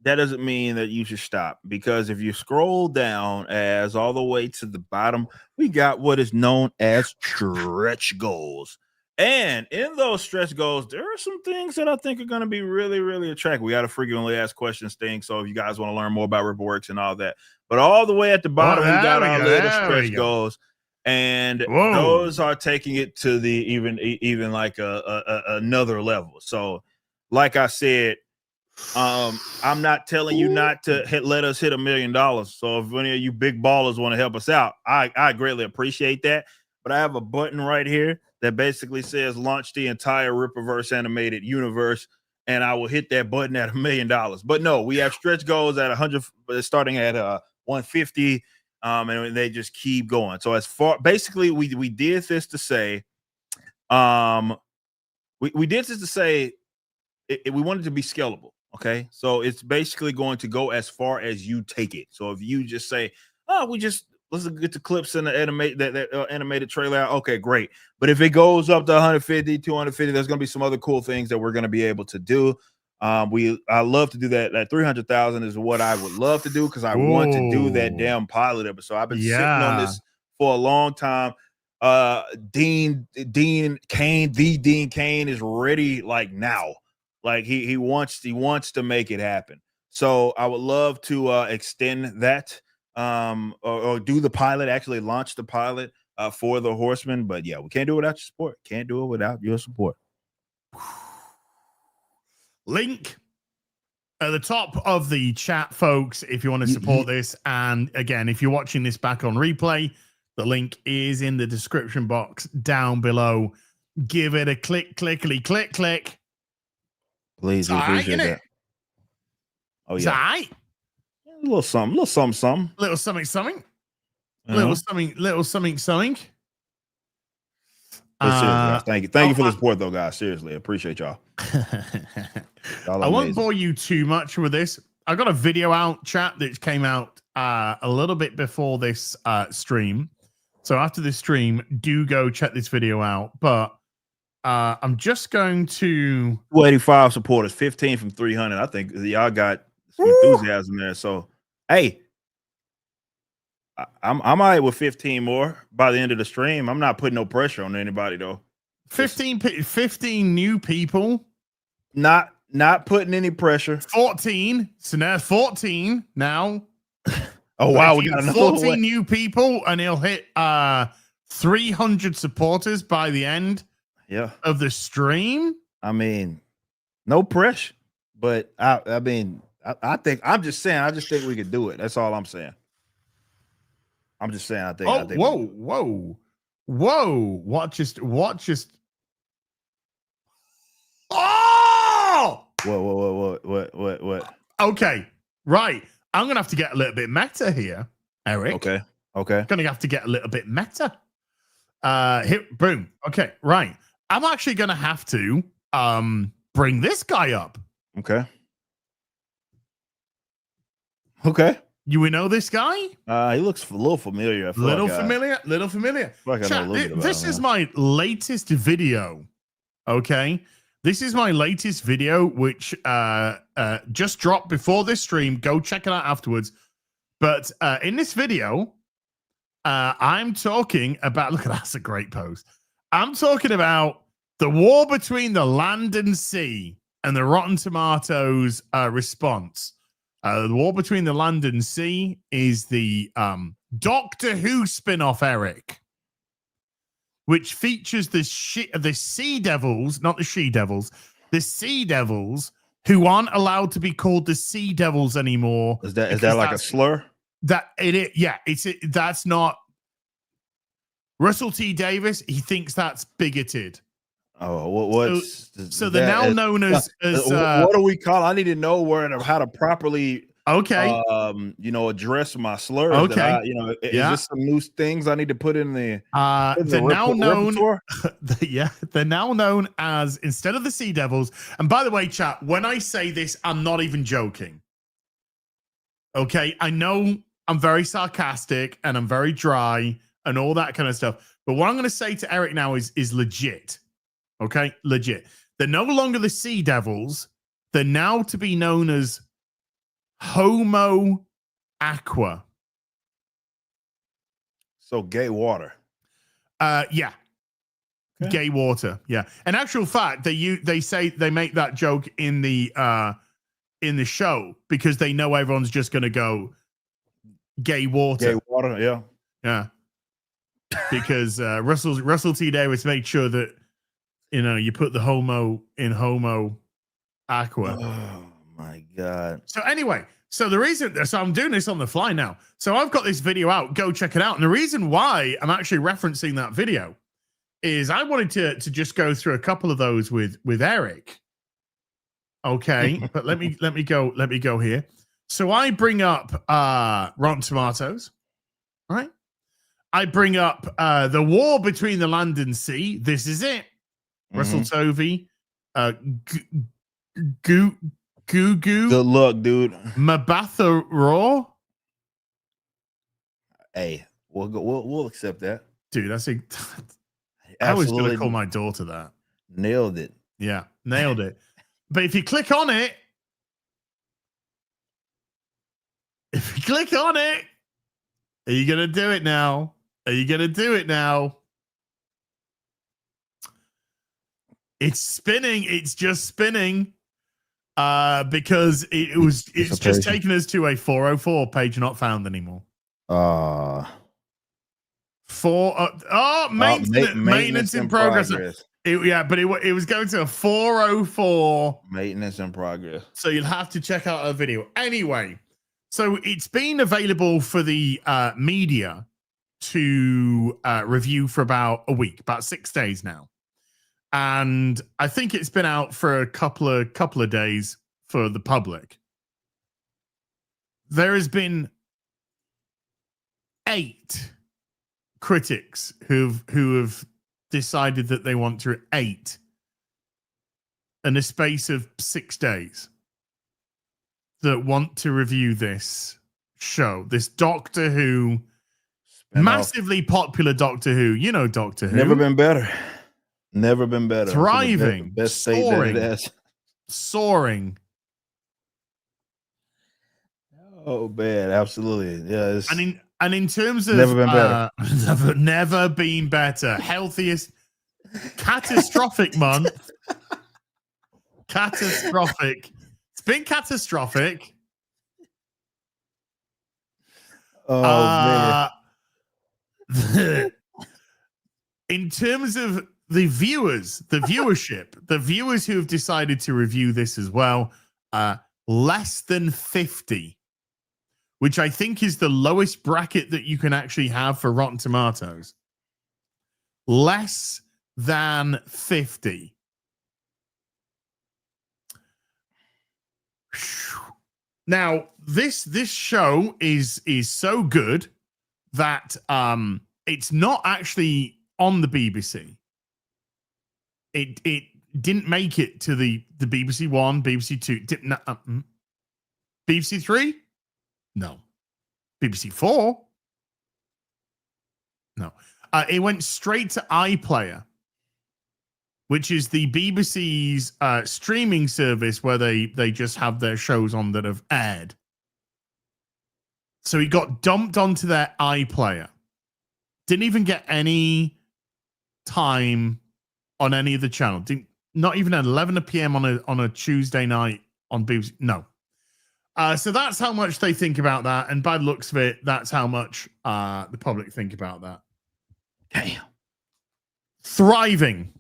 Speaker 4: that doesn't mean that you should stop, because if you scroll down as all the way to the bottom, we got what is known as stretch goals. And in those stretch goals, there are some things that I think are going to be really, really attractive. We got a frequently asked questions thing. So if you guys want to learn more about Ripperworks and all that, but all the way at the bottom, we got our little stretch goals, and those are taking it to the even like another level. So, like I said, I'm not telling you not to let us hit $1 million. So if any of you big ballers want to help us out, I greatly appreciate that. But I have a button right here that basically says launch the entire Ripperverse animated universe, and I will hit that button at $1 million. But no, we have stretch goals at 100, starting at 150, and they just keep going. So as far basically, we did this to say, we did this to say we wanted to be scalable. Okay, so it's basically going to go as far as you take it. So if you just say, let's get the clips in the animated trailer out. Okay, great. But if it goes up to 150, 250, there's going to be some other cool things that we're going to be able to do. I love to do that. That 300,000 is what I would love to do, because I want to do that damn pilot episode. I've been sitting on this for a long time. Dean Cain is ready like now. Like he wants to make it happen. So I would love to extend that. Or do the pilot, actually launch the pilot for the Horsemen. But yeah, we can't do it without your support. Can't do it without your support.
Speaker 3: Link at the top of the chat, folks, if you want to support this. And again, if you're watching this back on replay, the link is in the description box down below. Give it a click.
Speaker 4: Please, we appreciate that. Oh yeah.
Speaker 3: Right.
Speaker 4: A little something.
Speaker 3: Little something. Little something.
Speaker 4: But seriously, guys, thank you for the support, though, guys. Seriously, appreciate y'all.
Speaker 3: I won't bore you too much with this. I got a video out, chat, that came out a little bit before this stream. So after this stream, do go check this video out. But I'm just going to
Speaker 4: 285 supporters, 15 from 300. I think y'all got some enthusiasm there. So, hey, I'm all right with 15 more by the end of the stream. I'm not putting no pressure on anybody, though.
Speaker 3: 15 new people.
Speaker 4: Not putting any pressure.
Speaker 3: 14. So now 14 now.
Speaker 4: Oh, wow. We got
Speaker 3: 14 new people, and he'll hit 300 supporters by the end of the stream.
Speaker 4: I mean, no pressure. But I think I'm just saying, I just think we could do it. That's all I'm saying. I'm just saying, I think.
Speaker 3: Whoa. What just Oh!
Speaker 4: What?
Speaker 3: Okay, right. I'm gonna have to get a little bit meta here, Eric.
Speaker 4: Okay.
Speaker 3: Gonna have to get a little bit meta. Here, boom. Okay, right. I'm actually gonna have to bring this guy up.
Speaker 4: Okay.
Speaker 3: You know this guy?
Speaker 4: He looks a little familiar.
Speaker 3: Little familiar.
Speaker 4: Like
Speaker 3: Chat, this is my latest video. Okay. This is my latest video, which just dropped before this stream. Go check it out afterwards. But in this video, I'm talking about, look at that's a great post. I'm talking about the war between the land and sea and the Rotten Tomatoes response. The war between the land and sea is the Doctor Who spin-off, Eric, which features the sea devils, not the she-devils, the sea devils, who aren't allowed to be called the sea devils anymore.
Speaker 4: Is that like a slur?
Speaker 3: That's not Russell T. Davis. He thinks that's bigoted.
Speaker 4: Oh,
Speaker 3: so they're now known as
Speaker 4: what do we call? I need to know how to properly address my slurs.
Speaker 3: Okay,
Speaker 4: is this some new things I need to put in the
Speaker 3: they're now known they're now known as, instead of the Sea Devils, and by the way, chat, when I say this, I'm not even joking. Okay, I know I'm very sarcastic and I'm very dry and all that kind of stuff, but what I'm going to say to Eric now is legit. Okay, legit. They're no longer the Sea Devils. They're now to be known as Homo Aqua.
Speaker 4: So gay water.
Speaker 3: Yeah. Okay. Gay water. Yeah. In actual fact, they say they make that joke in the show because they know everyone's just going to go gay water.
Speaker 4: Gay water. Yeah.
Speaker 3: Yeah. Because Russell T. Davis made sure that you put the homo in Homo Aqua.
Speaker 4: Oh my God.
Speaker 3: So anyway, so I'm doing this on the fly now. So I've got this video out. Go check it out. And the reason why I'm actually referencing that video is I wanted to just go through a couple of those with Eric. Okay, but let me go here. So I bring up Rotten Tomatoes, right? I bring up the war between the land and sea. This is it. Russell Tovey, Goo.
Speaker 4: Good luck, dude.
Speaker 3: Mabatha Raw.
Speaker 4: Hey, we'll accept that,
Speaker 3: dude. I was going to call my daughter that.
Speaker 4: Nailed it.
Speaker 3: Yeah, nailed it. But if you click on it, are you going to do it now? It's spinning. It's just spinning. Because it's just taken us to a 404 page not found anymore. Maintenance in progress. But it was going to a 404
Speaker 4: maintenance in progress.
Speaker 3: So you'll have to check out our video anyway. So it's been available for the media to review for about a week, about 6 days now. And I think it's been out for a couple of days for the public. There has been 8 critics who have decided that they want to 8 in a space of 6 days that want to review this show, this Doctor Who, massively popular Doctor Who. You know Doctor Who.
Speaker 4: Never been better. Never been better.
Speaker 3: Thriving,
Speaker 4: best state that it has.
Speaker 3: Soaring.
Speaker 4: Oh man, absolutely. Yeah.
Speaker 3: And in terms of
Speaker 4: never been better.
Speaker 3: never been better. Healthiest, catastrophic month. Catastrophic. It's been catastrophic.
Speaker 4: Oh
Speaker 3: man. In terms of the viewership, the viewers who have decided to review this as well, less than 50, which I think is the lowest bracket that you can actually have for Rotten Tomatoes. Less than 50. Now, this show is so good that it's not actually on the BBC. It didn't make it to the BBC One, BBC Two, BBC Three, no, BBC Four, no. It went straight to iPlayer, which is the BBC's streaming service where they just have their shows on that have aired. So it got dumped onto their iPlayer. Didn't even get any time on any of the channels. Not even at 11 p.m. on a Tuesday night on BBC. No. So that's how much they think about that. And by the looks of it, that's how much the public think about that.
Speaker 4: Damn.
Speaker 3: Thriving.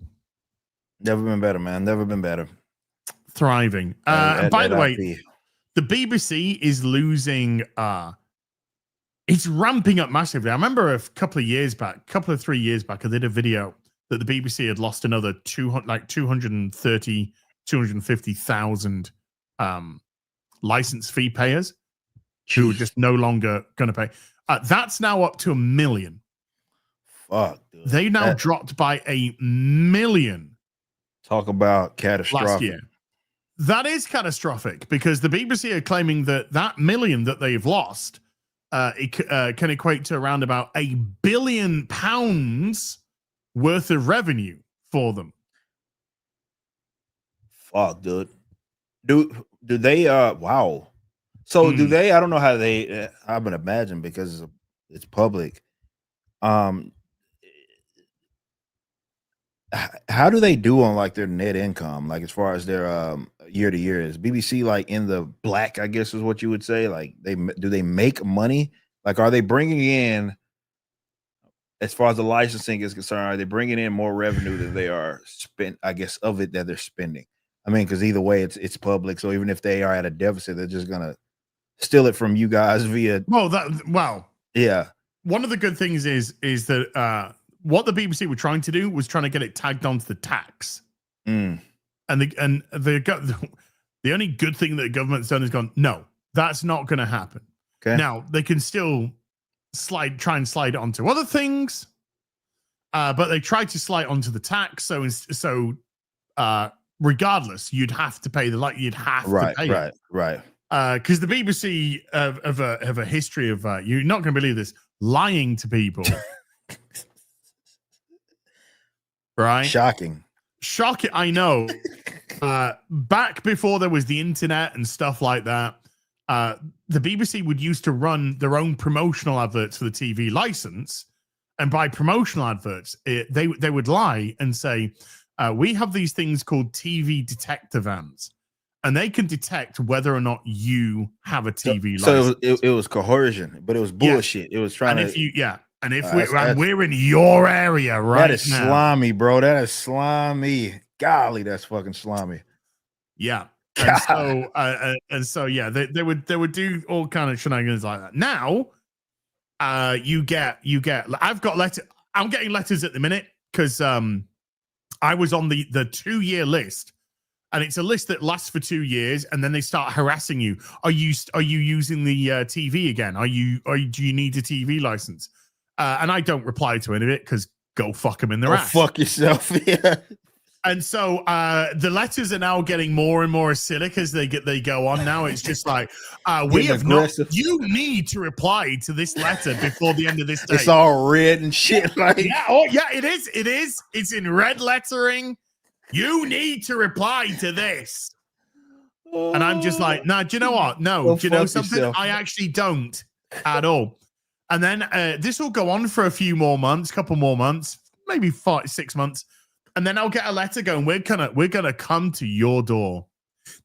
Speaker 4: Never been better, man. Never been better.
Speaker 3: Thriving. And by the way,
Speaker 4: IP.
Speaker 3: the BBC is losing. It's ramping up massively. I remember a couple of 3 years back, I did a video that the BBC had lost another 250,000 license fee payers who were just no longer going to pay. That's now up to 1 million.
Speaker 4: Fuck, dude.
Speaker 3: They now dropped by 1 million.
Speaker 4: Talk about catastrophic.
Speaker 3: Last year. That is catastrophic because the BBC are claiming that million that they've lost can equate to around about £1 billion worth of revenue for them.
Speaker 4: Fuck, dude. Do they? Wow. So do they? I don't know how they. I would imagine because it's public. How do they do on like their net income, like as far as their year to year? Is BBC like in the black, I guess is what you would say? Like do they make money? Like are they bringing in, as far as the licensing is concerned, are they bringing in more revenue than they are spent, I guess, of it that they're spending? I mean, because either way it's public, so even if they are at a deficit, they're just gonna steal it from you guys via
Speaker 3: yeah. One of the good things is that what the BBC were trying to do was trying to get it tagged onto the tax. And the only good thing that the government's done is gone, no, that's not going to happen.
Speaker 4: Okay.
Speaker 3: Now they can still try and slide it onto other things, but they tried to slide onto the tax. So regardless, you'd have to pay you'd have to pay it.
Speaker 4: Right.
Speaker 3: Because the BBC have a history of you're not going to believe this, lying to people. Right?
Speaker 4: Shocking.
Speaker 3: I know. Back before there was the internet and stuff like that, the BBC would used to run their own promotional adverts for the TV license. And by promotional adverts, they would lie and say, we have these things called TV detector vans. And they can detect whether or not you have a TV license.
Speaker 4: So it was coercion, but it was bullshit. Yeah. It was trying
Speaker 3: And if we're in your area right now.
Speaker 4: That is slimy, bro. That is slimy. Golly, that's fucking slimy.
Speaker 3: Yeah. And so yeah, they would do all kind of shenanigans like that. Now, you get I'm getting letters at the minute because I was on the 2-year list and it's a list that lasts for 2 years, and then they start harassing you. Are you using the TV again? Do you need a TV license? And I don't reply to any of it because go fuck them in their ass.
Speaker 4: Fuck yourself. Yeah.
Speaker 3: And so the letters are now getting more and more acidic as they go on. Now it's just like you need to reply to this letter before the end of this day.
Speaker 4: It's all red and shit. Like
Speaker 3: it is. It's in red lettering. You need to reply to this. And I'm just like, nah, do you know what? No, do you know something? Yourself. I actually don't at all. And then this will go on for a few more months, couple more months, maybe 6 months. And then I'll get a letter going, we're gonna come to your door.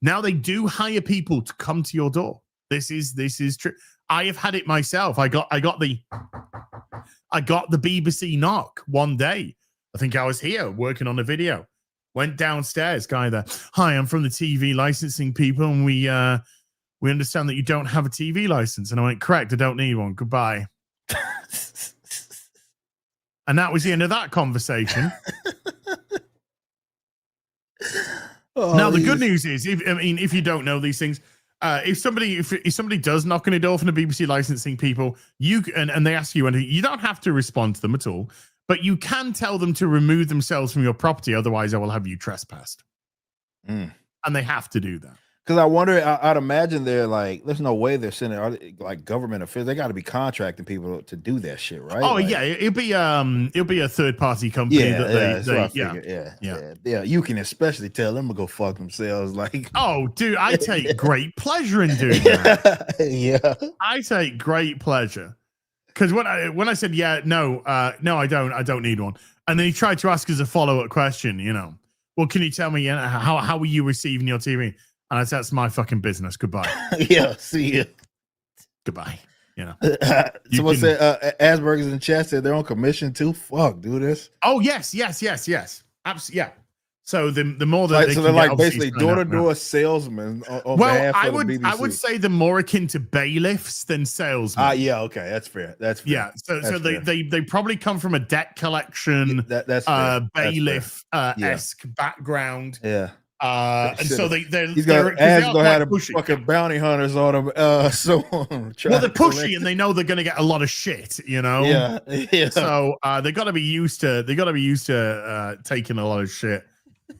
Speaker 3: Now they do hire people to come to your door. This is true. I have had it myself. I got the BBC knock one day. I think I was here working on a video. Went downstairs, guy there. Hi, I'm from the TV licensing people, and we understand that you don't have a TV license. And I went, correct, I don't need one. Goodbye. And that was the end of that conversation. Now the good news is, if you don't know these things, if somebody does knock on a door from the BBC licensing people, and they ask you anything, you don't have to respond to them at all, but you can tell them to remove themselves from your property. Otherwise, I will have you trespassed. And they have to do that.
Speaker 4: Because I wonder, I'd imagine they're like, there's no way they're sending like government officials. They got to be contracting people to do that shit, right?
Speaker 3: Oh
Speaker 4: like,
Speaker 3: yeah, it'll be a third party company.
Speaker 4: Yeah. You can especially tell them to go fuck themselves. Like,
Speaker 3: oh, dude, I take great pleasure in doing that.
Speaker 4: Yeah,
Speaker 3: I take great pleasure because when I said no, I don't need one, and then he tried to ask us a follow-up question. Well, can you tell me how are you receiving your TV? And that's my fucking business. Goodbye.
Speaker 4: Yeah, see ya.
Speaker 3: Goodbye.
Speaker 4: Someone said Asperger's in the chat said they're on commission too. Fuck, do this.
Speaker 3: Oh yes. Absolutely, yeah. So the more that
Speaker 4: they're like basically door-to-door salesmen.
Speaker 3: I would say they're more akin to bailiffs than salesmen.
Speaker 4: Yeah, okay, that's fair. That's fair.
Speaker 3: Yeah. So they probably come from a debt collection
Speaker 4: that's
Speaker 3: bailiff esque background.
Speaker 4: Yeah.
Speaker 3: And so they're
Speaker 4: gonna have fucking bounty hunters on them. They're
Speaker 3: pushy and they know they're gonna get a lot of shit,
Speaker 4: Yeah.
Speaker 3: So they gotta be used to taking a lot of shit.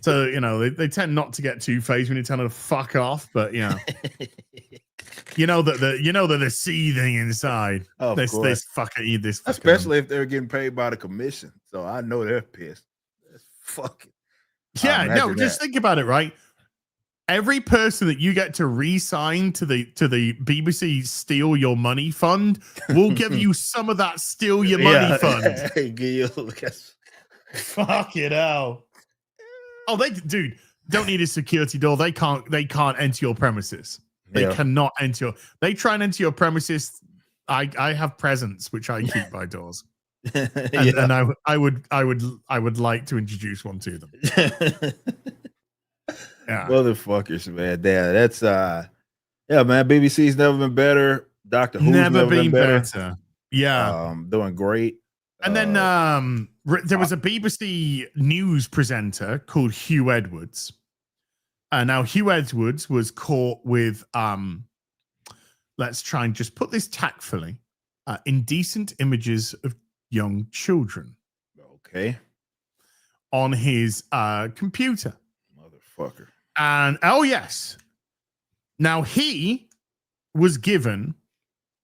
Speaker 3: So they tend not to get two-faced when you tell them to fuck off, but you know that they're seething inside.
Speaker 4: Oh,
Speaker 3: this fucking
Speaker 4: especially if they're getting paid by the commission. So I know they're pissed. That's fucking.
Speaker 3: Yeah, no, just think about it, right? Every person that you get to re-sign to the BBC Steal Your Money Fund will give you some of that Steal Your Money Fund. Fuck it hell. Oh, they don't need a security door. They can't enter your premises. They cannot enter. They try and enter your premises. I have presents which I keep by doors. And I would like to introduce one to them. Yeah,
Speaker 4: motherfuckers, man. Damn, that's man. BBC's never been better. Doctor Who's never been better.
Speaker 3: Yeah,
Speaker 4: doing great.
Speaker 3: And then there was a BBC news presenter called Hugh Edwards. Now Hugh Edwards was caught with let's try and just put this tactfully, indecent images of young children.
Speaker 4: Okay.
Speaker 3: On his computer.
Speaker 4: Motherfucker.
Speaker 3: And yes. Now he was given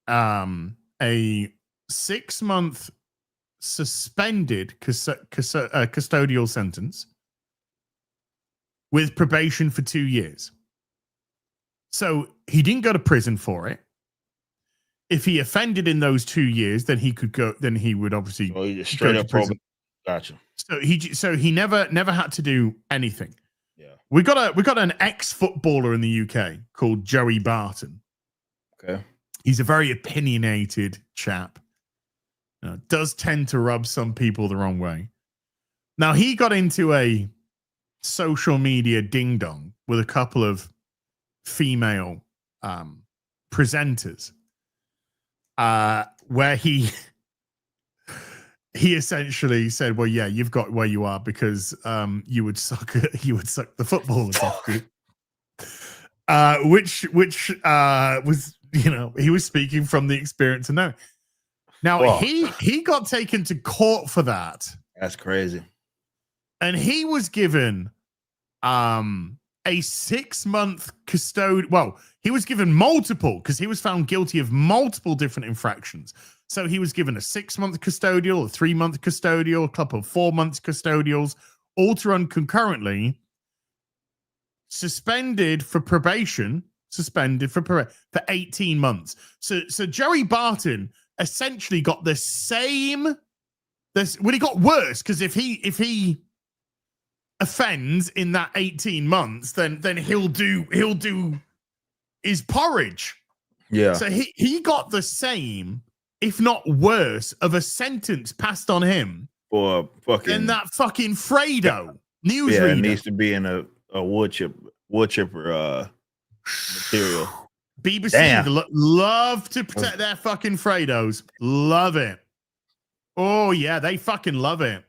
Speaker 3: a 6-month suspended custodial sentence with probation for 2 years. So he didn't go to prison for it. If he offended in those 2 years, then he could go. Then he would obviously
Speaker 4: just straight up prison. Gotcha.
Speaker 3: So he never had to do anything.
Speaker 4: Yeah.
Speaker 3: We got an ex-footballer in the UK called Joey Barton.
Speaker 4: Okay.
Speaker 3: He's a very opinionated chap. Does tend to rub some people the wrong way. Now he got into a social media ding dong with a couple of female presenters. Where he he essentially said, "Well, yeah, you've got where you are because you would suck the footballers off you." Which was, he was speaking from the experience and know. Now he got taken to court for that.
Speaker 4: That's crazy.
Speaker 3: And he was given a 6-month custodial. Well, he was given multiple because he was found guilty of multiple different infractions. So he was given a 6-month custodial, a 3-month custodial, a couple of 4 months custodials, all to run concurrently. Suspended for probation, for 18 months. So Joey Barton essentially got the same. He got worse because if he offends in that 18 months, then he'll do his porridge.
Speaker 4: Yeah.
Speaker 3: So he got the same, if not worse, of a sentence passed on him
Speaker 4: for fucking
Speaker 3: than that fucking Fredo newsreader.
Speaker 4: Yeah, it needs to be in a wood chipper material.
Speaker 3: BBC love to protect their fucking Fredos. Love it. Oh yeah, they fucking love it.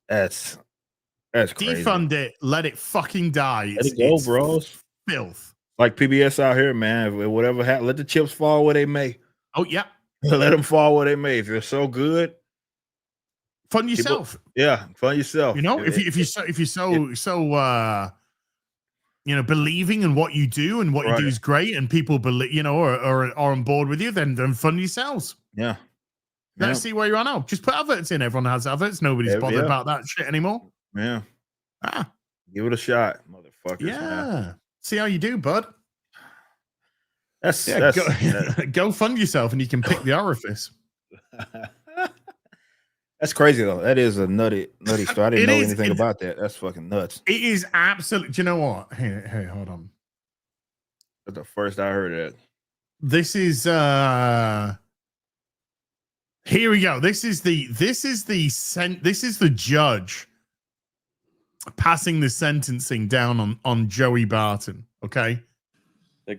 Speaker 4: That's crazy.
Speaker 3: Defund it. Let it fucking die.
Speaker 4: Let it go, bros.
Speaker 3: Filth.
Speaker 4: Like PBS out here, man. Whatever happens, let the chips fall where they may.
Speaker 3: Oh yeah.
Speaker 4: Let them fall where they may. If you're so good,
Speaker 3: fund yourself.
Speaker 4: Fund yourself.
Speaker 3: If you're so believing in what you do and what you do is great, and people believe, are on board with you, then fund yourselves.
Speaker 4: Yeah.
Speaker 3: Let's see where you're at now. Just put adverts in. Everyone has adverts. Nobody's bothered about that shit anymore.
Speaker 4: Yeah. Give it a shot, motherfuckers.
Speaker 3: Yeah.
Speaker 4: Man.
Speaker 3: See how you do, bud.
Speaker 4: That's
Speaker 3: go fund yourself and you can pick the orifice.
Speaker 4: That's crazy though. That is a nutty story. I didn't know anything about that. That's fucking nuts.
Speaker 3: It is absolute. Do you know what? Hey, hold on.
Speaker 4: That's the first I heard of that.
Speaker 3: This is here we go. This is the judge passing the sentencing down on Joey Barton. Okay.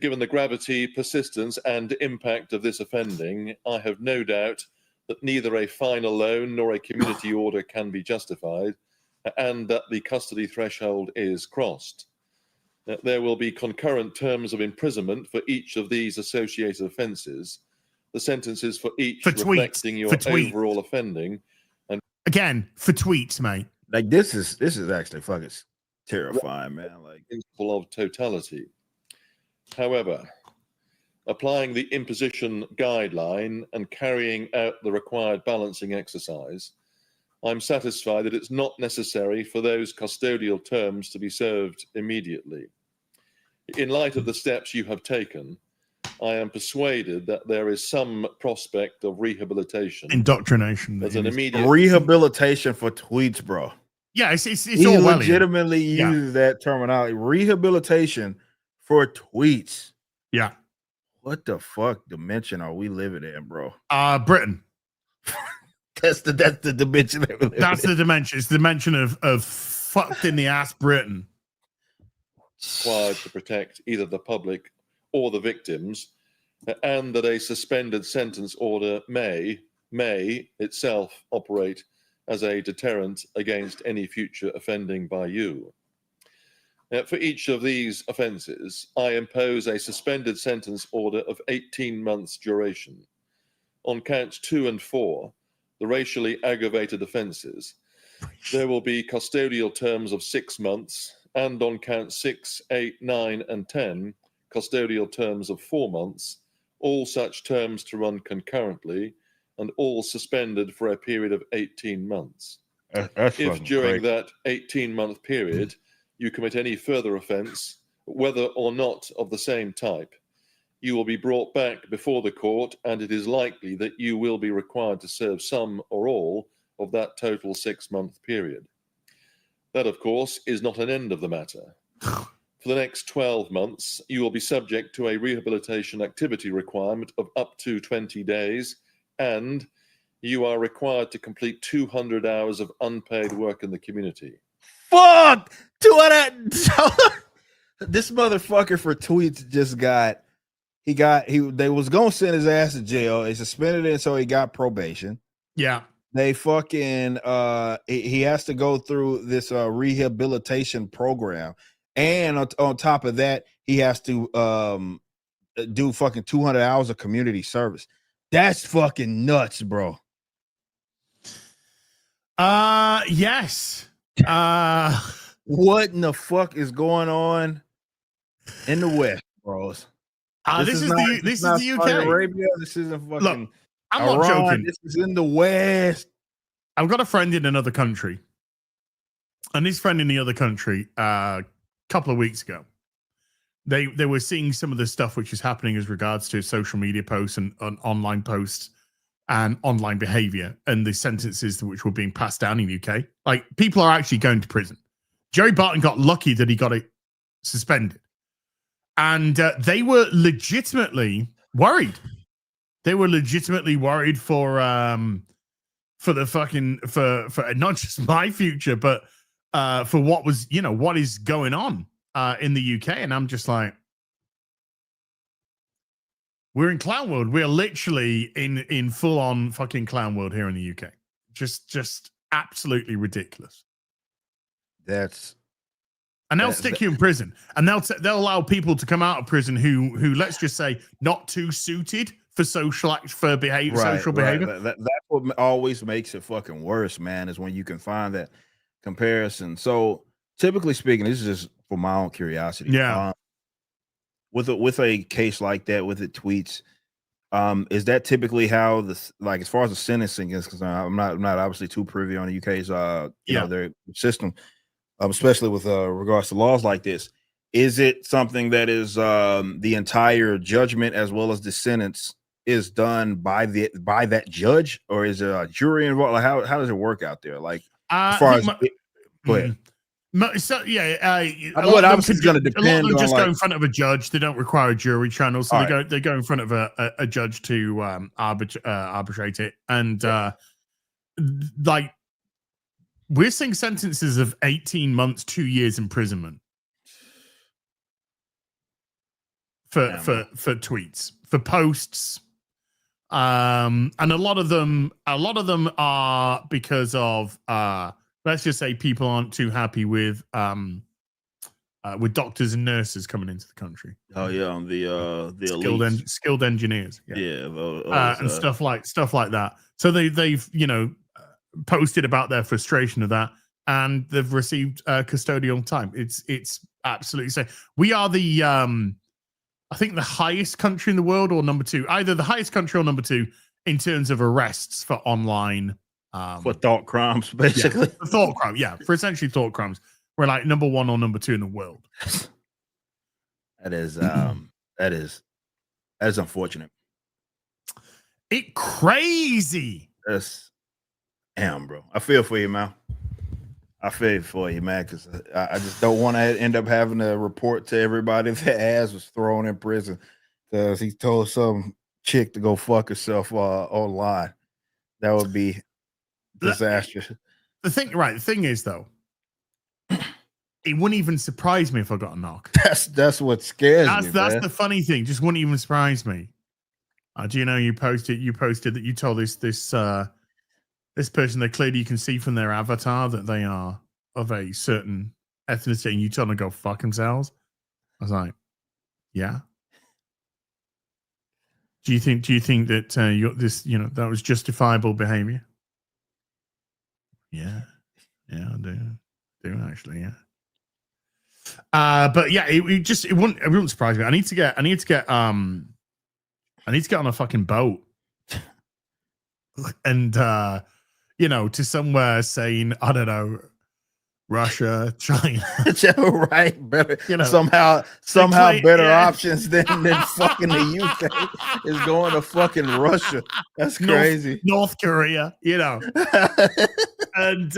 Speaker 5: Given the gravity, persistence, and impact of this offending, I have no doubt that neither a fine alone nor a community order can be justified, and that the custody threshold is crossed. There will be concurrent terms of imprisonment for each of these associated offences. The sentences for each reflecting your overall offending. And
Speaker 3: again, for tweets, mate.
Speaker 4: Like this is actually fucking terrifying, man. Like
Speaker 5: principle of totality. However, applying the imposition guideline and carrying out the required balancing exercise, I'm satisfied that it's not necessary for those custodial terms to be served immediately. In light of the steps you have taken, I am persuaded that there is some prospect of rehabilitation.
Speaker 3: Indoctrination.
Speaker 5: As an immediate
Speaker 4: rehabilitation for tweets, bro.
Speaker 3: Yeah, it's
Speaker 4: he
Speaker 3: all
Speaker 4: legitimately used that terminology. Rehabilitation for tweets.
Speaker 3: Yeah.
Speaker 4: What the fuck dimension are we living in, bro?
Speaker 3: Britain.
Speaker 4: That's the dimension.
Speaker 3: That's the dimension. It's the dimension of fucked in the ass Britain.
Speaker 5: Required to protect either the public or the victims, and that a suspended sentence order may itself operate as a deterrent against any future offending by you. For each of these offences, I impose a suspended sentence order of 18 months duration. On counts 2 and 4, the racially aggravated offences, there will be custodial terms of 6 months, and on counts 6, 8, 9, and 10, custodial terms of 4 months, all such terms to run concurrently, and all suspended for a period of 18 months. If during that 18-month period you commit any further offence, whether or not of the same type, you will be brought back before the court, and it is likely that you will be required to serve some or all of that total 6-month period. That, of course, is not an end of the matter. For the next 12 months, you will be subject to a rehabilitation activity requirement of up to 20 days, and you are required to complete 200 hours of unpaid work in the community.
Speaker 4: Fuck! 200. This motherfucker for tweets just they was gonna send his ass to jail. They suspended it, so he got probation.
Speaker 3: Yeah.
Speaker 4: They fucking he has to go through this rehabilitation program, and on top of that, he has to do fucking 200 hours of community service. That's fucking nuts, bro.
Speaker 3: Yes.
Speaker 4: What in the fuck is going on in the West, bros?
Speaker 3: This is the UK.
Speaker 4: Saudi Arabia. This isn't fucking.
Speaker 3: Look, I'm
Speaker 4: Iran.
Speaker 3: not joking.
Speaker 4: This is in the West.
Speaker 3: I've got a friend in another country, and this friend in the other country, a couple of weeks ago, they were seeing some of the stuff which is happening as regards to social media posts and online posts and online behavior and the sentences which were being passed down in the UK. Like, people are actually going to prison. Jerry Barton got lucky that he got it suspended, and they were legitimately worried. They were legitimately worried for the fucking for not just my future, but for what was, what is going on in the UK. And I'm just like, we're in clown world. We're literally in full on fucking clown world here in the UK. Just absolutely ridiculous. And they'll stick you in prison, and they'll allow people to come out of prison who let's just say not too suited for social behavior.
Speaker 4: That's what always makes it fucking worse, man, is when you can find that comparison. So typically speaking, this is just for my own curiosity.
Speaker 3: Yeah.
Speaker 4: With a case like that, with the tweets, is that typically how as far as the sentencing is concerned? I'm not obviously too privy on the UK's their system, especially with regards to laws like this. Is it something that is the entire judgment as well as the sentence is done by that judge, or is there a jury involved? Like, how does it work out there? Like, as far as go ahead.
Speaker 3: So yeah,
Speaker 4: obviously it's going to depend.
Speaker 3: A lot of them just
Speaker 4: on,
Speaker 3: go in front of a judge. They don't require a jury channel, so they go in front of a judge to arbitrate it. And like, we're seeing sentences of 18 months, 2 years imprisonment for tweets, for posts. And a lot of them are because of let's just say people aren't too happy with doctors and nurses coming into the country.
Speaker 4: Oh yeah, on the
Speaker 3: skilled engineers.
Speaker 4: And
Speaker 3: stuff like that. So they've posted about their frustration of that, and they've received custodial time. It's absolutely insane. We are the I think the highest country in the world, or number two, either the highest country or number two in terms of arrests for online
Speaker 4: for thought crimes, basically.
Speaker 3: For thought crimes, for essentially thought crimes. We're like number one or number two in the world.
Speaker 4: That is unfortunate.
Speaker 3: It crazy.
Speaker 4: Damn, bro. I feel for you, man. Because I just don't want to end up having to report to everybody that ass was thrown in prison because he told some chick to go fuck herself online. That would be disastrous.
Speaker 3: The thing is, though, it wouldn't even surprise me if I got a knock.
Speaker 4: That's what scares me.
Speaker 3: That's the funny thing. Just wouldn't even surprise me. Do you know you posted that you told this person that clearly you can see from their avatar that they are of a certain ethnicity, and you tell them to go fuck themselves? I was like, yeah. Do you think that that was justifiable behavior? Yeah, I do actually, yeah. But yeah, it wouldn't surprise me. I need to get on a fucking boat and to somewhere saying, I don't know, Russia, China.
Speaker 4: Right, better. Somehow better options than fucking the UK is going to fucking Russia. That's crazy.
Speaker 3: North Korea, and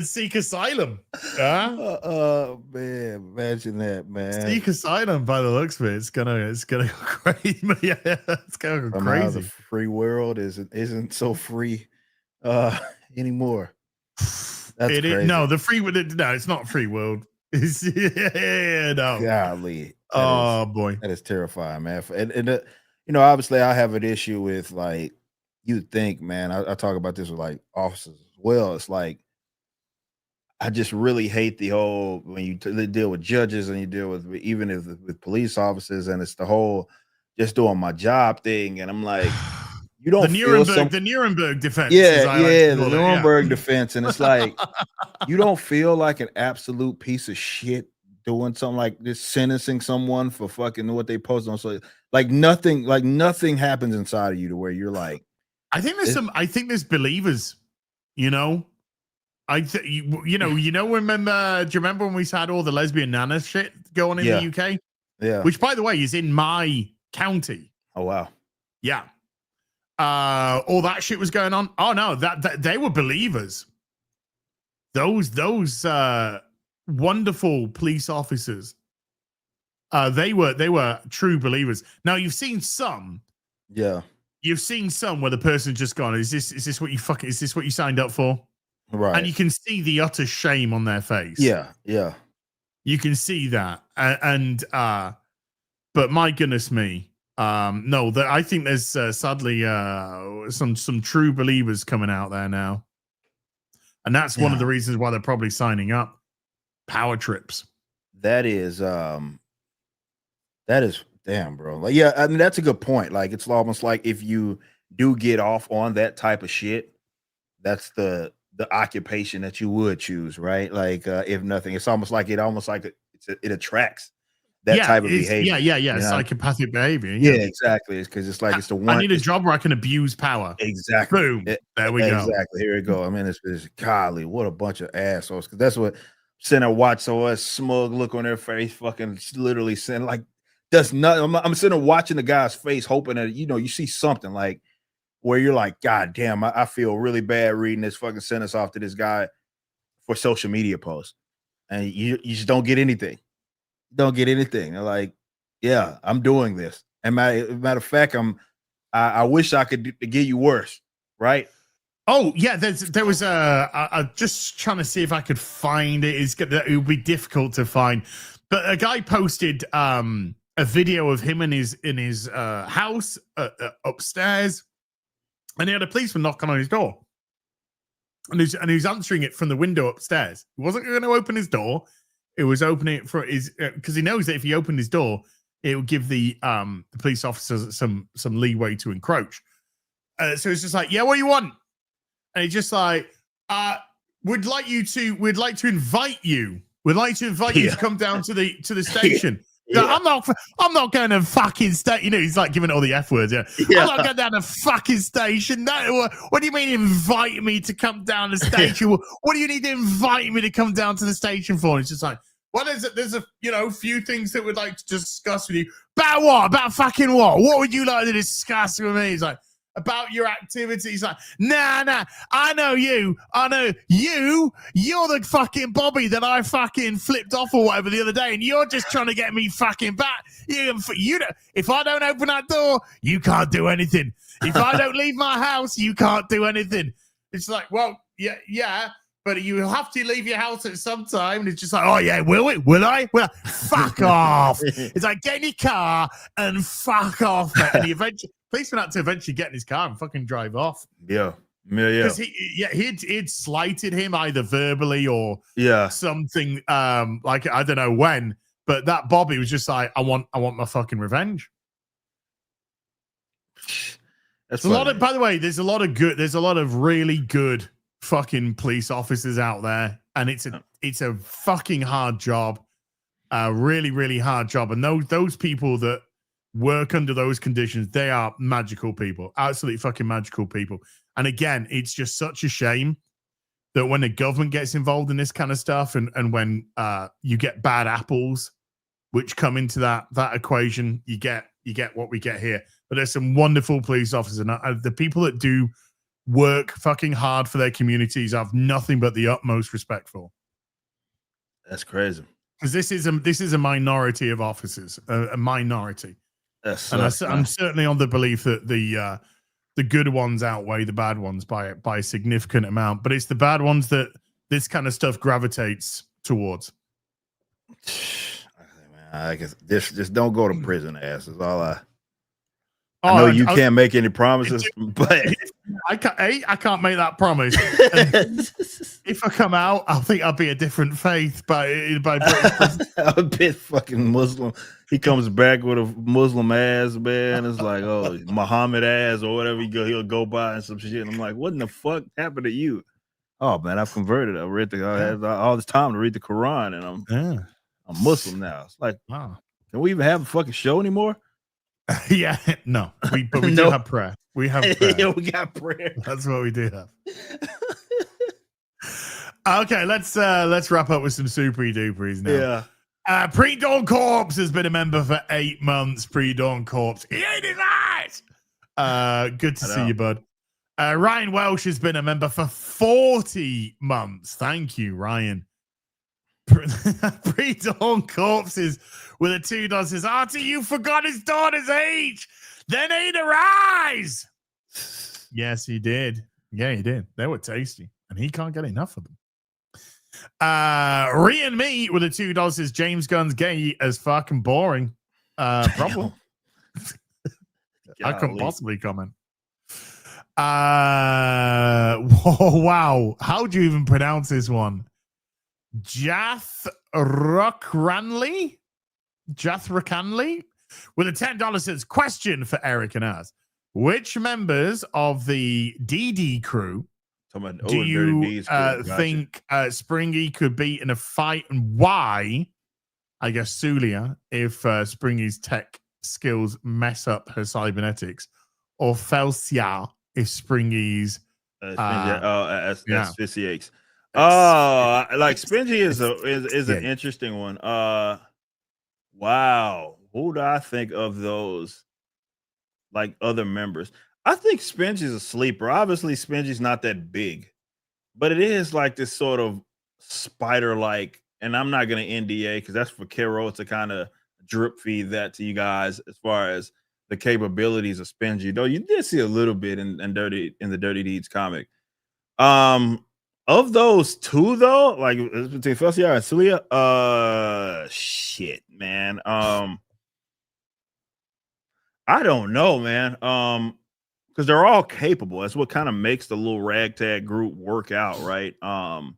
Speaker 3: seek asylum.
Speaker 4: Oh man, imagine that, man.
Speaker 3: Seek asylum. By the looks of it, it's gonna go crazy. Yeah, it's gonna go
Speaker 4: Somehow
Speaker 3: crazy.
Speaker 4: The free world isn't so free anymore. That's crazy.
Speaker 3: No, it's not free world. No.
Speaker 4: Golly.
Speaker 3: Boy,
Speaker 4: that is terrifying, man. And obviously, I have an issue with like you'd think, man, I talk about this with like officers as well. It's like I just really hate the whole when you deal with judges and you deal with even if with police officers, and it's the whole just doing my job thing. And I'm like, you don't feel some
Speaker 3: The Nuremberg defense, as
Speaker 4: yeah,
Speaker 3: I like
Speaker 4: yeah,
Speaker 3: to
Speaker 4: the
Speaker 3: call it. Yeah.
Speaker 4: Nuremberg defense, and it's like you don't feel like an absolute piece of shit doing something like this, sentencing someone for fucking what they posted on. So like nothing happens inside of you to where you're like,
Speaker 3: I think there's believers, you know. Remember? Do you remember when we had all the lesbian nana shit going in
Speaker 4: yeah,
Speaker 3: the UK?
Speaker 4: yeah.
Speaker 3: Which, by the way, is in my county.
Speaker 4: Oh wow.
Speaker 3: Yeah. All that shit was going on. Oh no, that they were believers. Those wonderful police officers. They were true believers. Now you've seen some.
Speaker 4: Yeah.
Speaker 3: You've seen some where the person's just gone, is this what you signed up for?
Speaker 4: Right.
Speaker 3: And you can see the utter shame on their face.
Speaker 4: Yeah, yeah.
Speaker 3: You can see that. But my goodness me. No, I think there's sadly some true believers coming out there now. And that's one of the reasons why they're probably signing up. Power trips.
Speaker 4: That is damn, bro. Like, yeah, I mean that's a good point. Like it's almost like if you do get off on that type of shit, that's the occupation that you would choose, right? Like if nothing, it's almost like it attracts that type of behavior.
Speaker 3: Yeah. Psychopathic behavior.
Speaker 4: Yeah, exactly. It's because it's like it's the one.
Speaker 3: I need a job where I can abuse power.
Speaker 4: Exactly.
Speaker 3: Boom. There we go.
Speaker 4: Exactly. Here we go. I mean, it's golly, what a bunch of assholes. Because that's what sitting there watch so a smug look on their face, fucking literally saying like does not. I'm sitting there watching the guy's face, hoping that you see something like where you're like, God damn, I feel really bad reading this fucking sentence off to this guy for social media posts, and you just don't get anything. Don't get anything. They're like, yeah, I'm doing this. And matter of fact, I wish I could get you worse, right?
Speaker 3: Oh yeah, there was I'm just trying to see if I could find it. It would be difficult to find, but a guy posted a video of him in his house upstairs, and he had a policeman knocking on his door, and he was answering it from the window upstairs. He wasn't going to open his door. It was opening it for his because he knows that if he opened his door, it would give the police officers some leeway to encroach. So it's just like, yeah, what do you want? And he's just like, we'd like to invite you to come down to the station. Yeah. I'm not going to fucking station. He's like giving it all the F words. Yeah. I'm not going down to fucking station. What do you mean invite me to come down the station? What do you need to invite me to come down to the station for? And it's just like, well, there's a few things that we'd like to discuss with you. About what? About fucking what? What would you like to discuss with me? He's like, about your activities. Like, nah, I know you. You're the fucking Bobby that I fucking flipped off or whatever the other day, and you're just trying to get me fucking back. If I don't open that door, you can't do anything. If I don't leave my house, you can't do anything. It's like, well, yeah, but you have to leave your house at some time. And it's just like, oh yeah, will it? Will I? Well, fuck off. It's like, get in your car and fuck off, mate. And policeman had to eventually get in his car and fucking drive off.
Speaker 4: Yeah.
Speaker 3: Because he'd slighted him either verbally or something. Like I don't know when, but that Bobby was just like, I want my fucking revenge. That's a lot of. By the way, there's a lot of really good fucking police officers out there, and it's a fucking hard job, really, really hard job. And those people that work under those conditions, they are magical people, absolutely fucking magical people. And again, it's just such a shame that when the government gets involved in this kind of stuff, and when you get bad apples which come into that equation, you get what we get here. But there's some wonderful police officers, and the people that do work fucking hard for their communities, I have nothing but the utmost respect for.
Speaker 4: That's crazy,
Speaker 3: because this is a minority of officers, a minority. I'm certainly on the belief that the good ones outweigh the bad ones by a significant amount, but it's the bad ones that this kind of stuff gravitates towards.
Speaker 4: I guess just don't go to prison, ass is all I. I know you can't make any promises, but
Speaker 3: I can't make that promise. If I come out, I think I'll be a different faith by
Speaker 4: a bit fucking Muslim. He comes back with a Muslim ass, man. It's like, oh, Muhammad ass or whatever he'll go by and some shit. And I'm like, what in the fuck happened to you? Oh man, I've converted. I had all this time to read the Quran, and I'm Muslim now. It's like, wow, can we even have a fucking show anymore?
Speaker 3: Yeah, no, but we do have prayer. We have prayer.
Speaker 4: Yeah, we got prayer.
Speaker 3: That's what we do have. Okay, let's wrap up with some supery duperies now.
Speaker 4: Yeah.
Speaker 3: Pre-Dawn Corpse has been a member for 8 months. Pre-Dawn Corpse. He ate his eyes. Good to see you, bud. Ryan Welsh has been a member for 40 months. Thank you, Ryan. Pre-Dawn Corpses with a $2 says, Artie, you forgot his daughter's age. Then ate her eyes. Yes, he did. Yeah, he did. They were tasty, and he can't get enough of them. Rian Me with a $2 says, James Gunn's gay as fucking boring. Problem. I couldn't possibly comment. Wow. How do you even pronounce this one? Jathrakranley with a $10 says, question for Eric and us. Which members of the DD crew do you think Springy could beat in a fight, and why? I guess Sulia, if Springy's tech skills mess up her cybernetics, or Felsia if Springy's
Speaker 4: asphyxiates. Oh, like Springy is an interesting one. Wow, who do I think of those? Like other members, I think Spingy's a sleeper. Obviously, Spingy's not that big, but it is like this sort of spider-like. And I'm not going to NDA because that's for Kero to kind of drip feed that to you guys as far as the capabilities of Spingy. Though you did see a little bit in the Dirty Deeds comic. Of those two, though, like between Felsia and Sulia, shit, man. I don't know, man. Because they're all capable. That's what kind of makes the little ragtag group work out, right?
Speaker 3: I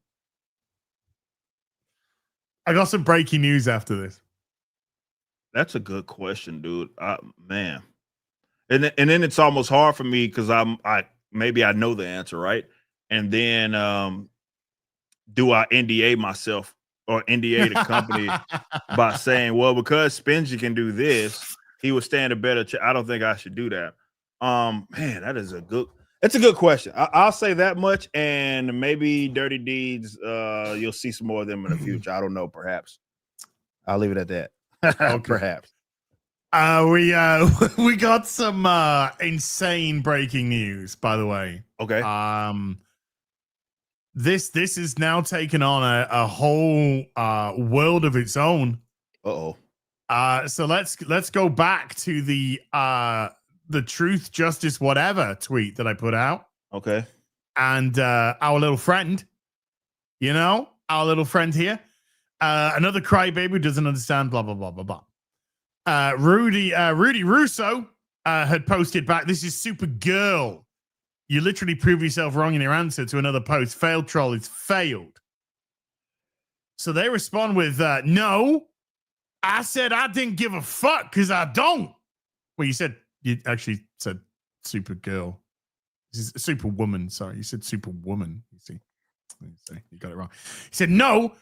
Speaker 3: got some breaking news after this.
Speaker 4: That's a good question, dude. Man. And then it's almost hard for me because maybe I know the answer, right? And then do I NDA myself or NDA the company by saying, well, because Spingy can do this, he would stand a better chance. I don't think I should do that. Man, it's a good question. I'll say that much, and maybe Dirty Deeds, you'll see some more of them in the future. I don't know, perhaps. I'll leave it at that. Okay. Perhaps.
Speaker 3: We got some insane breaking news, by the way.
Speaker 4: Okay.
Speaker 3: This is now taken on a whole world of its own.
Speaker 4: Uh-oh.
Speaker 3: So let's go back to the truth, justice, whatever tweet that I put out.
Speaker 4: Okay.
Speaker 3: And our little friend, our little friend here, another crybaby who doesn't understand, blah, blah, blah, blah, blah. Rudy Russo had posted back, this is Supergirl. You literally prove yourself wrong in your answer to another post. Failed troll is failed. So they respond with, no. I said I didn't give a fuck because I don't. Well, you actually said Supergirl. This is Superwoman. Sorry, you said Superwoman. You see, you got it wrong. He said, no,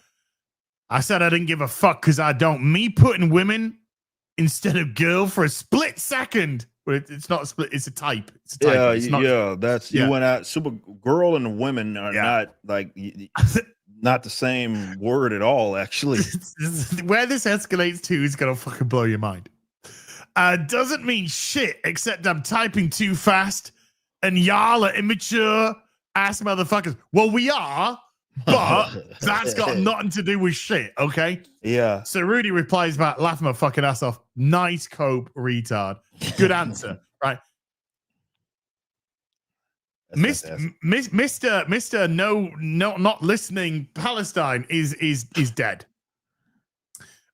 Speaker 3: I said I didn't give a fuck because I don't. Me putting women instead of girl for a split second. But it's not a split, it's a type. It's a type.
Speaker 4: Yeah,
Speaker 3: it's not,
Speaker 4: you went out. Supergirl and the women are not like... Not the same word at all, actually.
Speaker 3: Where this escalates to is going to fucking blow your mind. Doesn't mean shit, except I'm typing too fast and y'all are immature ass motherfuckers. Well, we are, but that's got nothing to do with shit, okay?
Speaker 4: Yeah.
Speaker 3: So Rudy replies back, laughing my fucking ass off. Nice cope, retard. Good answer, right? Mr. No, not listening Palestine is dead.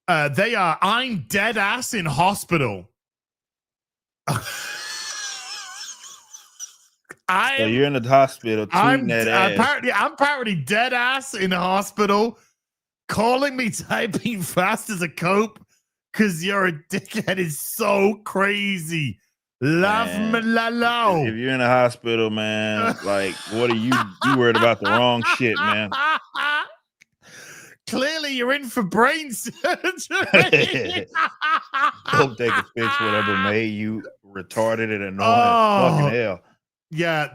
Speaker 3: I'm dead ass in hospital. I
Speaker 4: So
Speaker 3: am,
Speaker 4: you're in the hospital tweeting that ass.
Speaker 3: I'm apparently dead ass in the hospital, calling me typing fast as a cope because you're a dickhead is so crazy. Love me,
Speaker 4: Man,
Speaker 3: lalo.
Speaker 4: if you're in the hospital, man, like, what are you worried about the wrong shit, man?
Speaker 3: Clearly, you're in for brain surgery.
Speaker 4: Hope they can fix whatever made you retarded and annoying
Speaker 3: Oh.
Speaker 4: as fucking hell.
Speaker 3: Yeah,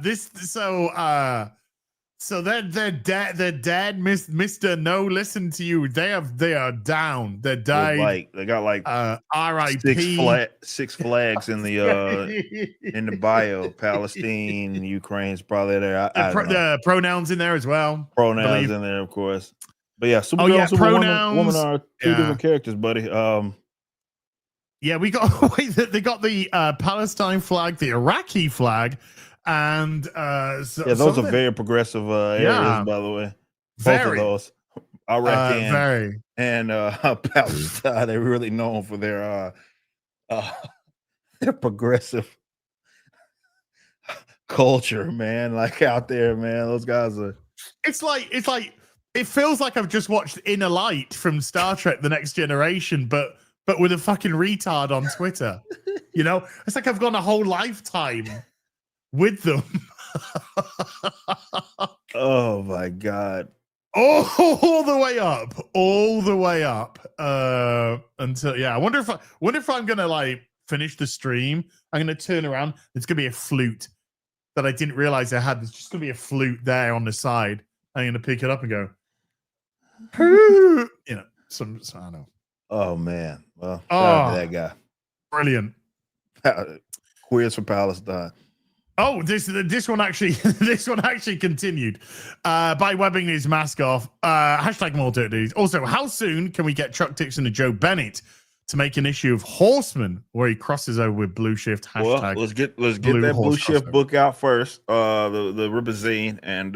Speaker 3: so their dad, Mr. No listen to you. They are down. They died.
Speaker 4: They got like
Speaker 3: R.I.P.
Speaker 4: six flags in the bio. Palestine, Ukraine's probably there. I don't know.
Speaker 3: The pronouns in there as well.
Speaker 4: Pronouns in there, of course. But yeah, Supergirl
Speaker 3: yeah,
Speaker 4: and Superwoman
Speaker 3: pronouns.
Speaker 4: are two different characters, buddy.
Speaker 3: Yeah, we got they got the Palestine flag, the Iraqi flag, and
Speaker 4: those are very progressive areas, by the way. Both of those, Iraq and Palestine, they're really known for their progressive culture, man. Like out there, man, those guys are.
Speaker 3: It's like it feels like I've just watched Inner Light from Star Trek: The Next Generation, but with a fucking retard on Twitter. You know, it's like I've gone a whole lifetime with them.
Speaker 4: Oh my god!
Speaker 3: All the way up. Until I wonder if I'm gonna like finish the stream. I'm gonna turn around. There's gonna be a flute that I didn't realize I had. There's just gonna be a flute there on the side. I'm gonna pick it up and go. You know, I don't know.
Speaker 4: Oh man! Well, shout out to that guy.
Speaker 3: Brilliant.
Speaker 4: Queers for Palestine.
Speaker 3: Oh, this one actually continued by webbing his mask off. Hashtag more dirt dudes. Also, how soon can we get Chuck Dixon and Joe Bennett to make an issue of Horseman where he crosses over with Blue Shift? Hashtag
Speaker 4: well, let's get that Blue Shift crossover book out first. The Ribazine, and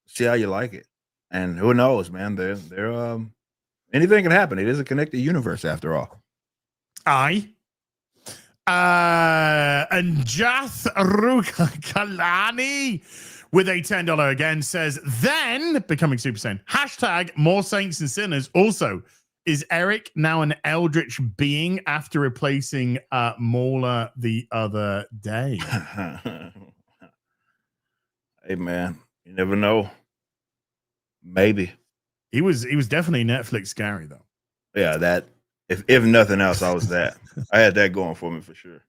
Speaker 4: see how you like it. And who knows, man? They're anything can happen. It is a connected universe after all.
Speaker 3: Aye. And Jath Rukalani with a $10 again says, then becoming Super Saiyan. Hashtag more saints and sinners. Also, is Eric now an eldritch being after replacing Mauler the other day?
Speaker 4: Hey man, you never know. Maybe.
Speaker 3: He was definitely Netflix scary though.
Speaker 4: Yeah, that if nothing else, I was that. I had that going for me for sure.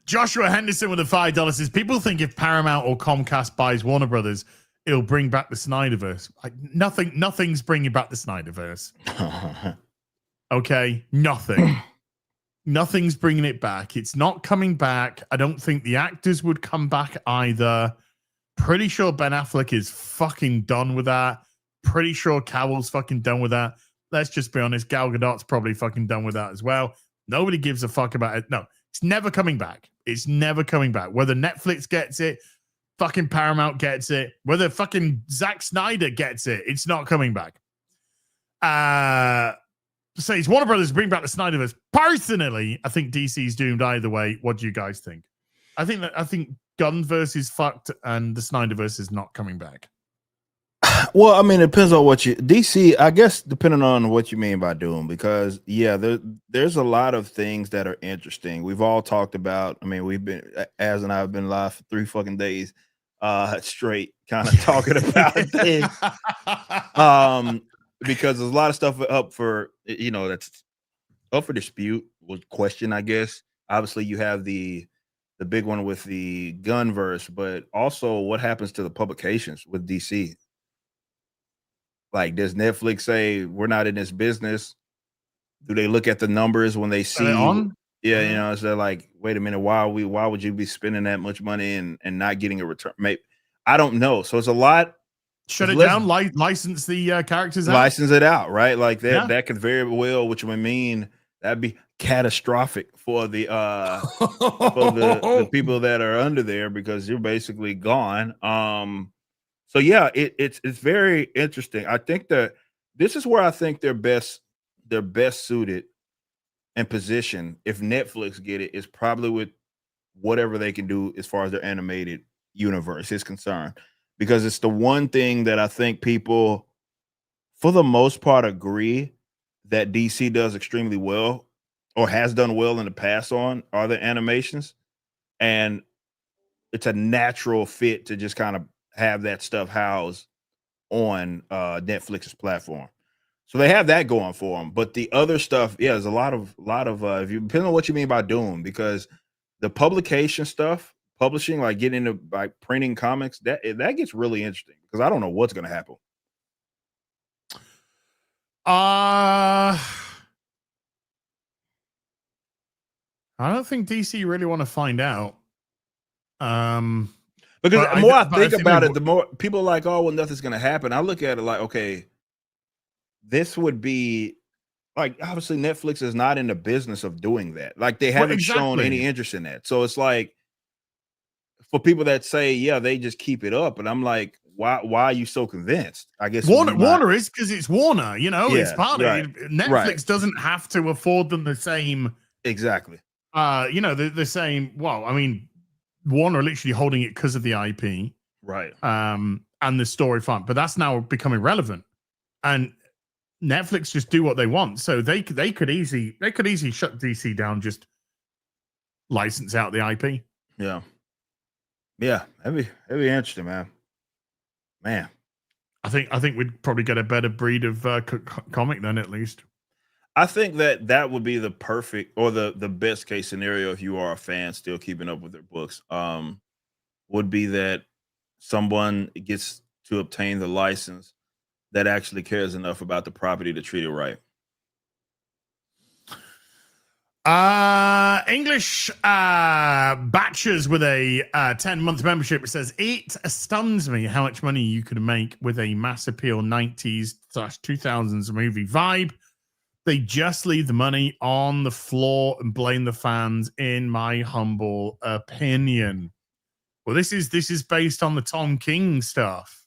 Speaker 3: Joshua Henderson with a $5 says, people think if Paramount or Comcast buys Warner Brothers, it'll bring back the Snyderverse. Like nothing's bringing back the Snyderverse. Okay, nothing's bringing it back. It's not coming back. I don't think the actors would come back either. Pretty sure Ben Affleck is fucking done with that. Pretty sure Cavill's fucking done with that. Let's just be honest. Gal Gadot's probably fucking done with that as well. Nobody gives a fuck about it. No, it's never coming back. It's never coming back. Whether Netflix gets it, fucking Paramount gets it, whether fucking Zack Snyder gets it, it's not coming back. Says Warner Brothers bring back the Snyderverse. Personally, I think DC's doomed either way. What do you guys think? I think Gunverse is fucked and the Snyderverse is not coming back.
Speaker 4: Well, I mean, it depends on what DC, I guess, depending on what you mean by doom, because there's a lot of things that are interesting. We've all talked about, I mean, Az and I have been live for 3 fucking days straight, kind of talking about things. Because there's a lot of stuff up for, that's up for dispute, was question, I guess. Obviously, you have the big one with the Gunverse, but also what happens to the publications with DC? Like, does Netflix say we're not in this business? Do they look at the numbers when they see? Yeah, so they're like, wait a minute, why would you be spending that much money and not getting a return? Maybe, I don't know. So it's a lot.
Speaker 3: Shut it down. License the characters out.
Speaker 4: License it out, right? Like that. Yeah. That could very well, which would mean that'd be catastrophic for the for the people that are under there, because you're basically gone. So yeah, it's very interesting. I think that this is where I think they're best suited and positioned. If Netflix get it, is probably with whatever they can do as far as their animated universe is concerned, because it's the one thing that I think people, for the most part, agree that DC does extremely well or has done well in the past on are the animations. And it's a natural fit to just kind of have that stuff housed on Netflix's platform. So they have that going for them. But the other stuff, yeah, there's a lot of if you depending on what you mean by doom, because the publication stuff, publishing, like getting into like printing comics, that gets really interesting because I don't know what's gonna happen.
Speaker 3: I don't think DC really want to find out.
Speaker 4: Because
Speaker 3: But
Speaker 4: the more I
Speaker 3: but
Speaker 4: think
Speaker 3: think
Speaker 4: about
Speaker 3: we-
Speaker 4: it, the more people are like, oh, well, nothing's gonna happen. I look at it like, okay, this would be like, obviously Netflix is not in the business of doing that. Like they haven't shown
Speaker 3: exactly.
Speaker 4: any interest in that. So it's like for people that say, yeah, they just keep it up, and I'm like, why are you so convinced? I guess
Speaker 3: Warner is because it's Warner, you know, it's
Speaker 4: Yeah,
Speaker 3: part
Speaker 4: right,
Speaker 3: of it. Netflix
Speaker 4: right.
Speaker 3: doesn't have to afford them the same
Speaker 4: exactly.
Speaker 3: you know, the same. Well, I mean, Warner are literally holding it because of the IP,
Speaker 4: Right.
Speaker 3: and the story front, but that's now becoming relevant. And Netflix just do what they want, so they could easily shut DC down, just license out the IP.
Speaker 4: Yeah. Yeah. That'd be interesting, man.
Speaker 3: I think we'd probably get a better breed of comic then, at least.
Speaker 4: I think that would be the perfect or the best case scenario if you are a fan still keeping up with their books. Would be that someone gets to obtain the license that actually cares enough about the property to treat it right.
Speaker 3: English batches with a 10-month membership. It says, it stuns me how much money you could make with a mass appeal 90s/2000s movie vibe. They just leave the money on the floor and blame the fans, in my humble opinion. Well, this is based on the Tom King stuff.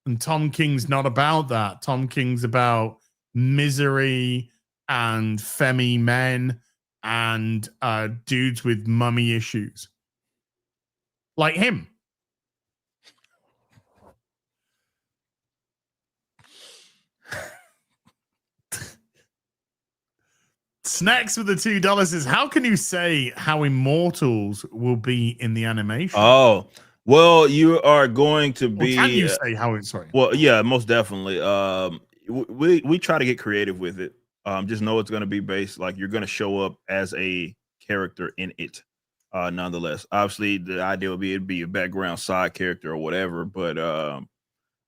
Speaker 3: And Tom King's not about that. Tom King's about misery and femi men and dudes with mummy issues. Like him. Snacks with the $2 says, how can you say how immortals will be in the animation?
Speaker 4: Oh, well, you are going to be.
Speaker 3: Or can you say how it's sorry?
Speaker 4: Well, yeah, most definitely. We try to get creative with it. Just know it's going to be based like you're going to show up as a character in it. Nonetheless, obviously, the idea would be it'd be a background side character or whatever, but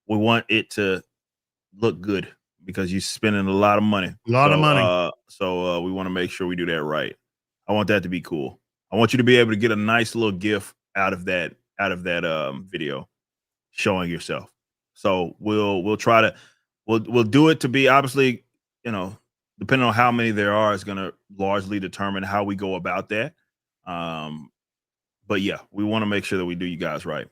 Speaker 4: we want it to look good because you're spending a lot of money. So we want to make sure we do that right. I want that to be cool. I want you to be able to get a nice little GIF out of that video showing yourself. So we'll try to we'll do it to be, obviously, you know, depending on how many there are is going to largely determine how we go about that. But yeah, we want to make sure that we do you guys right.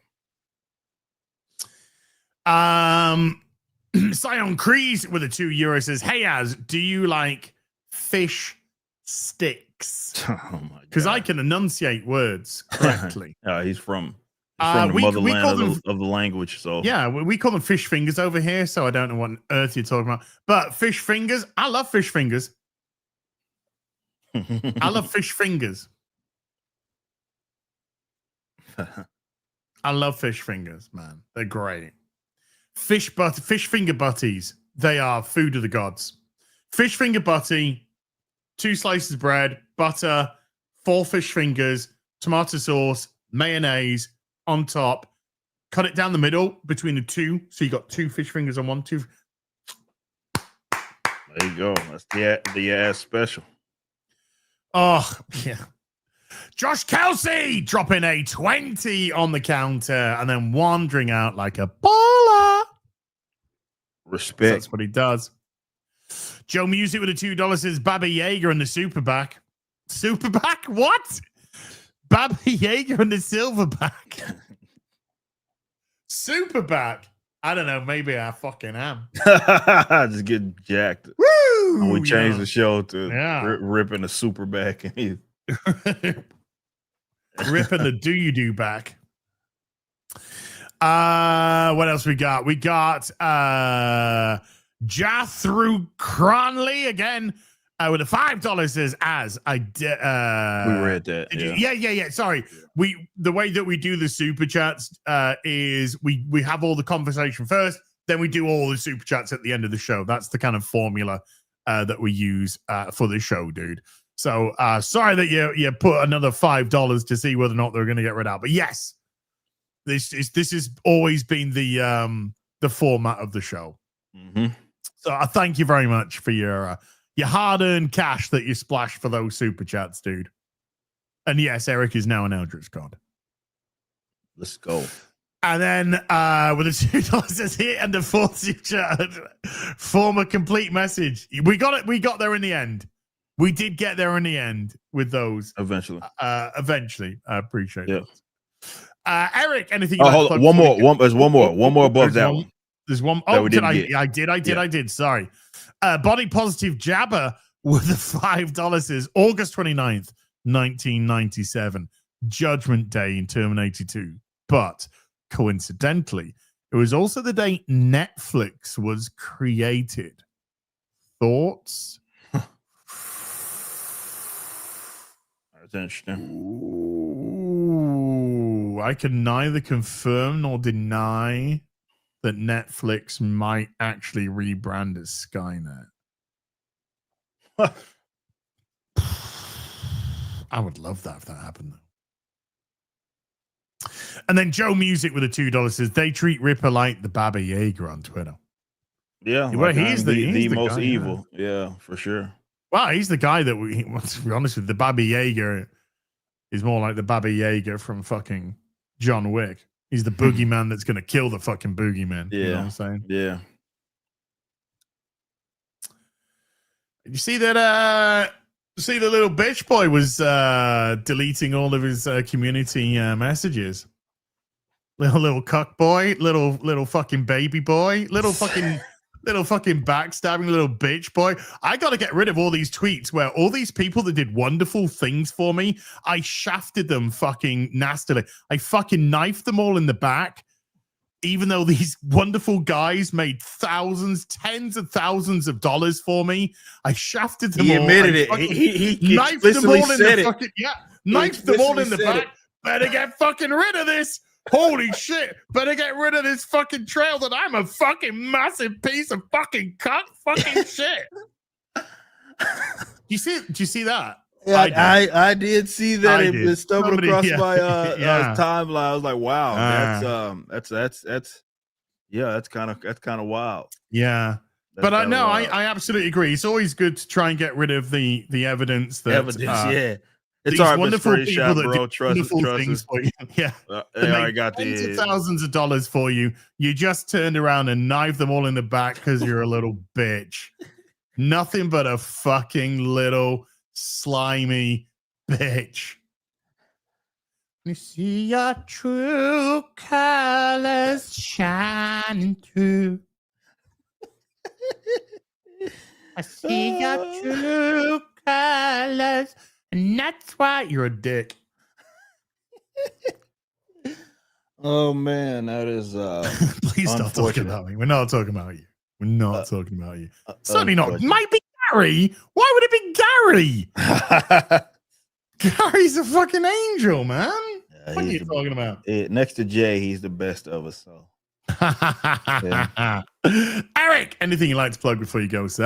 Speaker 3: Sion Crease with a €2 says, hey, Az, do you like fish sticks?
Speaker 4: Oh my
Speaker 3: Because
Speaker 4: God.
Speaker 3: I can enunciate words correctly.
Speaker 4: He's from the motherland of the language. So
Speaker 3: yeah, we call them fish fingers over here. So I don't know what on earth you're talking about. But fish fingers, I love fish fingers. I love fish fingers. I love fish fingers, man. They're great. Fish finger butties. They are food of the gods. Fish finger butty, 2 slices of bread, butter, 4 fish fingers, tomato sauce, mayonnaise on top. Cut it down the middle between the two, so you got 2 fish fingers on one. 2.
Speaker 4: There you go. That's the ass special.
Speaker 3: Oh yeah. Josh Kelsey dropping a 20 on the counter and then wandering out like a baller.
Speaker 4: Respect.
Speaker 3: That's what he does. Joe Music with a $2 says Baba Yaga and the Superback. Superback? What? Baba Yaga and the Silverback. Superback? I don't know. Maybe I fucking am.
Speaker 4: Just get jacked.
Speaker 3: Woo!
Speaker 4: And we changed the show to
Speaker 3: Yeah.
Speaker 4: ripping the Superback. And
Speaker 3: Ripping the do back. What else we got? We got Jathru Cronley again with the $5 says as I did.
Speaker 4: We read that.
Speaker 3: Yeah. Sorry. The way that we do the super chats is we have all the conversation first, then we do all the super chats at the end of the show. That's the kind of formula that we use for the show, dude. So sorry that you put another $5 to see whether or not they're going to get read out. But yes, this has always been the format of the show.
Speaker 4: Mm-hmm.
Speaker 3: So I thank you very much for your hard-earned cash that you splashed for those super chats, dude. And yes, Eric is now an Eldritch God.
Speaker 4: Let's go.
Speaker 3: And then with the $2 says here and the fourth super chat, form a complete message. We got it. We got there in the end. We did get there in the end with those.
Speaker 4: Eventually.
Speaker 3: I appreciate it. Eric, anything?
Speaker 4: Hold on. There's one more above that one.
Speaker 3: There's one. Oh, I did. Sorry. Body positive Jabber with the $5 says August 29th, 1997, Judgment Day in Terminator 2. But coincidentally, it was also the day Netflix was created. Thoughts?
Speaker 4: That's interesting.
Speaker 3: Ooh, I can neither confirm nor deny that Netflix might actually rebrand as Skynet. I would love that if that happened, though. And then Joe Music with a $2 says they treat Ripper like the Baba Yaga on Twitter.
Speaker 4: Yeah,
Speaker 3: well, he's the
Speaker 4: most
Speaker 3: guy,
Speaker 4: evil. Yeah, for sure.
Speaker 3: Well, he's the guy that to be honest with, the Baba Yaga is more like the Baba Yaga from fucking John Wick. He's the boogeyman that's going to kill the fucking boogeyman.
Speaker 4: Yeah.
Speaker 3: You know what I'm saying?
Speaker 4: Yeah.
Speaker 3: Did you see that? See, the little bitch boy was deleting all of his community messages. Little cuck boy, little fucking baby boy, little fucking backstabbing little bitch boy. I got to get rid of all these tweets where all these people that did wonderful things for me, I shafted them fucking nastily. I fucking knifed them all in the back, even though these wonderful guys made thousands, tens of thousands of dollars for me. I shafted them all.
Speaker 4: He admitted it. He
Speaker 3: knifed them all in the
Speaker 4: it.
Speaker 3: fucking, knifed them all in the back. Better get fucking rid of this. Holy shit. Better get rid of this fucking trail that I'm a fucking massive piece of fucking cuck fucking shit. Do you see that?
Speaker 4: Yeah, I did see that. It stumbled across my timeline. I was like, wow, that's kind of wild.
Speaker 3: Yeah. But I know I absolutely agree. It's always good to try and get rid of the evidence that
Speaker 4: yeah. It's
Speaker 3: these wonderful people that do wonderful things for you. Yeah,
Speaker 4: they already got
Speaker 3: tens of thousands of dollars for you. You just turned around and knifed them all in the back because you're a little bitch. Nothing but a fucking little slimy bitch. You see your true colors shining through. I see your true colors. And that's why you're a dick.
Speaker 4: Oh man, that is
Speaker 3: please stop talking about me. We're not talking about you. We're not talking about you. Certainly not. Might be Gary. Why would it be Gary? Gary's a fucking angel, man. What are you talking about?
Speaker 4: Next to Jay, he's the best of us. So
Speaker 3: Eric, anything you'd like to plug before you go, sir?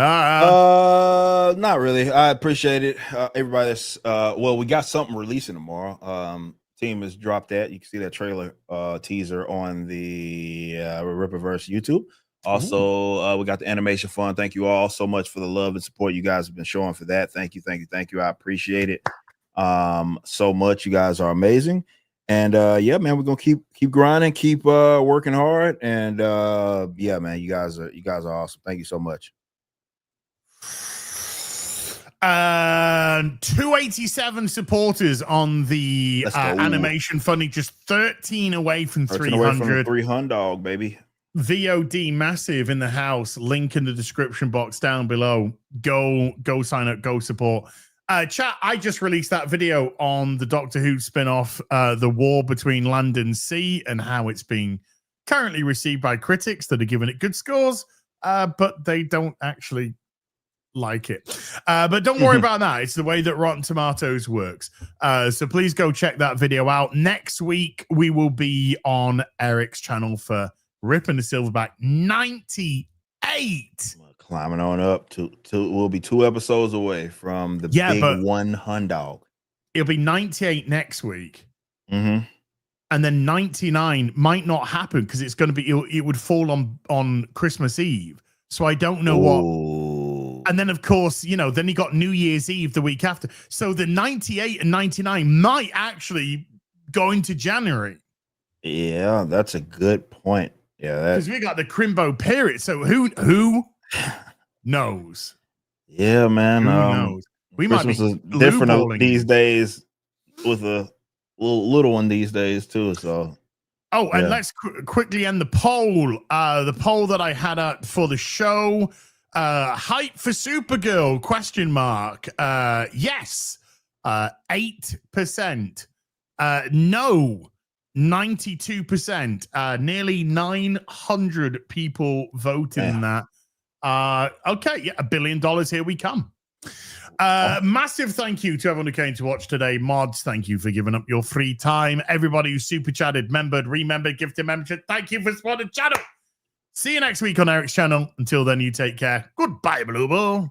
Speaker 4: Not really. I appreciate it. Everybody that's we got something releasing tomorrow. Team has dropped that. You can see that trailer teaser on the Ripperverse YouTube. Also, we got the animation fund. Thank you all so much for the love and support you guys have been showing for that. Thank you. I appreciate it so much. You guys are amazing. And yeah, man, we're gonna keep grinding, keep working hard, and yeah, man, you guys are awesome. Thank you so much.
Speaker 3: 287 supporters on the animation funding, just 13 away from 300.
Speaker 4: 300 dog, baby.
Speaker 3: VOD massive in the house. Link in the description box down below. Go sign up, go support. Chat, I just released that video on the Doctor Who spin-off, The War Between Land and Sea, and how it's being currently received by critics that are giving it good scores, but they don't actually like it. But don't worry about that. It's the way that Rotten Tomatoes works. So please go check that video out. Next week, we will be on Eric's channel for Ripping the Silverback 98.
Speaker 4: Climbing on up to we'll be 2 episodes away from the big 100 dog.
Speaker 3: It'll be 98 next week.
Speaker 4: Mm-hmm.
Speaker 3: And then 99 might not happen because it's going to be, it would fall on Christmas Eve. So I don't know what. And then, of course, you know, then you got New Year's Eve the week after. So the 98 and 99 might actually go into January.
Speaker 4: Yeah, that's a good point. Yeah,
Speaker 3: because we got the Crimbo period. So who knows?
Speaker 4: Yeah, man.
Speaker 3: Who knows? We
Speaker 4: Christmas
Speaker 3: might be
Speaker 4: is different these days with a little one these days too. So,
Speaker 3: and let's quickly end the poll. The poll that I had up for the show: hype for Supergirl? ? Yes, 8%. No, 92%. Nearly 900 people voted in that. Okay, yeah, $1 billion. Here we come. Massive thank you to everyone who came to watch today. Mods, thank you for giving up your free time. Everybody who super chatted, membered, remembered, gifted membership, thank you for supporting the channel. See you next week on Eric's channel. Until then, you take care. Goodbye, Blue Ball.